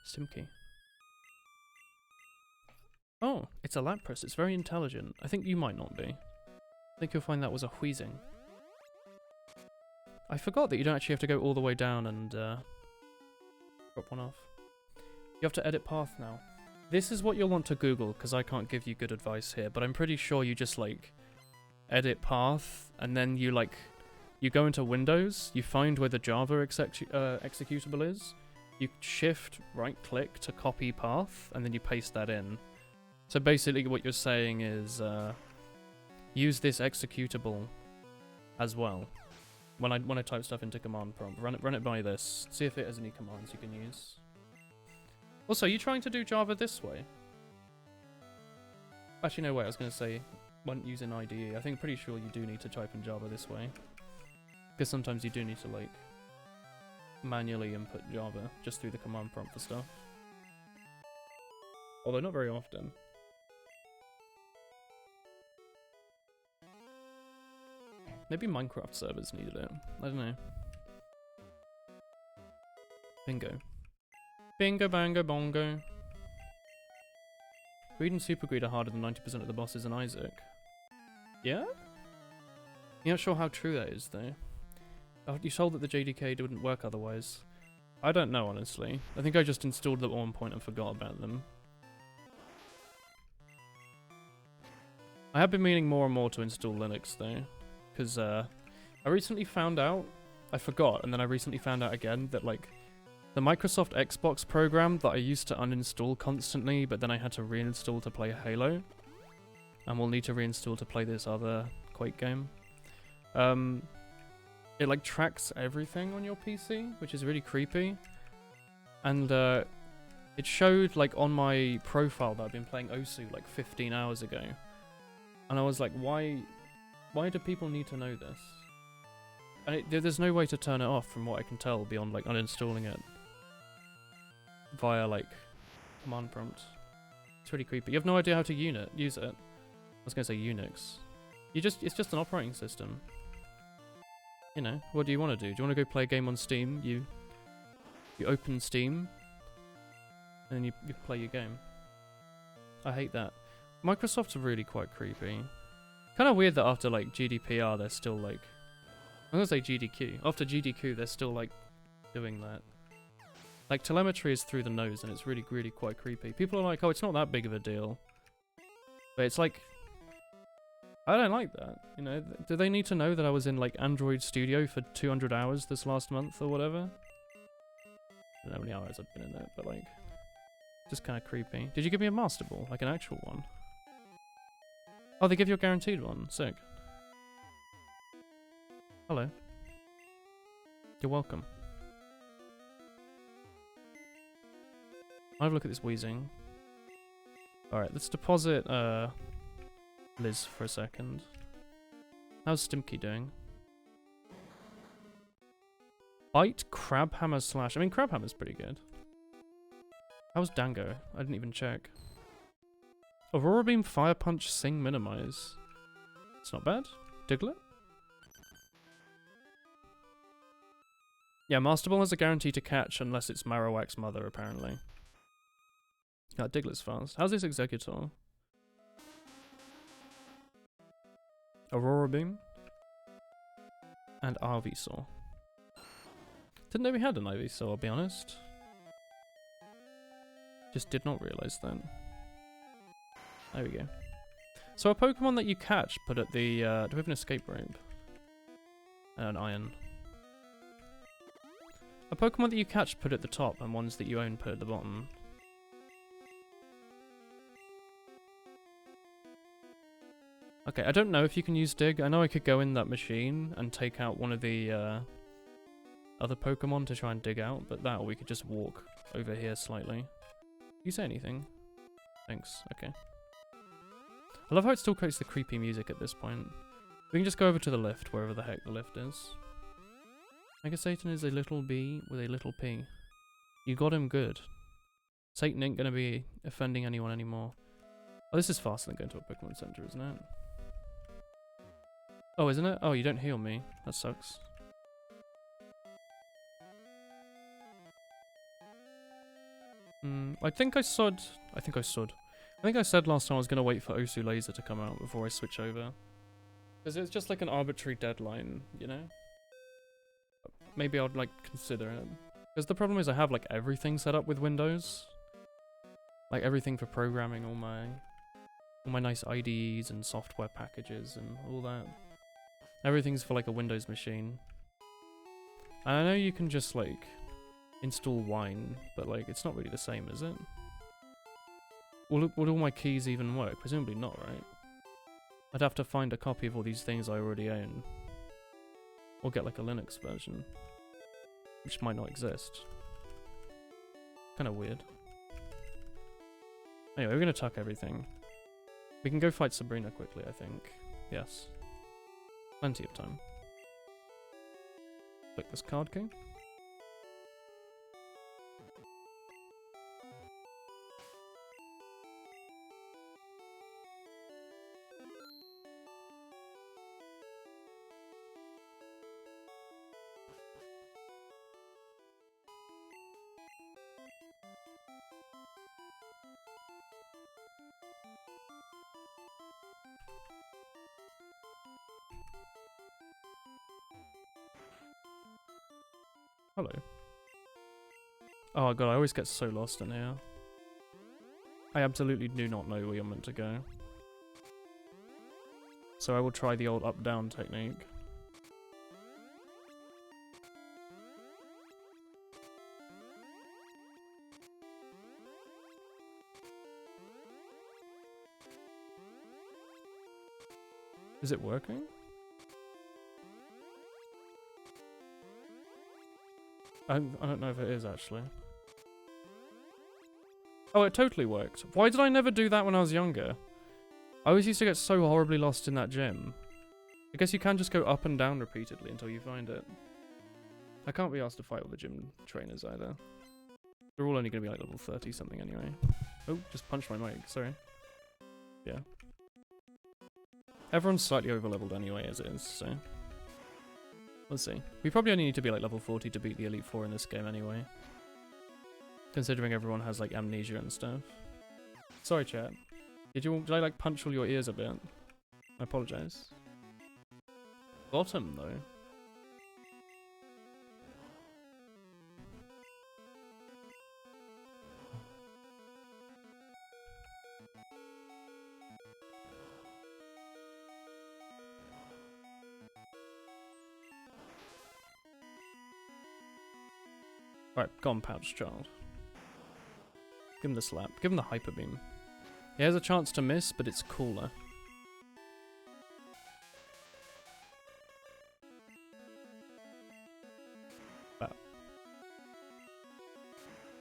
[SPEAKER 1] Stimkey. Oh, it's a Lapras. It's very intelligent. I think you might not be. I think you'll find that was a wheezing. I forgot that you don't actually have to go all the way down and drop one off. You have to edit path now. This is what you'll want to Google, because I can't give you good advice here, but I'm pretty sure you just like edit path, and then you like you go into Windows, you find where the Java executable is, you shift right click to copy path, and then you paste that in. So basically what you're saying is use this executable as well. When I type stuff into command prompt, run it by this, see if it has any commands you can use. Also, are you trying to do Java this way? Actually, no, wait, I was going to say, when using IDE, I think pretty sure you do need to type in Java this way. Because sometimes you do need to, like, manually input Java just through the command prompt for stuff. Although not very often. Maybe Minecraft servers needed it. I don't know. Bingo. Bingo, bango, bongo. Greed and Super Greed are harder than 90% of the bosses in Isaac. Yeah? You're not sure how true that is, though. Oh, you told that the JDK wouldn't work otherwise. I don't know, honestly. I think I just installed them at one point and forgot about them. I have been meaning more and more to install Linux, though. Because I recently found out, I forgot, and then I recently found out again that like the Microsoft Xbox program that I used to uninstall constantly, but then I had to reinstall to play Halo, and we'll need to reinstall to play this other Quake game. It like tracks everything on your PC, which is really creepy, and it showed like on my profile that I've been playing Osu like 15 hours ago, and I was like, why do people need to know this? And there's no way to turn it off from what I can tell beyond like uninstalling it via like command prompt. It's really creepy. You have no idea how to use it. I was gonna say Unix. It's just an operating system. You know, what do you want to do? Do you want to go play a game on Steam? You open Steam and then you play your game. I hate that. Microsoft's really quite creepy. Kind of weird that after like GDPR they're still like, I'm gonna say GDQ. After GDQ they're still like doing that. Like telemetry is through the nose and it's really quite creepy. People are like, oh, it's not that big of a deal. But it's like, I don't like that. You know, do they need to know that I was in like Android Studio for 200 hours this last month or whatever? I don't know how many hours I've been in it, but like, just kind of creepy. Did you give me a Master Ball, like an actual one? Oh, they give you a guaranteed one. Sick. Hello. You're welcome. I'll have a look at this wheezing. Alright, let's deposit Liz for a second. How's Stimky doing? Bite, Crabhammer, Slash. I mean, Crabhammer's pretty good. How's Dango? I didn't even check. Aurora Beam, Fire Punch, Sing, Minimize. It's not bad. Diglett? Yeah, Master Ball has a guarantee to catch unless it's Marowak's mother, apparently. Yeah, Diglett's fast. How's this Executor? Aurora Beam. And Ivysaur. Didn't know we had an Ivysaur, I'll be honest. Just did not realise that. There we go. So a Pokemon that you catch put at the, do we have an escape rope? An iron. A Pokemon that you catch put at the top and ones that you own put at the bottom. Okay, I don't know if you can use Dig. I know I could go in that machine and take out one of the other Pokemon to try and dig out, but that or we could just walk over here slightly. You say anything? Thanks, okay. I love how it still creates the creepy music at this point. We can just go over to the lift, wherever the heck the lift is. Mega Satan is a little bee with a little p. You got him good. Satan ain't gonna be offending anyone anymore. Oh, this is faster than going to a Pokemon Center, isn't it? Oh, isn't it? Oh, you don't heal me. That sucks. I think I said last time I was going to wait for Osu Laser to come out before I switch over. Because it's just like an arbitrary deadline, you know? Maybe I'd like consider it. Because the problem is I have like everything set up with Windows. Like everything for programming, all my nice IDEs and software packages and all that. Everything's for like a Windows machine. And I know you can just like install Wine, but like it's not really the same, is it? Would all my keys even work? Presumably not, right? I'd have to find a copy of all these things I already own. Or get like a Linux version. Which might not exist. Kinda weird. Anyway, we're gonna tuck everything. We can go fight Sabrina quickly, I think. Yes. Plenty of time. Click this card key. Hello. Oh god, I always get so lost in here. I absolutely do not know where you're meant to go. So I will try the old up-down technique. Is it working? I don't know if it is, actually. Oh, it totally worked. Why did I never do that when I was younger? I always used to get so horribly lost in that gym. I guess you can just go up and down repeatedly until you find it. I can't be asked to fight all the gym trainers either. They're all only going to be like level 30 something anyway. Oh, just punched my mic, sorry. Yeah. Everyone's slightly over-leveled anyway as it is, so... Let's see. We probably only need to be like level 40 to beat the Elite Four in this game anyway. Considering everyone has like amnesia and stuff. Sorry chat. Did I like punch all your ears a bit? I apologize. Bottom though. Right, go on, Pouch Child. Give him the slap. Give him the Hyper Beam. He has a chance to miss, but it's cooler.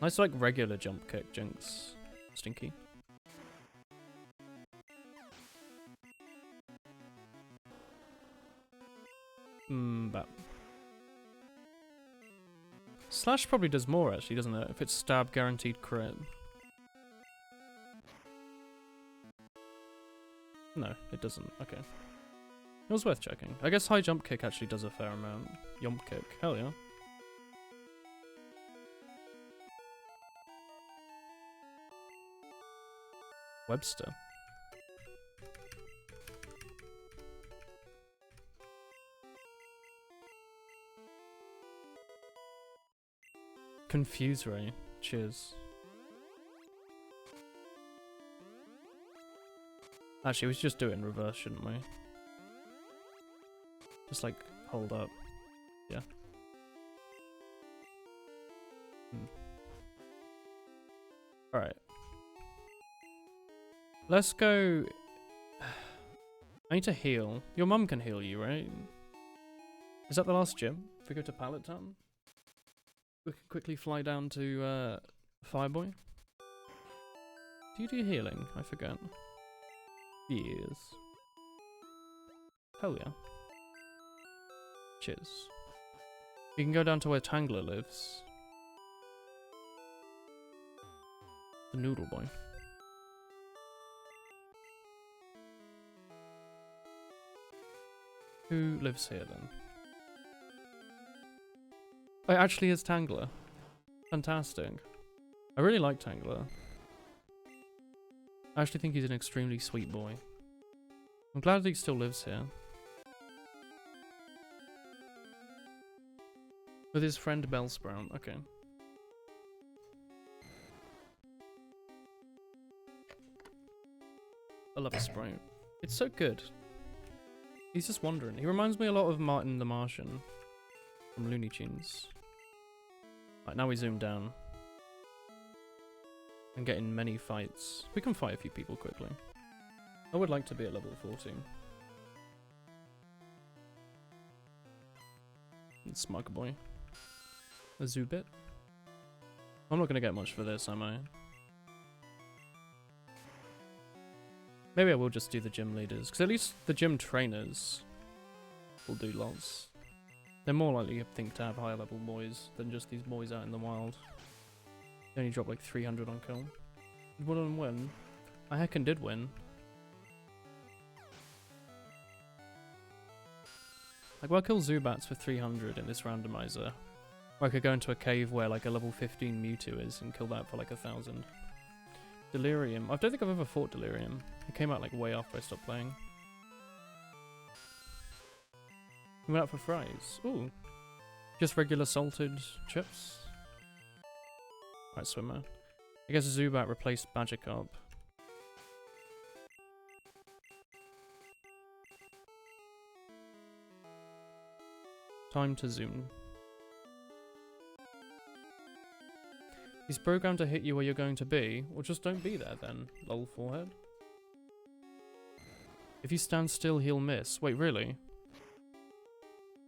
[SPEAKER 1] Nice like regular jump kick, Jinx. Stinky. But Slash probably does more actually, doesn't it? If it's stab guaranteed crit. No, it doesn't. Okay. It was worth checking. I guess high jump kick actually does a fair amount. Jump kick. Hell yeah. Webster. Confuse Ray. Cheers. Actually, we should just do it in reverse, shouldn't we? Just like hold up. Yeah. Alright. Let's go. I need to heal. Your mum can heal you, right? Is that the last gym? If we go to Pallet Town? We can quickly fly down to Fireboy. Do you do healing? I forget. Yes. Hell yeah. Cheers. You can go down to where Tangler lives. The Noodle Boy. Who lives here then? Oh, it actually is Tangler. Fantastic. I really like Tangler. I actually think he's an extremely sweet boy. I'm glad that he still lives here. With his friend Bellsprout, okay. I love a Sprite. It's so good. He's just wandering. He reminds me a lot of Martin the Martian from Looney Tunes. Right, now we zoom down. And get in many fights. We can fight a few people quickly. I would like to be at level 14. And Smug Boy. A Zubit. I'm not gonna get much for this, am I? Maybe I will just do the gym leaders, because at least the gym trainers will do lots. They're more likely, I think, to have higher level boys than just these boys out in the wild. They only dropped like 300 on kill. Did one of them win? I heckin' did win. Like, well, kill Zubats for 300 in this randomizer. Or I could go into a cave where like a level 15 Mewtwo is and kill that for like 1,000. Delirium. I don't think I've ever fought Delirium. It came out like way after I stopped playing. We went out for fries. Ooh. Just regular salted chips. Right, Swimmer. I guess Zubat replaced Magikarp. Time to zoom. He's programmed to hit you where you're going to be, or just don't be there then, lol forehead. If you stand still, he'll miss. Wait, really?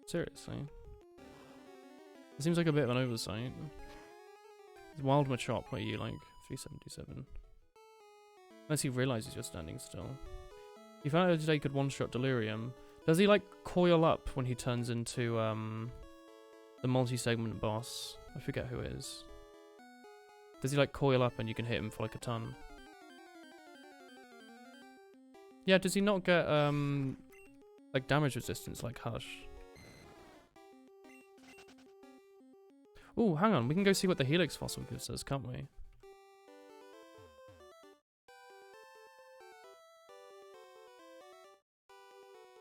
[SPEAKER 1] Seriously? It seems like a bit of an oversight. Wild Machop, where you like 377. Unless he realizes you're standing still. He found out today he could one-shot Delirium. Does he like coil up when he turns into the multi-segment boss? I forget who it is. Does he like coil up and you can hit him for like a ton? Yeah, does he not get like damage resistance like Hush? Oh, hang on, we can go see what the Helix fossil gives us, can't we?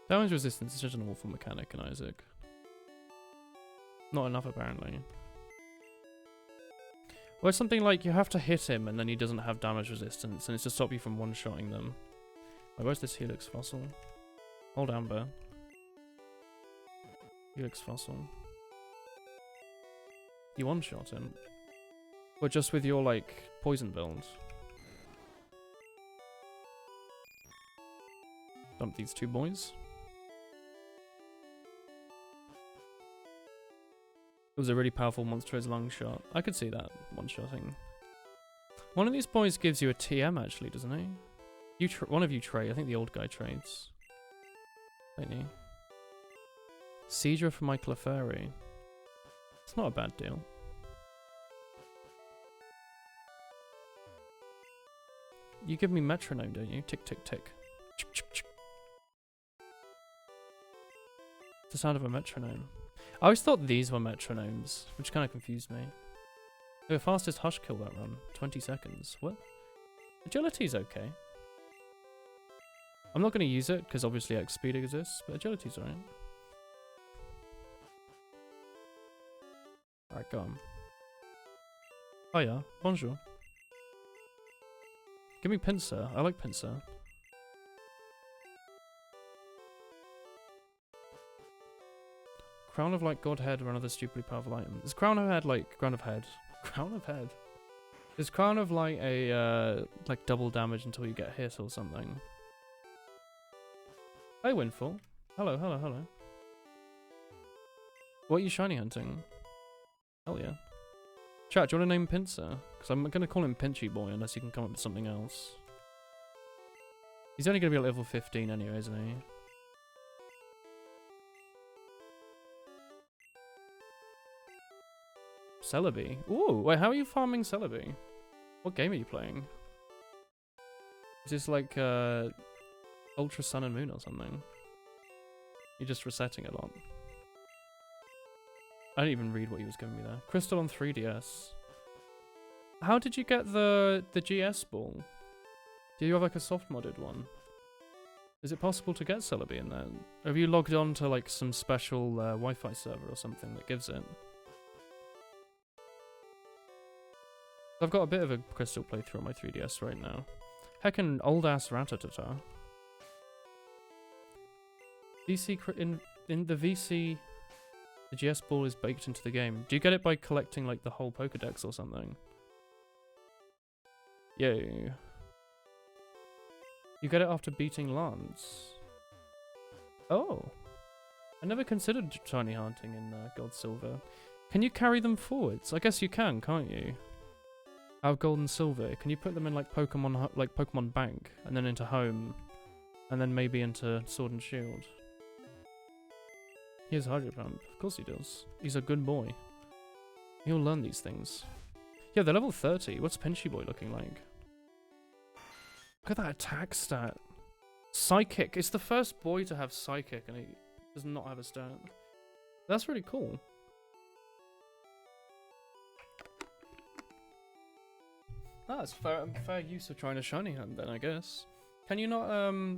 [SPEAKER 1] Damage resistance is just an awful mechanic in Isaac. Not enough apparently. Or it's something like you have to hit him and then he doesn't have damage resistance and it's to stop you from one-shotting them. Wait, where's this Helix fossil? Hold Amber. Helix fossil. You one-shot him. Or just with your, like, poison build. Dump these two boys. was a really powerful monster as long shot. I could see that one-shotting. One of these boys gives you a TM actually, doesn't he? One of you trade. I think the old guy trades. Don't you? Seedra for my Clefairy. It's not a bad deal. You give me metronome, don't you? Tick, tick, tick. Chick, chick, chick. It's the sound of a metronome. I always thought these were metronomes, which kind of confused me. The fastest hush kill that run. 20 seconds. What? Agility's okay. I'm not going to use it, because obviously X speed exists, but agility's alright. Alright, go on. Hiya. Bonjour. Give me Pinsir. I like Pinsir. Crown of Light, Godhead, or another stupidly powerful item. Is Crown of Head like Crown of Head? Crown of Head. Is Crown of Light a like double damage until you get hit or something? Hey Windfall. Hello, hello, hello. What are you shiny hunting? Hell yeah. Chat, do you want to name Pinsir? Because I'm going to call him Pinchy Boy unless you can come up with something else. He's only going to be at level 15 anyway, isn't he? Celebi. Ooh, wait, how are you farming Celebi? What game are you playing? Is this like Ultra Sun and Moon or something? You're just resetting a lot. I didn't even read what he was giving me there. Crystal on 3DS. How did you get the GS ball? Do you have like a soft modded one? Is it possible to get Celebi in there? Have you logged on to like some special Wi-Fi server or something that gives it? I've got a bit of a Crystal playthrough on my 3DS right now. Heckin' old ass Rattata. In the VC, the GS ball is baked into the game. Do you get it by collecting like the whole Pokedex or something? Yay. You get it after beating Lance. Oh. I never considered shiny hunting in Gold Silver. Can you carry them forwards? I guess you can, can't you? Out of Gold and Silver. Can you put them in like Pokemon Bank and then into Home and then maybe into Sword and Shield? He has Hydro Pump. Of course he does. He's a good boy. He'll learn these things. Yeah, they're level 30. What's Pinchy Boy looking like? Look at that attack stat. Psychic. It's the first boy to have Psychic and he does not have a stat. That's really cool. That's fair use of trying to shiny hunt then, I guess. Can you not,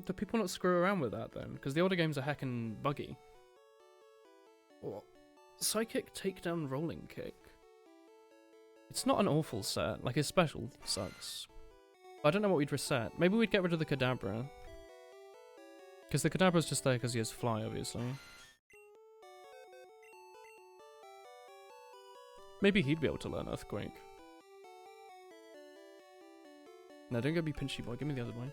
[SPEAKER 1] do people not screw around with that then? Because the older games are heckin' buggy. What? Psychic Takedown Rolling Kick. It's not an awful set, like his special sucks. But I don't know what we'd reset. Maybe we'd get rid of the Kadabra. Because the Kadabra's just there because he has Fly, obviously. Maybe he'd be able to learn Earthquake. No, don't go be Pinchy Boy, give me the other boy.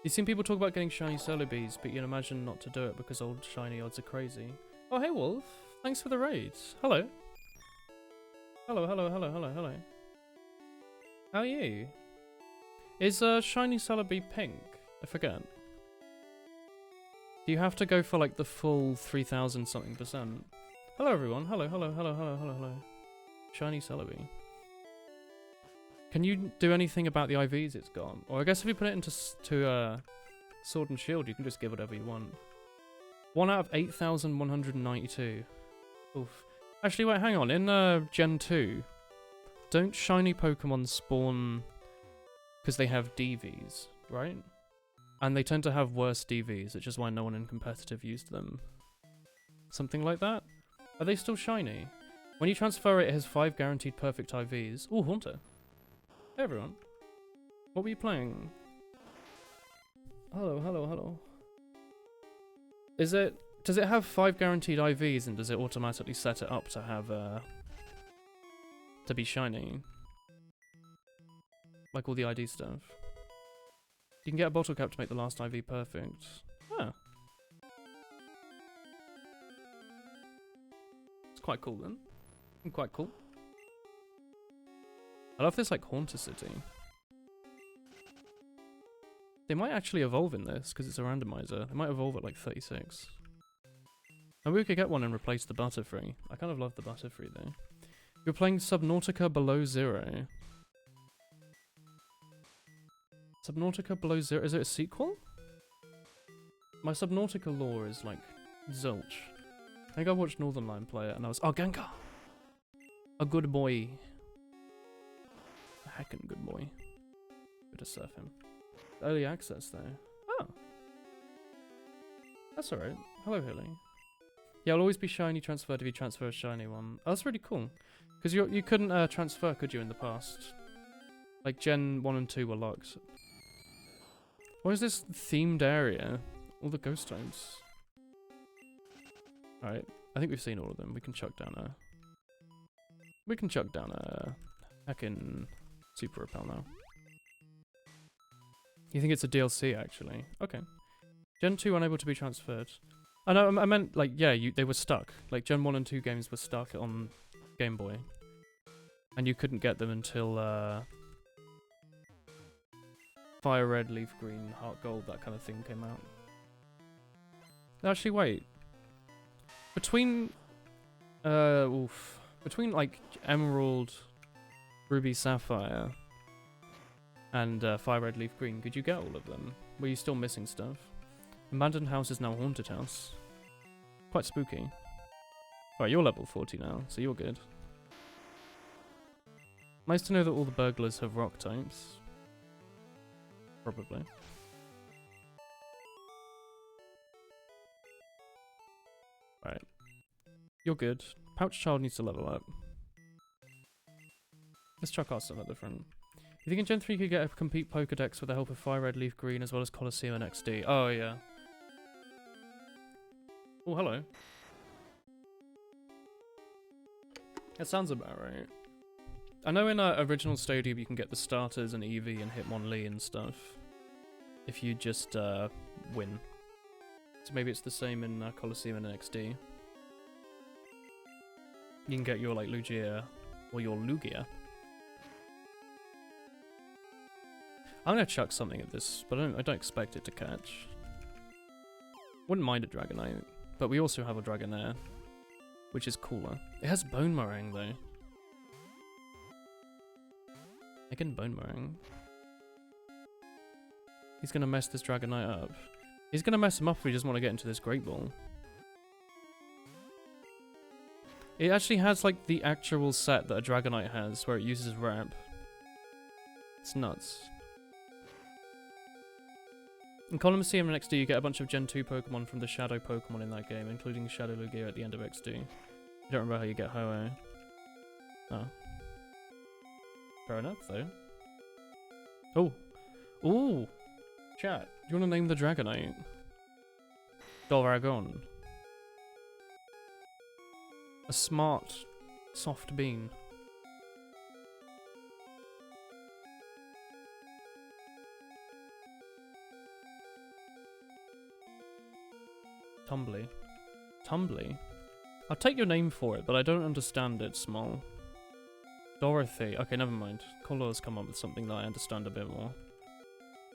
[SPEAKER 1] You've seen people talk about getting shiny Celebes, but you'd imagine not to do it because old shiny odds are crazy. Oh, hey Wolf. Thanks for the raids. Hello. Hello, hello, hello, hello, hello. How are you? Is shiny Celebi pink? I forget. Do you have to go for like the full 3000 something %? Hello everyone. Hello, hello, hello, hello, hello, hello. Shiny Celebi. Can you do anything about the IVs it's got? Or I guess if you put it into Sword and Shield, you can just give whatever you want. 1 out of 8,192. Oof. Actually, wait, hang on. In Gen 2, don't shiny Pokemon spawn because they have DVs, right? And they tend to have worse DVs, which is why no one in competitive used them. Something like that? Are they still shiny? When you transfer it, it has 5 guaranteed perfect IVs. Ooh, Haunter. Hey everyone. What were you playing? Hello, hello, hello. Does it have 5 guaranteed IVs and does it automatically set it up to have to be shiny? Like all the ID stuff. You can get a bottle cap to make the last IV perfect. Huh. It's quite cool then. Quite cool. I love this like Haunter City. They might actually evolve in this because it's a randomizer. They might evolve at like 36. Maybe we could get one and replace the Butterfree. I kind of love the Butterfree though. You're playing Subnautica Below Zero. Subnautica Below Zero, is it a sequel? My Subnautica lore is like zilch. I think I watched Northern Line play it and I was, oh, Gengar! A good boy. A heckin' good boy. Good to surf him. Early access though. Oh. That's alright. Hello, Hilly. Yeah, I'll always be shiny transferred if you transfer a shiny one. Oh, that's really cool. Because you couldn't transfer, could you, in the past? Like, Gen 1 and 2 were locked. What is this themed area? All the ghost types. Alright, I think we've seen all of them. We can chuck down a... We can chuck down a... heckin' Super Repel now. You think it's a DLC, actually? Okay. Gen 2 unable to be transferred. Oh no, I meant, like, yeah, they were stuck. Like, Gen 1 and 2 games were stuck on Game Boy. And you couldn't get them until, Fire Red, Leaf Green, Heart Gold, that kind of thing came out. Actually, wait. Between, between, like, Emerald, Ruby, Sapphire, and Fire Red, Leaf Green, could you get all of them? Were you still missing stuff? Abandoned House is now Haunted House. Quite spooky. Alright, you're level 40 now, so you're good. Nice to know that all the burglars have rock types. Probably. Right. You're good. Pouch Child needs to level up. Let's chuck our stuff at the front. You think in Gen 3 you could get a complete Pokedex with the help of Fire Red, Leaf Green, as well as Colosseum and XD? Oh, yeah. Oh, hello. That sounds about right. I know in original Stadium you can get the starters and Eevee and Hitmonlee and stuff. If you just win. So maybe it's the same in Colosseum and XD. You can get your like Lugia or your Lugia. I'm gonna chuck something at this, but I don't expect it to catch. Wouldn't mind a Dragonite, but we also have a Dragonair, which is cooler. It has Bone Meringue though. Again, Bone Meringue. He's gonna mess this Dragonite up. He's gonna mess him up if he doesn't want to get into this Great Ball. It actually has like the actual set that a Dragonite has, where it uses Ramp. It's nuts. In Colosseum and XD, you get a bunch of Gen 2 Pokemon from the Shadow Pokemon in that game, including Shadow Lugia at the end of XD. You don't remember how you get Ho-Oh. Oh. Fair enough, though. Oh. Ooh! Chat, do you want to name the Dragonite? Dolragon. A smart, soft bean. Tumbly. Tumbly? I'll take your name for it, but I don't understand it, Small. Dorothy. Okay, never mind. Color's come up with something that I understand a bit more.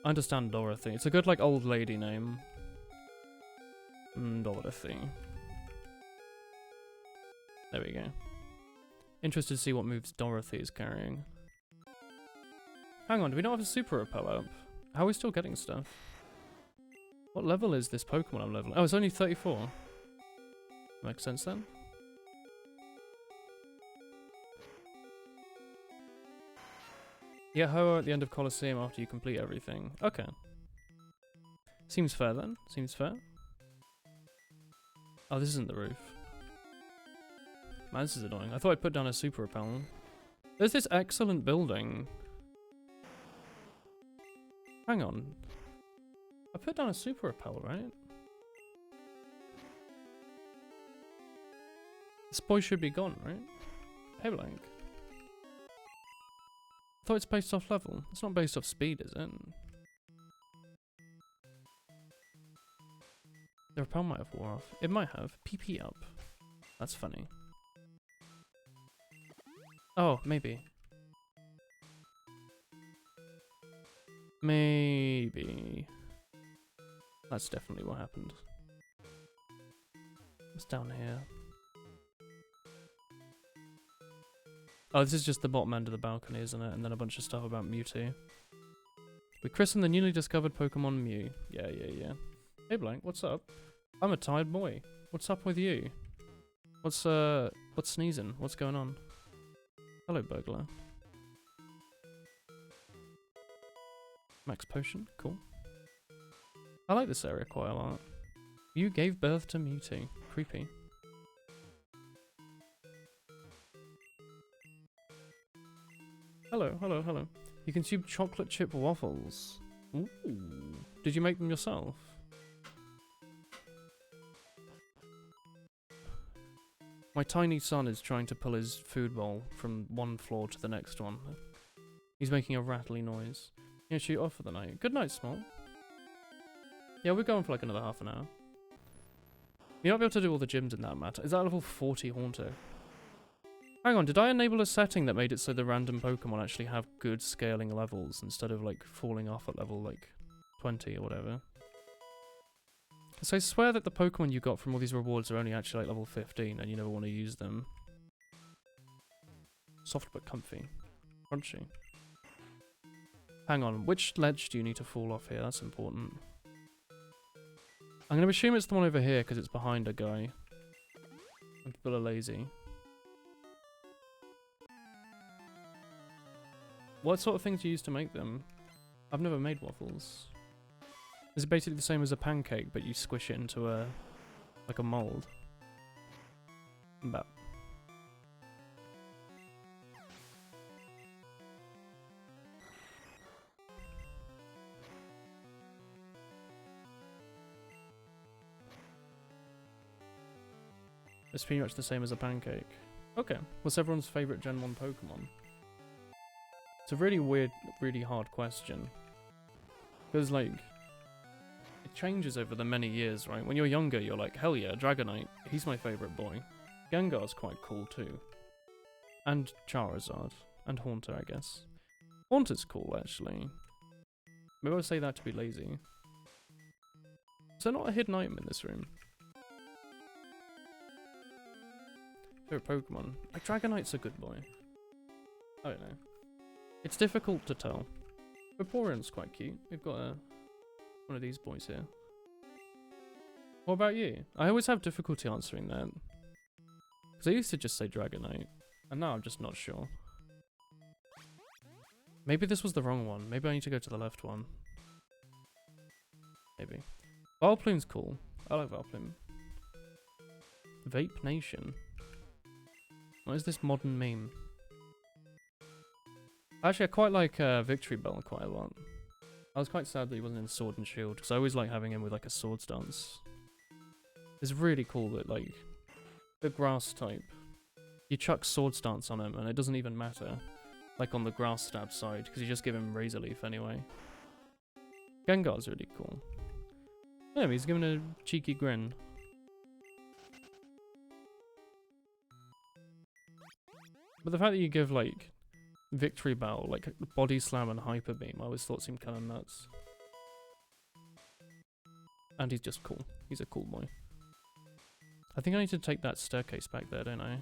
[SPEAKER 1] I understand Dorothy. It's a good, like, old lady name. Dorothy. There we go. Interested to see what moves Dorothy is carrying. Hang on, do we not have a Super Repel up? How are we still getting stuff? What level is this Pokemon I'm leveling? Oh, it's only 34. Makes sense then? Yeah, Ho-Oh at the end of Colosseum after you complete everything. Okay. Seems fair then. Seems fair. Oh, this isn't the roof. Man, this is annoying. I thought I'd put down a Super Repel. There's this excellent building. Hang on. I put down a Super Repel, right? This boy should be gone, right? Hey, blank. I thought it's based off level. It's not based off speed, is it? The Repel might have wore off. It might have. PP up. That's funny. Oh, maybe. Maybe. That's definitely what happened. What's down here? Oh, this is just the bottom end of the balcony, isn't it? And then a bunch of stuff about Mewtwo. We christened the newly discovered Pokemon Mew. Yeah. Hey Blank, what's up? I'm a tired boy. What's up with you? What's sneezing? What's going on? Hello, burglar. Max potion, cool. I like this area quite a lot. You gave birth to Mewtwo. Creepy. Hello. You consume chocolate chip waffles. Ooh. Did you make them yourself? My tiny son is trying to pull his food bowl from one floor to the next one. He's making a rattly noise. Yeah, shoot off for the night. Good night, Small. Yeah, we're going for like another half an hour. You might be able to do all the gyms in that matter. Is that level 40 Haunter? Hang on, did I enable a setting that made it so the random Pokemon actually have good scaling levels instead of like falling off at level like 20 or whatever? So I swear that the Pokemon you got from all these rewards are only actually like level 15 and you never want to use them. Soft but comfy. Crunchy. Hang on, which ledge do you need to fall off here? That's important. I'm going to assume it's the one over here because it's behind a guy. And people are lazy. What sort of things do you use to make them? I've never made waffles. Is it basically the same as a pancake, but you squish it into a like a mold? About. It's pretty much the same as a pancake. Okay. What's everyone's favourite Gen 1 Pokemon? It's a really weird, really hard question. Because, like, it changes over the many years, right? When you're younger, you're like, hell yeah, Dragonite, he's my favourite boy. Gengar's quite cool too. And Charizard. And Haunter, I guess. Haunter's cool, actually. Maybe I'll say that to be lazy. Is there not a hidden item in this room? Favorite Pokemon. Like, Dragonite's a good boy. I don't know. It's difficult to tell. Vaporeon's quite cute. We've got one of these boys here. What about you? I always have difficulty answering that. Because I used to just say Dragonite. And now I'm just not sure. Maybe this was the wrong one. Maybe I need to go to the left one. Maybe. Vileplume's cool. I like Vileplume. Vape Nation. What is this modern meme? Actually, I quite like Victory Bell quite a lot. I was quite sad that he wasn't in Sword and Shield, because I always like having him with like a sword stance. It's really cool that like, the grass type, you chuck sword stance on him and it doesn't even matter. Like on the grass stab side, because you just give him Razor Leaf anyway. Gengar's really cool. Yeah, he's giving a cheeky grin. But the fact that you give like Victory Bell, like Body Slam and Hyper Beam, I always thought seemed kind of nuts. And he's just cool. He's a cool boy. I think I need to take that staircase back there, don't I?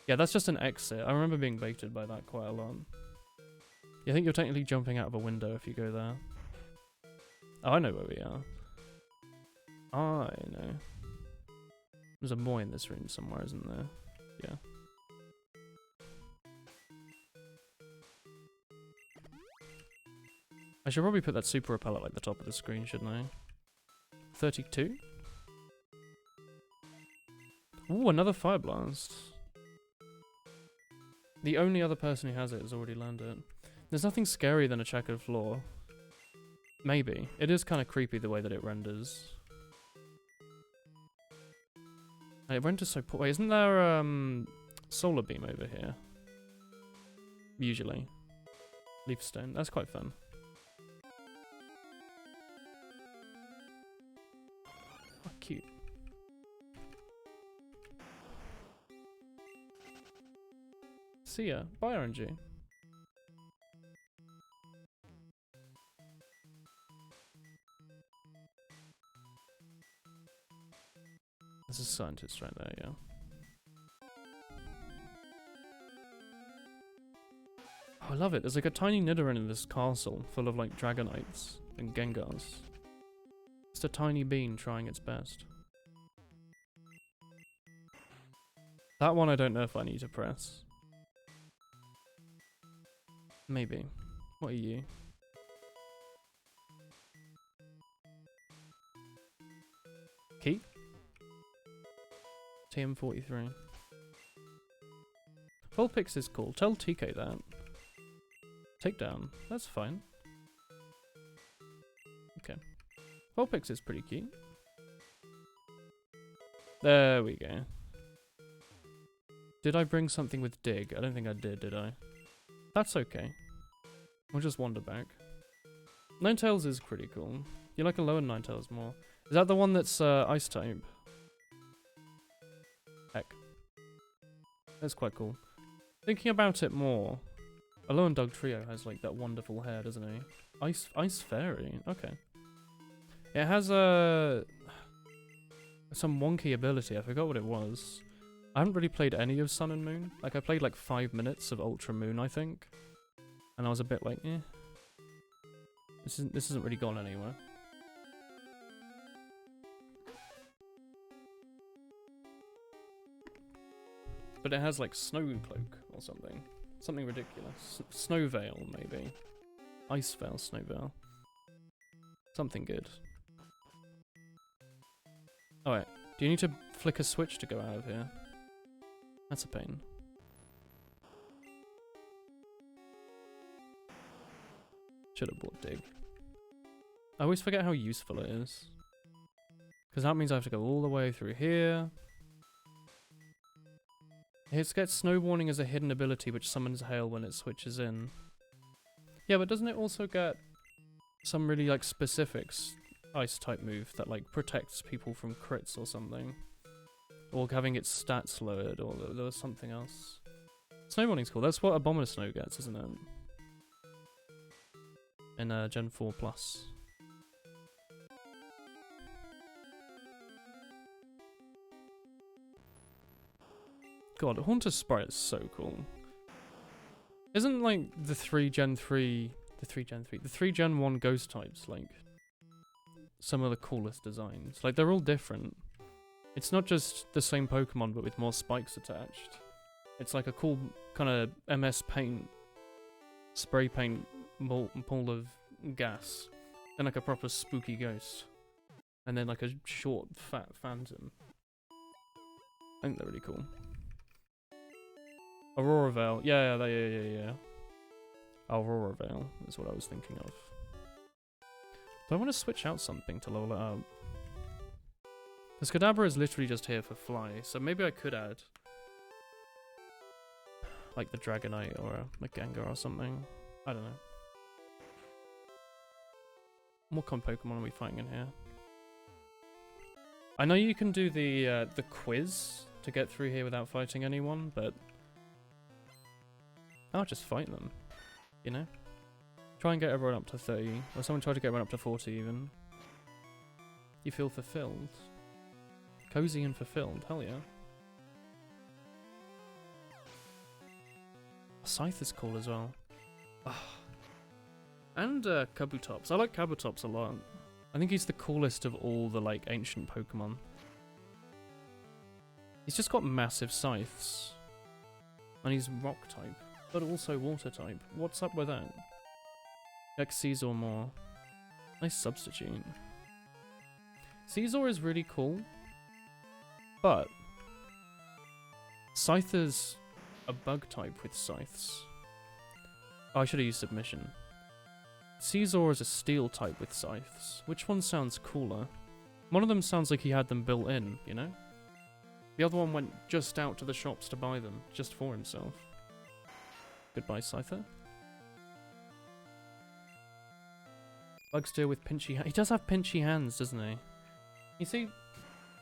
[SPEAKER 1] Yeah, that's just an exit. I remember being baited by that quite a lot. Yeah, I think you're technically jumping out of a window if you go there. Oh, I know where we are. I know. There's a boy in this room somewhere, isn't there? Yeah. I should probably put that super repel at like the top of the screen, shouldn't I? 32? Ooh, another Fire Blast. The only other person who has it has already learned it. There's nothing scarier than a checkered floor. Maybe. It is kind of creepy the way that it renders. It renders so poor. Wait, isn't there Solar Beam over here? Usually. Leaf Stone. That's quite fun. Oh, cute. See ya. Bye, RNG. There's a scientist right there, yeah. Oh, I love it. There's like a tiny Nidoran in this castle full of like Dragonites and Gengars. Just a tiny bean trying its best. That one I don't know if I need to press. Maybe. What are you? Keep? TM43. Vulpix is cool. Tell TK that. Takedown. That's fine. Okay. Vulpix is pretty cute. There we go. Did I bring something with dig? I don't think I did I? That's okay. We'll just wander back. Ninetales is pretty cool. You like a lower Ninetales more. Is that the one that's ice type? Heck. That's quite cool. Thinking about it more, Alolan Dugtrio has like that wonderful hair, doesn't he? Ice Fairy, okay. It has some wonky ability, I forgot what it was. I haven't really played any of Sun and Moon. Like I played like 5 minutes of Ultra Moon, I think. And I was a bit like, eh. This isn't really gone anywhere. But it has like Snow Cloak or something. Something ridiculous. Snow Veil, maybe. Ice Veil, Snow Veil. Something good. Alright, do you need to flick a switch to go out of here? That's a pain. Should have bought Dig. I always forget how useful it is. Because that means I have to go all the way through here. It gets Snow Warning as a hidden ability which summons Hail when it switches in. Yeah, but doesn't it also get some really like specific ice type move that like protects people from crits or something? Or having its stats lowered, or there was something else. Snow Warning's cool. That's what Abomasnow gets, isn't it? In Gen 4 Plus. God, Haunter Sprite is so cool. Isn't like the 3 Gen 1 ghost types like some of the coolest designs? Like they're all different. It's not just the same Pokemon but with more spikes attached. It's like a cool kind of MS Paint spray paint pool of gas. Then like a proper spooky ghost. And then like a short fat phantom. I think they're really cool. Aurora Veil. Yeah. Aurora Veil is what I was thinking of. Do I want to switch out something to level it up? This Kadabra is literally just here for fly, so maybe I could add like the Dragonite or a Gengar or something. I don't know. What kind of Pokemon are we fighting in here? I know you can do the quiz to get through here without fighting anyone, but I'll just fight them, you know? Try and get everyone up to 30, or someone try to get everyone up to 40 even. You feel fulfilled. Cozy and fulfilled, hell yeah. Scythe is cool as well. And Kabutops. I like Kabutops a lot. I think he's the coolest of all the like ancient Pokemon. He's just got massive scythes. And he's rock type, but also water type. What's up with that? Like Caesar more. Nice substitute. Caesar is really cool. But Scyther's a bug type with scythes. Oh, I should have used submission. Caesar is a steel type with scythes. Which one sounds cooler? One of them sounds like he had them built in, you know? The other one went just out to the shops to buy them, just for himself. Goodbye, Scyther. Bugsteer with pinchy hands. He does have pinchy hands, doesn't he? You see,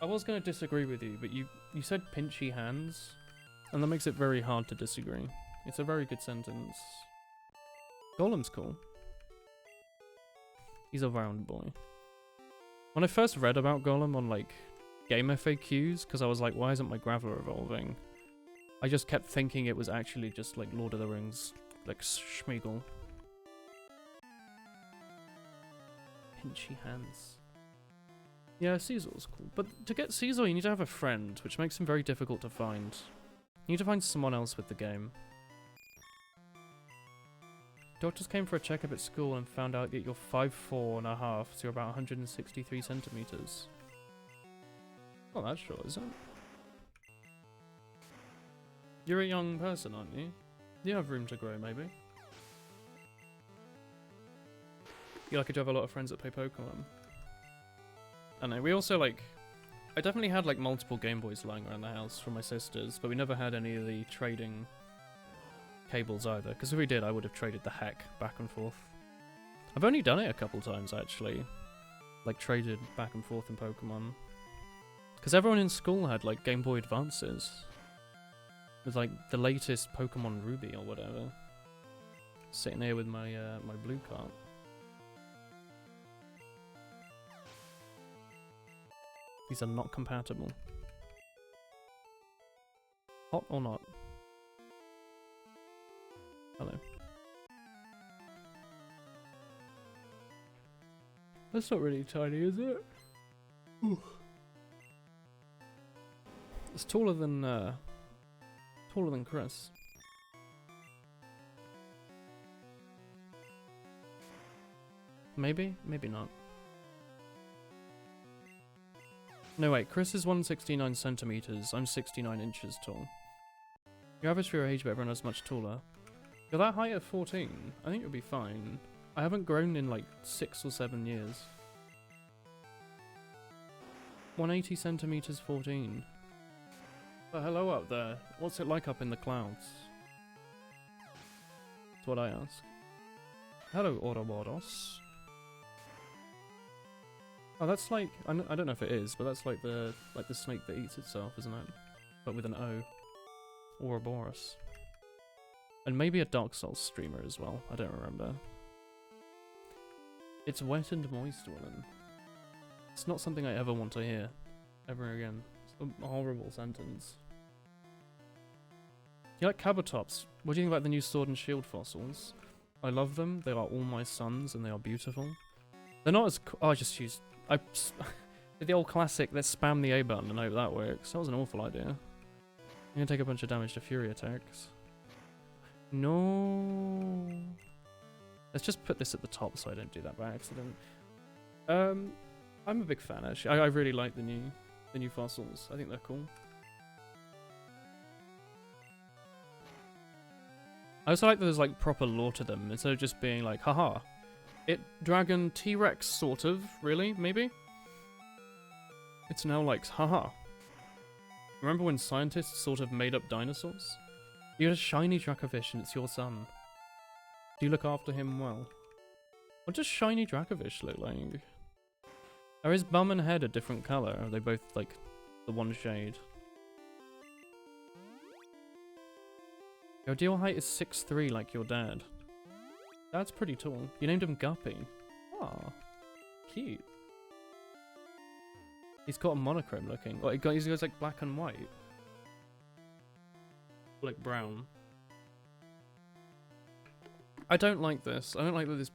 [SPEAKER 1] I was going to disagree with you, but you said pinchy hands, and that makes it very hard to disagree. It's a very good sentence. Golem's cool. He's a round boy. When I first read about Golem on like game FAQs, because I was like, why isn't my Graveler evolving? I just kept thinking it was actually just like Lord of the Rings, like Schmeagol. Pinchy hands. Yeah, Caesar's cool. But to get Caesar, you need to have a friend, which makes him very difficult to find. You need to find someone else with the game. Doctors came for a checkup at school and found out that you're 5'4.5", so you're about 163 centimeters. Not that short, is it? You're a young person, aren't you? You have room to grow, maybe. You're lucky to have a lot of friends that play Pokemon. I know, we also like... I definitely had like multiple Game Boys lying around the house from my sisters, but we never had any of the trading cables either, because if we did, I would have traded the heck back and forth. I've only done it a couple times, actually. Like, traded back and forth in Pokemon. Because everyone in school had, like, Game Boy Advances. With, like, the latest Pokemon Ruby or whatever. Sitting here with my, my blue cart. These are not compatible. Hot or not? Hello. That's not really tiny, is it? Ooh. It's taller than Chris. Maybe? Maybe not. No wait, Chris is 169 centimeters. I'm 69 inches tall. Your average for your age, but everyone is much taller. You're that height at 14. I think you'll be fine. I haven't grown in like 6 or 7 years. 180 centimeters, 14. Oh, hello up there. What's it like up in the clouds? That's what I ask. Hello, Ouroboros. Oh, that's like... I don't know if it is, but that's like the snake that eats itself, isn't it? But with an O. Ouroboros. And maybe a Dark Souls streamer as well. I don't remember. It's wet and moist, woman. It's not something I ever want to hear. Ever again. It's a horrible sentence. You like Cabotops? What do you think about the new Sword and Shield fossils? I love them. They are all my sons and they are beautiful. They're not as... Oh, I just used... I did the old classic, let's spam the A button and hope that works. That was an awful idea. I'm gonna take a bunch of damage to Fury attacks. No. Let's just put this at the top so I don't do that by accident. I'm a big fan actually. I really like the new fossils. I think they're cool. I also like that there's like proper lore to them instead of just being like, haha. It dragon T-Rex sort of, really, maybe? It's now like, haha. Remember when scientists sort of made up dinosaurs? You had a shiny Dracovish and it's your son. Do you look after him well? What does shiny Dracovish look like? Are his bum and head a different colour? Are they both like the one shade? Your ideal height is 6'3" like your dad. That's pretty tall. You named him Guppy. Aw, cute. He's got a monochrome looking. Like, he goes like black and white. Like brown. I don't like this. I don't like that this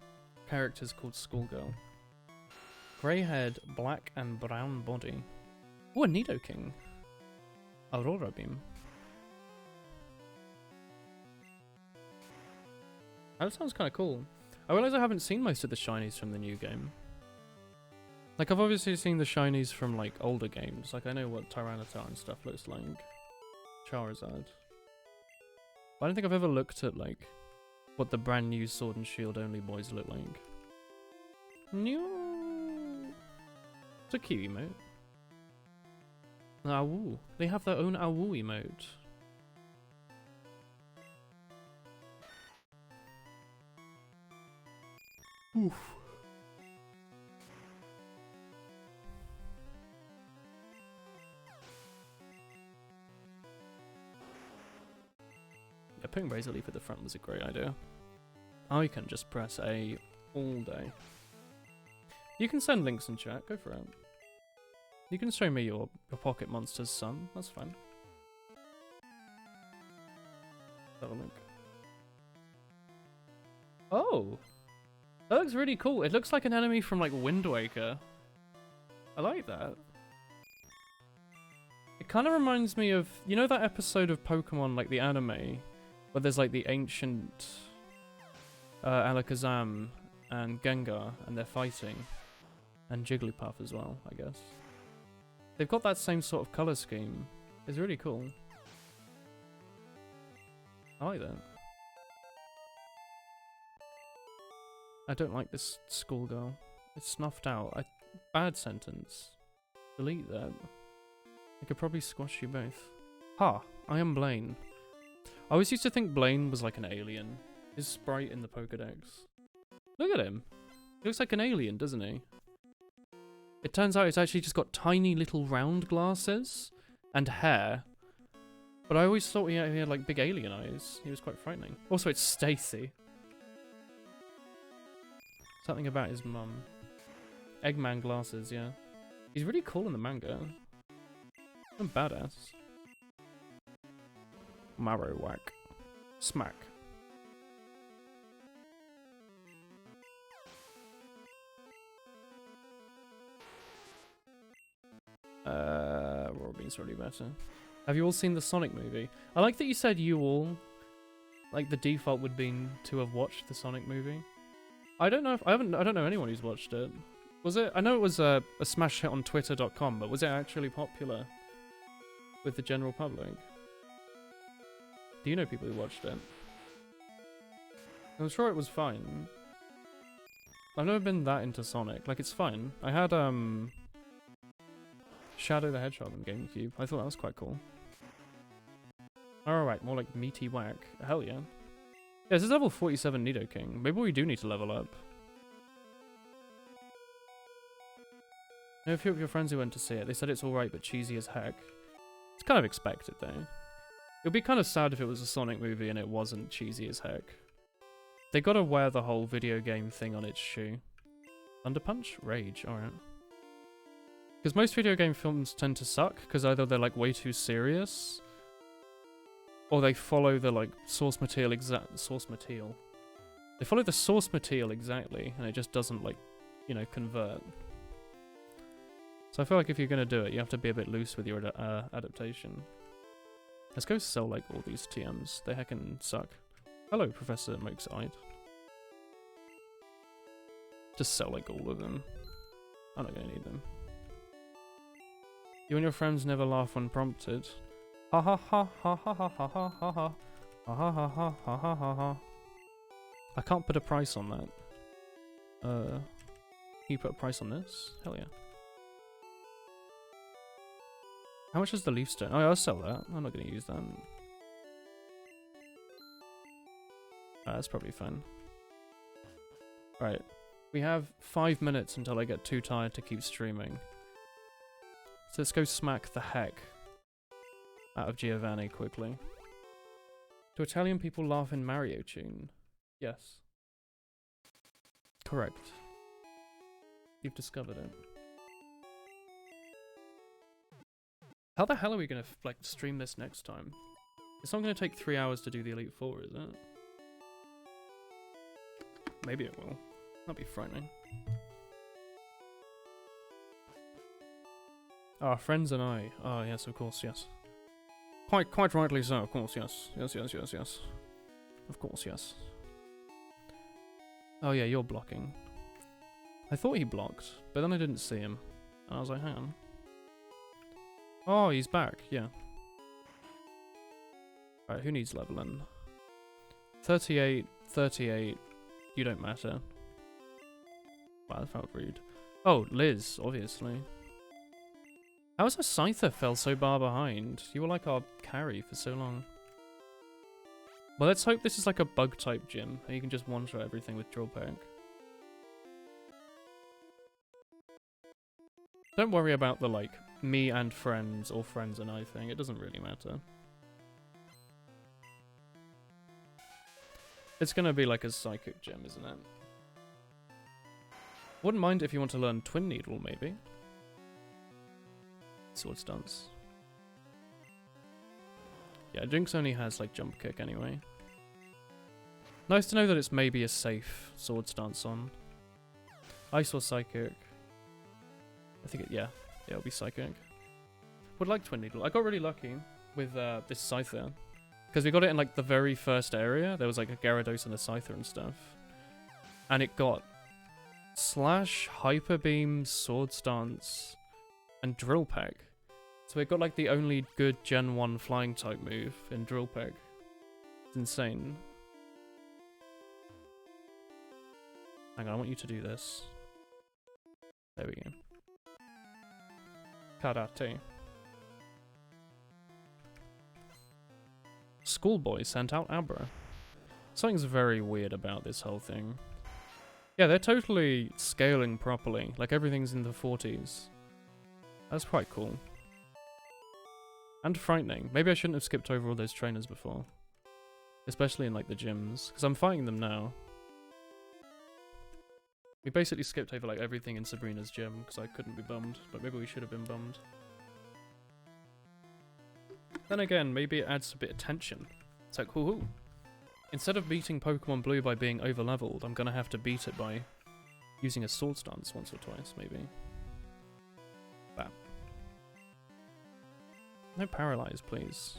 [SPEAKER 1] character's called Schoolgirl. Grey head, black and brown body. Ooh, a Nidoking. Aurora Beam. That sounds kind of cool. I realise I haven't seen most of the shinies from the new game. Like, I've obviously seen the shinies from, like, older games. Like, I know what Tyranitar and stuff looks like. Charizard. But I don't think I've ever looked at, like, what the brand new Sword and Shield only boys look like. New. It's a cute emote. Awoo. They have their own Awoo emote. Oof. Yeah, putting Razor Leaf at the front was a great idea. I can just press A all day. You can send links in chat, go for it. You can show me your Pocket Monsters, son, that's fine. Have a look. Oh! That looks really cool. It looks like an enemy from like Wind Waker. I like that. It kind of reminds me of, you know that episode of Pokemon, like the anime, where there's like the ancient Alakazam and Gengar, and they're fighting, and Jigglypuff as well, I guess. They've got that same sort of color scheme. It's really cool. I like that. I don't like this schoolgirl. It's snuffed out. Bad sentence. Delete that. I could probably squash you both. Ha! I am Blaine. I always used to think Blaine was like an alien. His sprite in the Pokedex. Look at him. He looks like an alien, doesn't he? It turns out it's actually just got tiny little round glasses and hair. But I always thought he had like big alien eyes. He was quite frightening. Also, it's Stacy. Something about his mum. Eggman glasses, yeah. He's really cool in the manga. I'm badass. Marowak. Smack. Robin's already better. Have you all seen the Sonic movie? I like that you said you all. Like the default would be to have watched the Sonic movie. I don't know if I don't know anyone who's watched it. Was it? I know it was a smash hit on Twitter.com, but was it actually popular with the general public? Do you know people who watched it? I'm sure it was fine. I've never been that into Sonic. Like, it's fine. I had Shadow the Hedgehog on GameCube. I thought that was quite cool. Alright, more like meaty whack. Hell yeah. Yeah, this is level 47 Nidoking. Maybe we do need to level up. I know a few of your friends who went to see it. They said it's alright, but cheesy as heck. It's kind of expected, though. It would be kind of sad if it was a Sonic movie and it wasn't cheesy as heck. They gotta wear the whole video game thing on its shoe. Thunder Punch? Rage, alright. Because most video game films tend to suck, because either they're like way too serious, or they follow the like source material They follow the source material exactly, and it just doesn't like, you know, convert. So I feel like if you're gonna do it, you have to be a bit loose with your adaptation. Let's go sell like all these TMs. They heckin' suck. Hello, Professor Mokes-Eyed. Just sell like all of them. I'm not gonna need them. You and your friends never laugh when prompted. Ha ha ha ha ha ha ha ha ha ha ha ha ha ha ha ha ha ha. I can't put a price on that. Can you put a price on this? Hell yeah. How much is the leaf stone? Oh yeah, I'll sell that. I'm not gonna use that. That's probably fine. Right. We have 5 minutes until I get too tired to keep streaming. So let's go smack the heck out of Giovanni quickly. Do Italian people laugh in Mario tune? Yes. Correct. You've discovered it. How the hell are we gonna like stream this next time? It's not gonna take 3 hours to do the Elite Four, is it? Maybe it will. That'd be frightening. Our friends and I. Oh yes, of course, yes. Quite rightly so, of course, yes. Yes. Of course, yes. Oh yeah, you're blocking. I thought he blocked, but then I didn't see him. And I was like, hang on. Oh, he's back, yeah. Alright, who needs leveling? 38, 38, you don't matter. Wow, that felt rude. Oh, Liz, obviously. How is a Scyther fell so far behind? You were like our carry for so long. Well, let's hope this is like a bug type gym, and you can just one-shot everything with Drill Peck. Don't worry about the like, me and friends, or friends and I thing, it doesn't really matter. It's gonna be like a psychic gem, isn't it? Wouldn't mind if you want to learn Twin Needle, maybe. Sword stance. Yeah, Jinx only has like jump kick anyway. Nice to know that it's maybe a safe sword stance on. Ice or psychic. I think yeah, it'll be psychic. Would like Twin Needle. I got really lucky with this Scyther. Because we got it in like the very first area. There was like a Gyarados and a Scyther and stuff. And it got Slash, Hyper Beam, Sword Stance, and Drill Peck. So it got like the only good Gen 1 flying type move in Drill Peck. It's insane. Hang on, I want you to do this. There we go. Karate. Schoolboy sent out Abra. Something's very weird about this whole thing. Yeah, they're totally scaling properly. Like everything's in the 40s. That's quite cool. And frightening. Maybe I shouldn't have skipped over all those trainers before. Especially in like the gyms. Because I'm fighting them now. We basically skipped over like everything in Sabrina's gym because I couldn't be bummed. But maybe we should have been bummed. Then again, maybe it adds a bit of tension. It's like, whoo-hoo. Instead of beating Pokemon Blue by being over-leveled, I'm gonna have to beat it by using a Sword Stance once or twice, maybe. Bam. No Paralyze, please.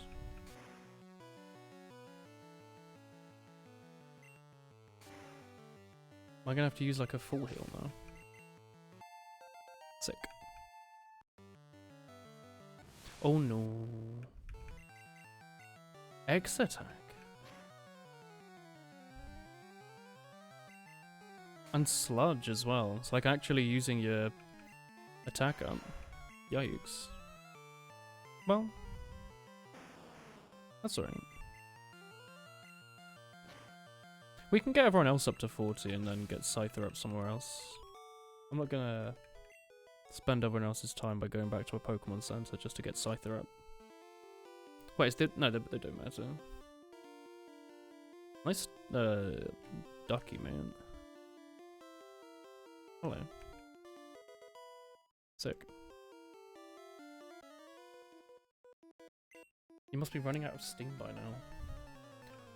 [SPEAKER 1] Am I gonna have to use like a full heal now? Sick. Oh no. X attack. And sludge as well. It's like actually using your attack up. Yikes. Well, that's alright. We can get everyone else up to 40 and then get Scyther up somewhere else. I'm not gonna spend everyone else's time by going back to a Pokemon Center just to get Scyther up. Wait, no, they don't matter. Nice, ducky, man. Hello. Sick. You must be running out of steam by now.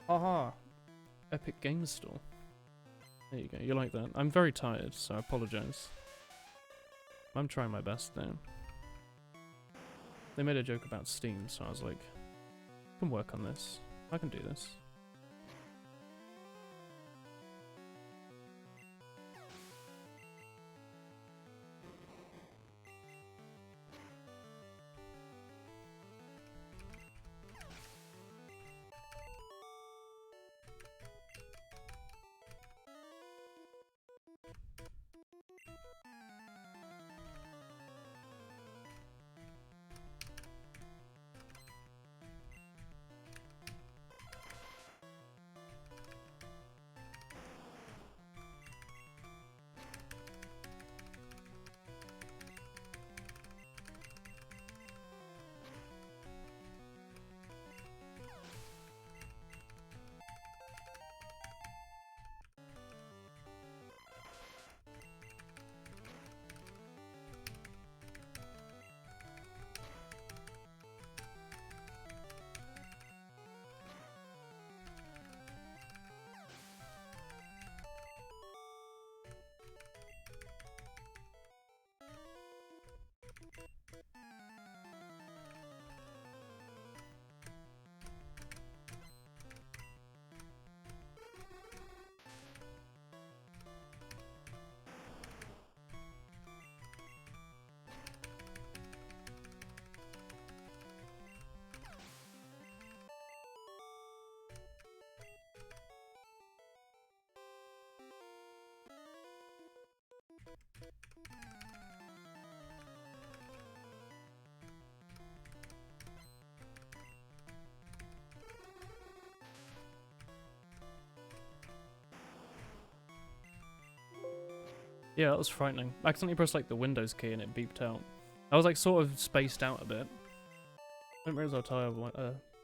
[SPEAKER 1] Haha. Epic Games Store. There you go, you like that. I'm very tired, so I apologize. I'm trying my best though. They made a joke about Steam, so I was like, I can work on this. I can do this. Yeah, that was frightening. I accidentally pressed like the Windows key and it beeped out. I was like sort of spaced out a bit. I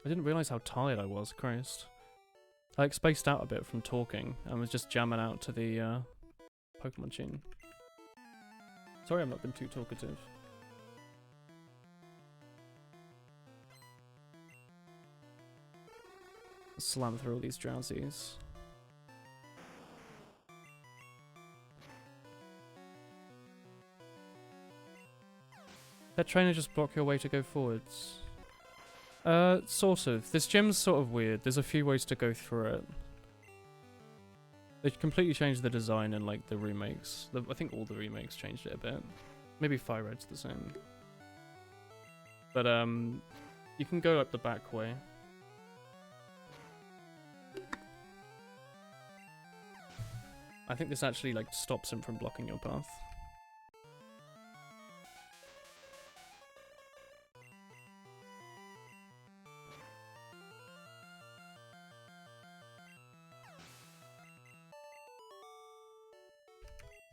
[SPEAKER 1] didn't realize how tired I was. Christ. I like spaced out a bit from talking and was just jamming out to the Pokemon tune. Sorry I've not been too talkative. Slam through all these drowsies. That trainer just block your way to go forwards. Sort of. This gym's sort of weird. There's a few ways to go through it. They completely changed the design in like the remakes. I think all the remakes changed it a bit. Maybe Fire Red's the same. But you can go up the back way. I think this actually like stops him from blocking your path.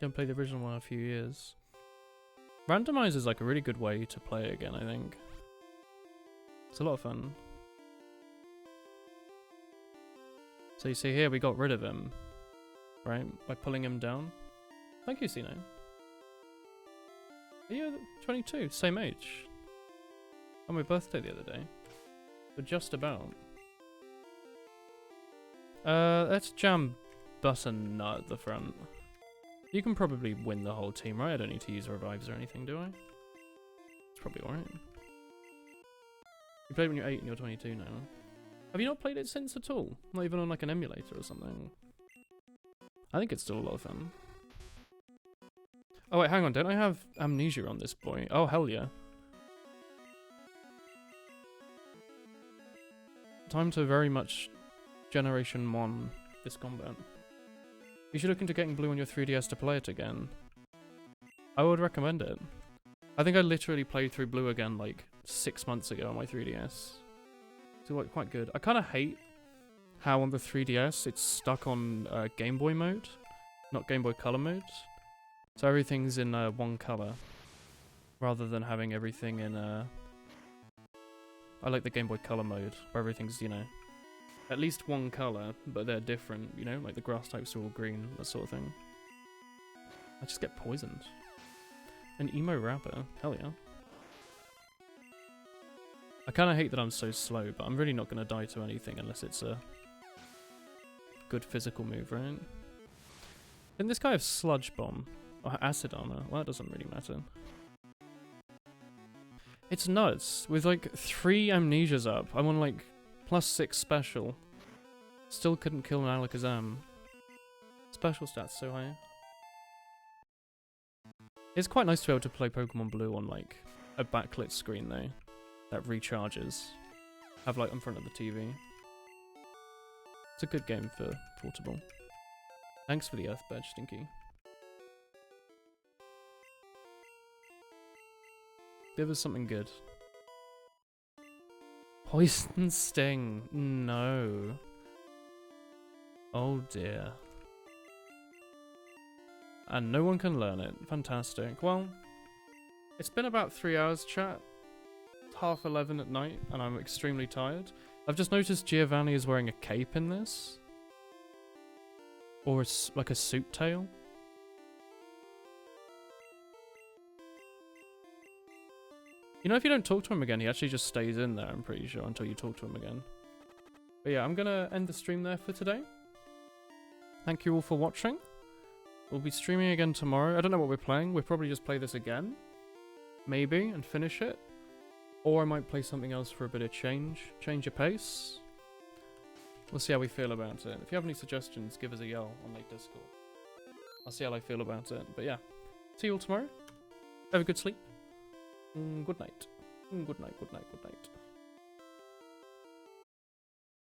[SPEAKER 1] Don't play the original one in a few years. Randomizer is like a really good way to play it again, I think. It's a lot of fun. So you see here, we got rid of him. Right? By pulling him down. Thank you, C9. Are you 22? Same age. On my birthday the other day. But just about. Let's jam Button Nut at the front. You can probably win the whole team, right? I don't need to use revives or anything, do I? It's probably alright. You played when you're 8 and you're 22 now. Have you not played it since at all? Not even on like an emulator or something? I think it's still a lot of fun. Oh wait, hang on, don't I have amnesia on this boy? Oh hell yeah. Time to very much Generation 1 this combat. You should look into getting blue on your 3DS to play it again. I would recommend it. I think I literally played through blue again like 6 months ago on my 3DS. It's like quite good. I kind of hate how on the 3DS it's stuck on Game Boy mode, not Game Boy Color mode. So everything's in one color, rather than having everything in I like the Game Boy Color mode, where everything's, you know, at least one color, but they're different, you know, like the grass types are all green, that sort of thing. I just get poisoned. An emo rapper, hell yeah. I kind of hate that I'm so slow, but I'm really not going to die to anything unless it's a good physical move, right? Didn't this guy have Sludge Bomb? Or Acid Armor? Well, that doesn't really matter. It's nuts. With like 3 amnesias up, I'm on like +6 special. Still couldn't kill an Alakazam. Special stats so high. It's quite nice to be able to play Pokemon Blue on like a backlit screen though. That recharges. Have light in front of the TV. It's a good game for portable. Thanks for the Earth Badge, Stinky. Give us something good. Poison Sting. No. Oh dear. And no one can learn it. Fantastic. Well, it's been about 3 hours, chat. It's 11:30 at night, and I'm extremely tired. I've just noticed Giovanni is wearing a cape in this. Or like a suit tail. You know, if you don't talk to him again, he actually just stays in there, I'm pretty sure, until you talk to him again. But yeah, I'm gonna end the stream there for today. Thank you all for watching. We'll be streaming again tomorrow. I don't know what we're playing. We'll probably just play this again. Maybe, and finish it. Or I might play something else for a bit of change. Change of pace. We'll see how we feel about it. If you have any suggestions, give us a yell on like Discord. I'll see how I feel about it. But yeah, see you all tomorrow. Have a good sleep. Good night. Good night, good night, good night.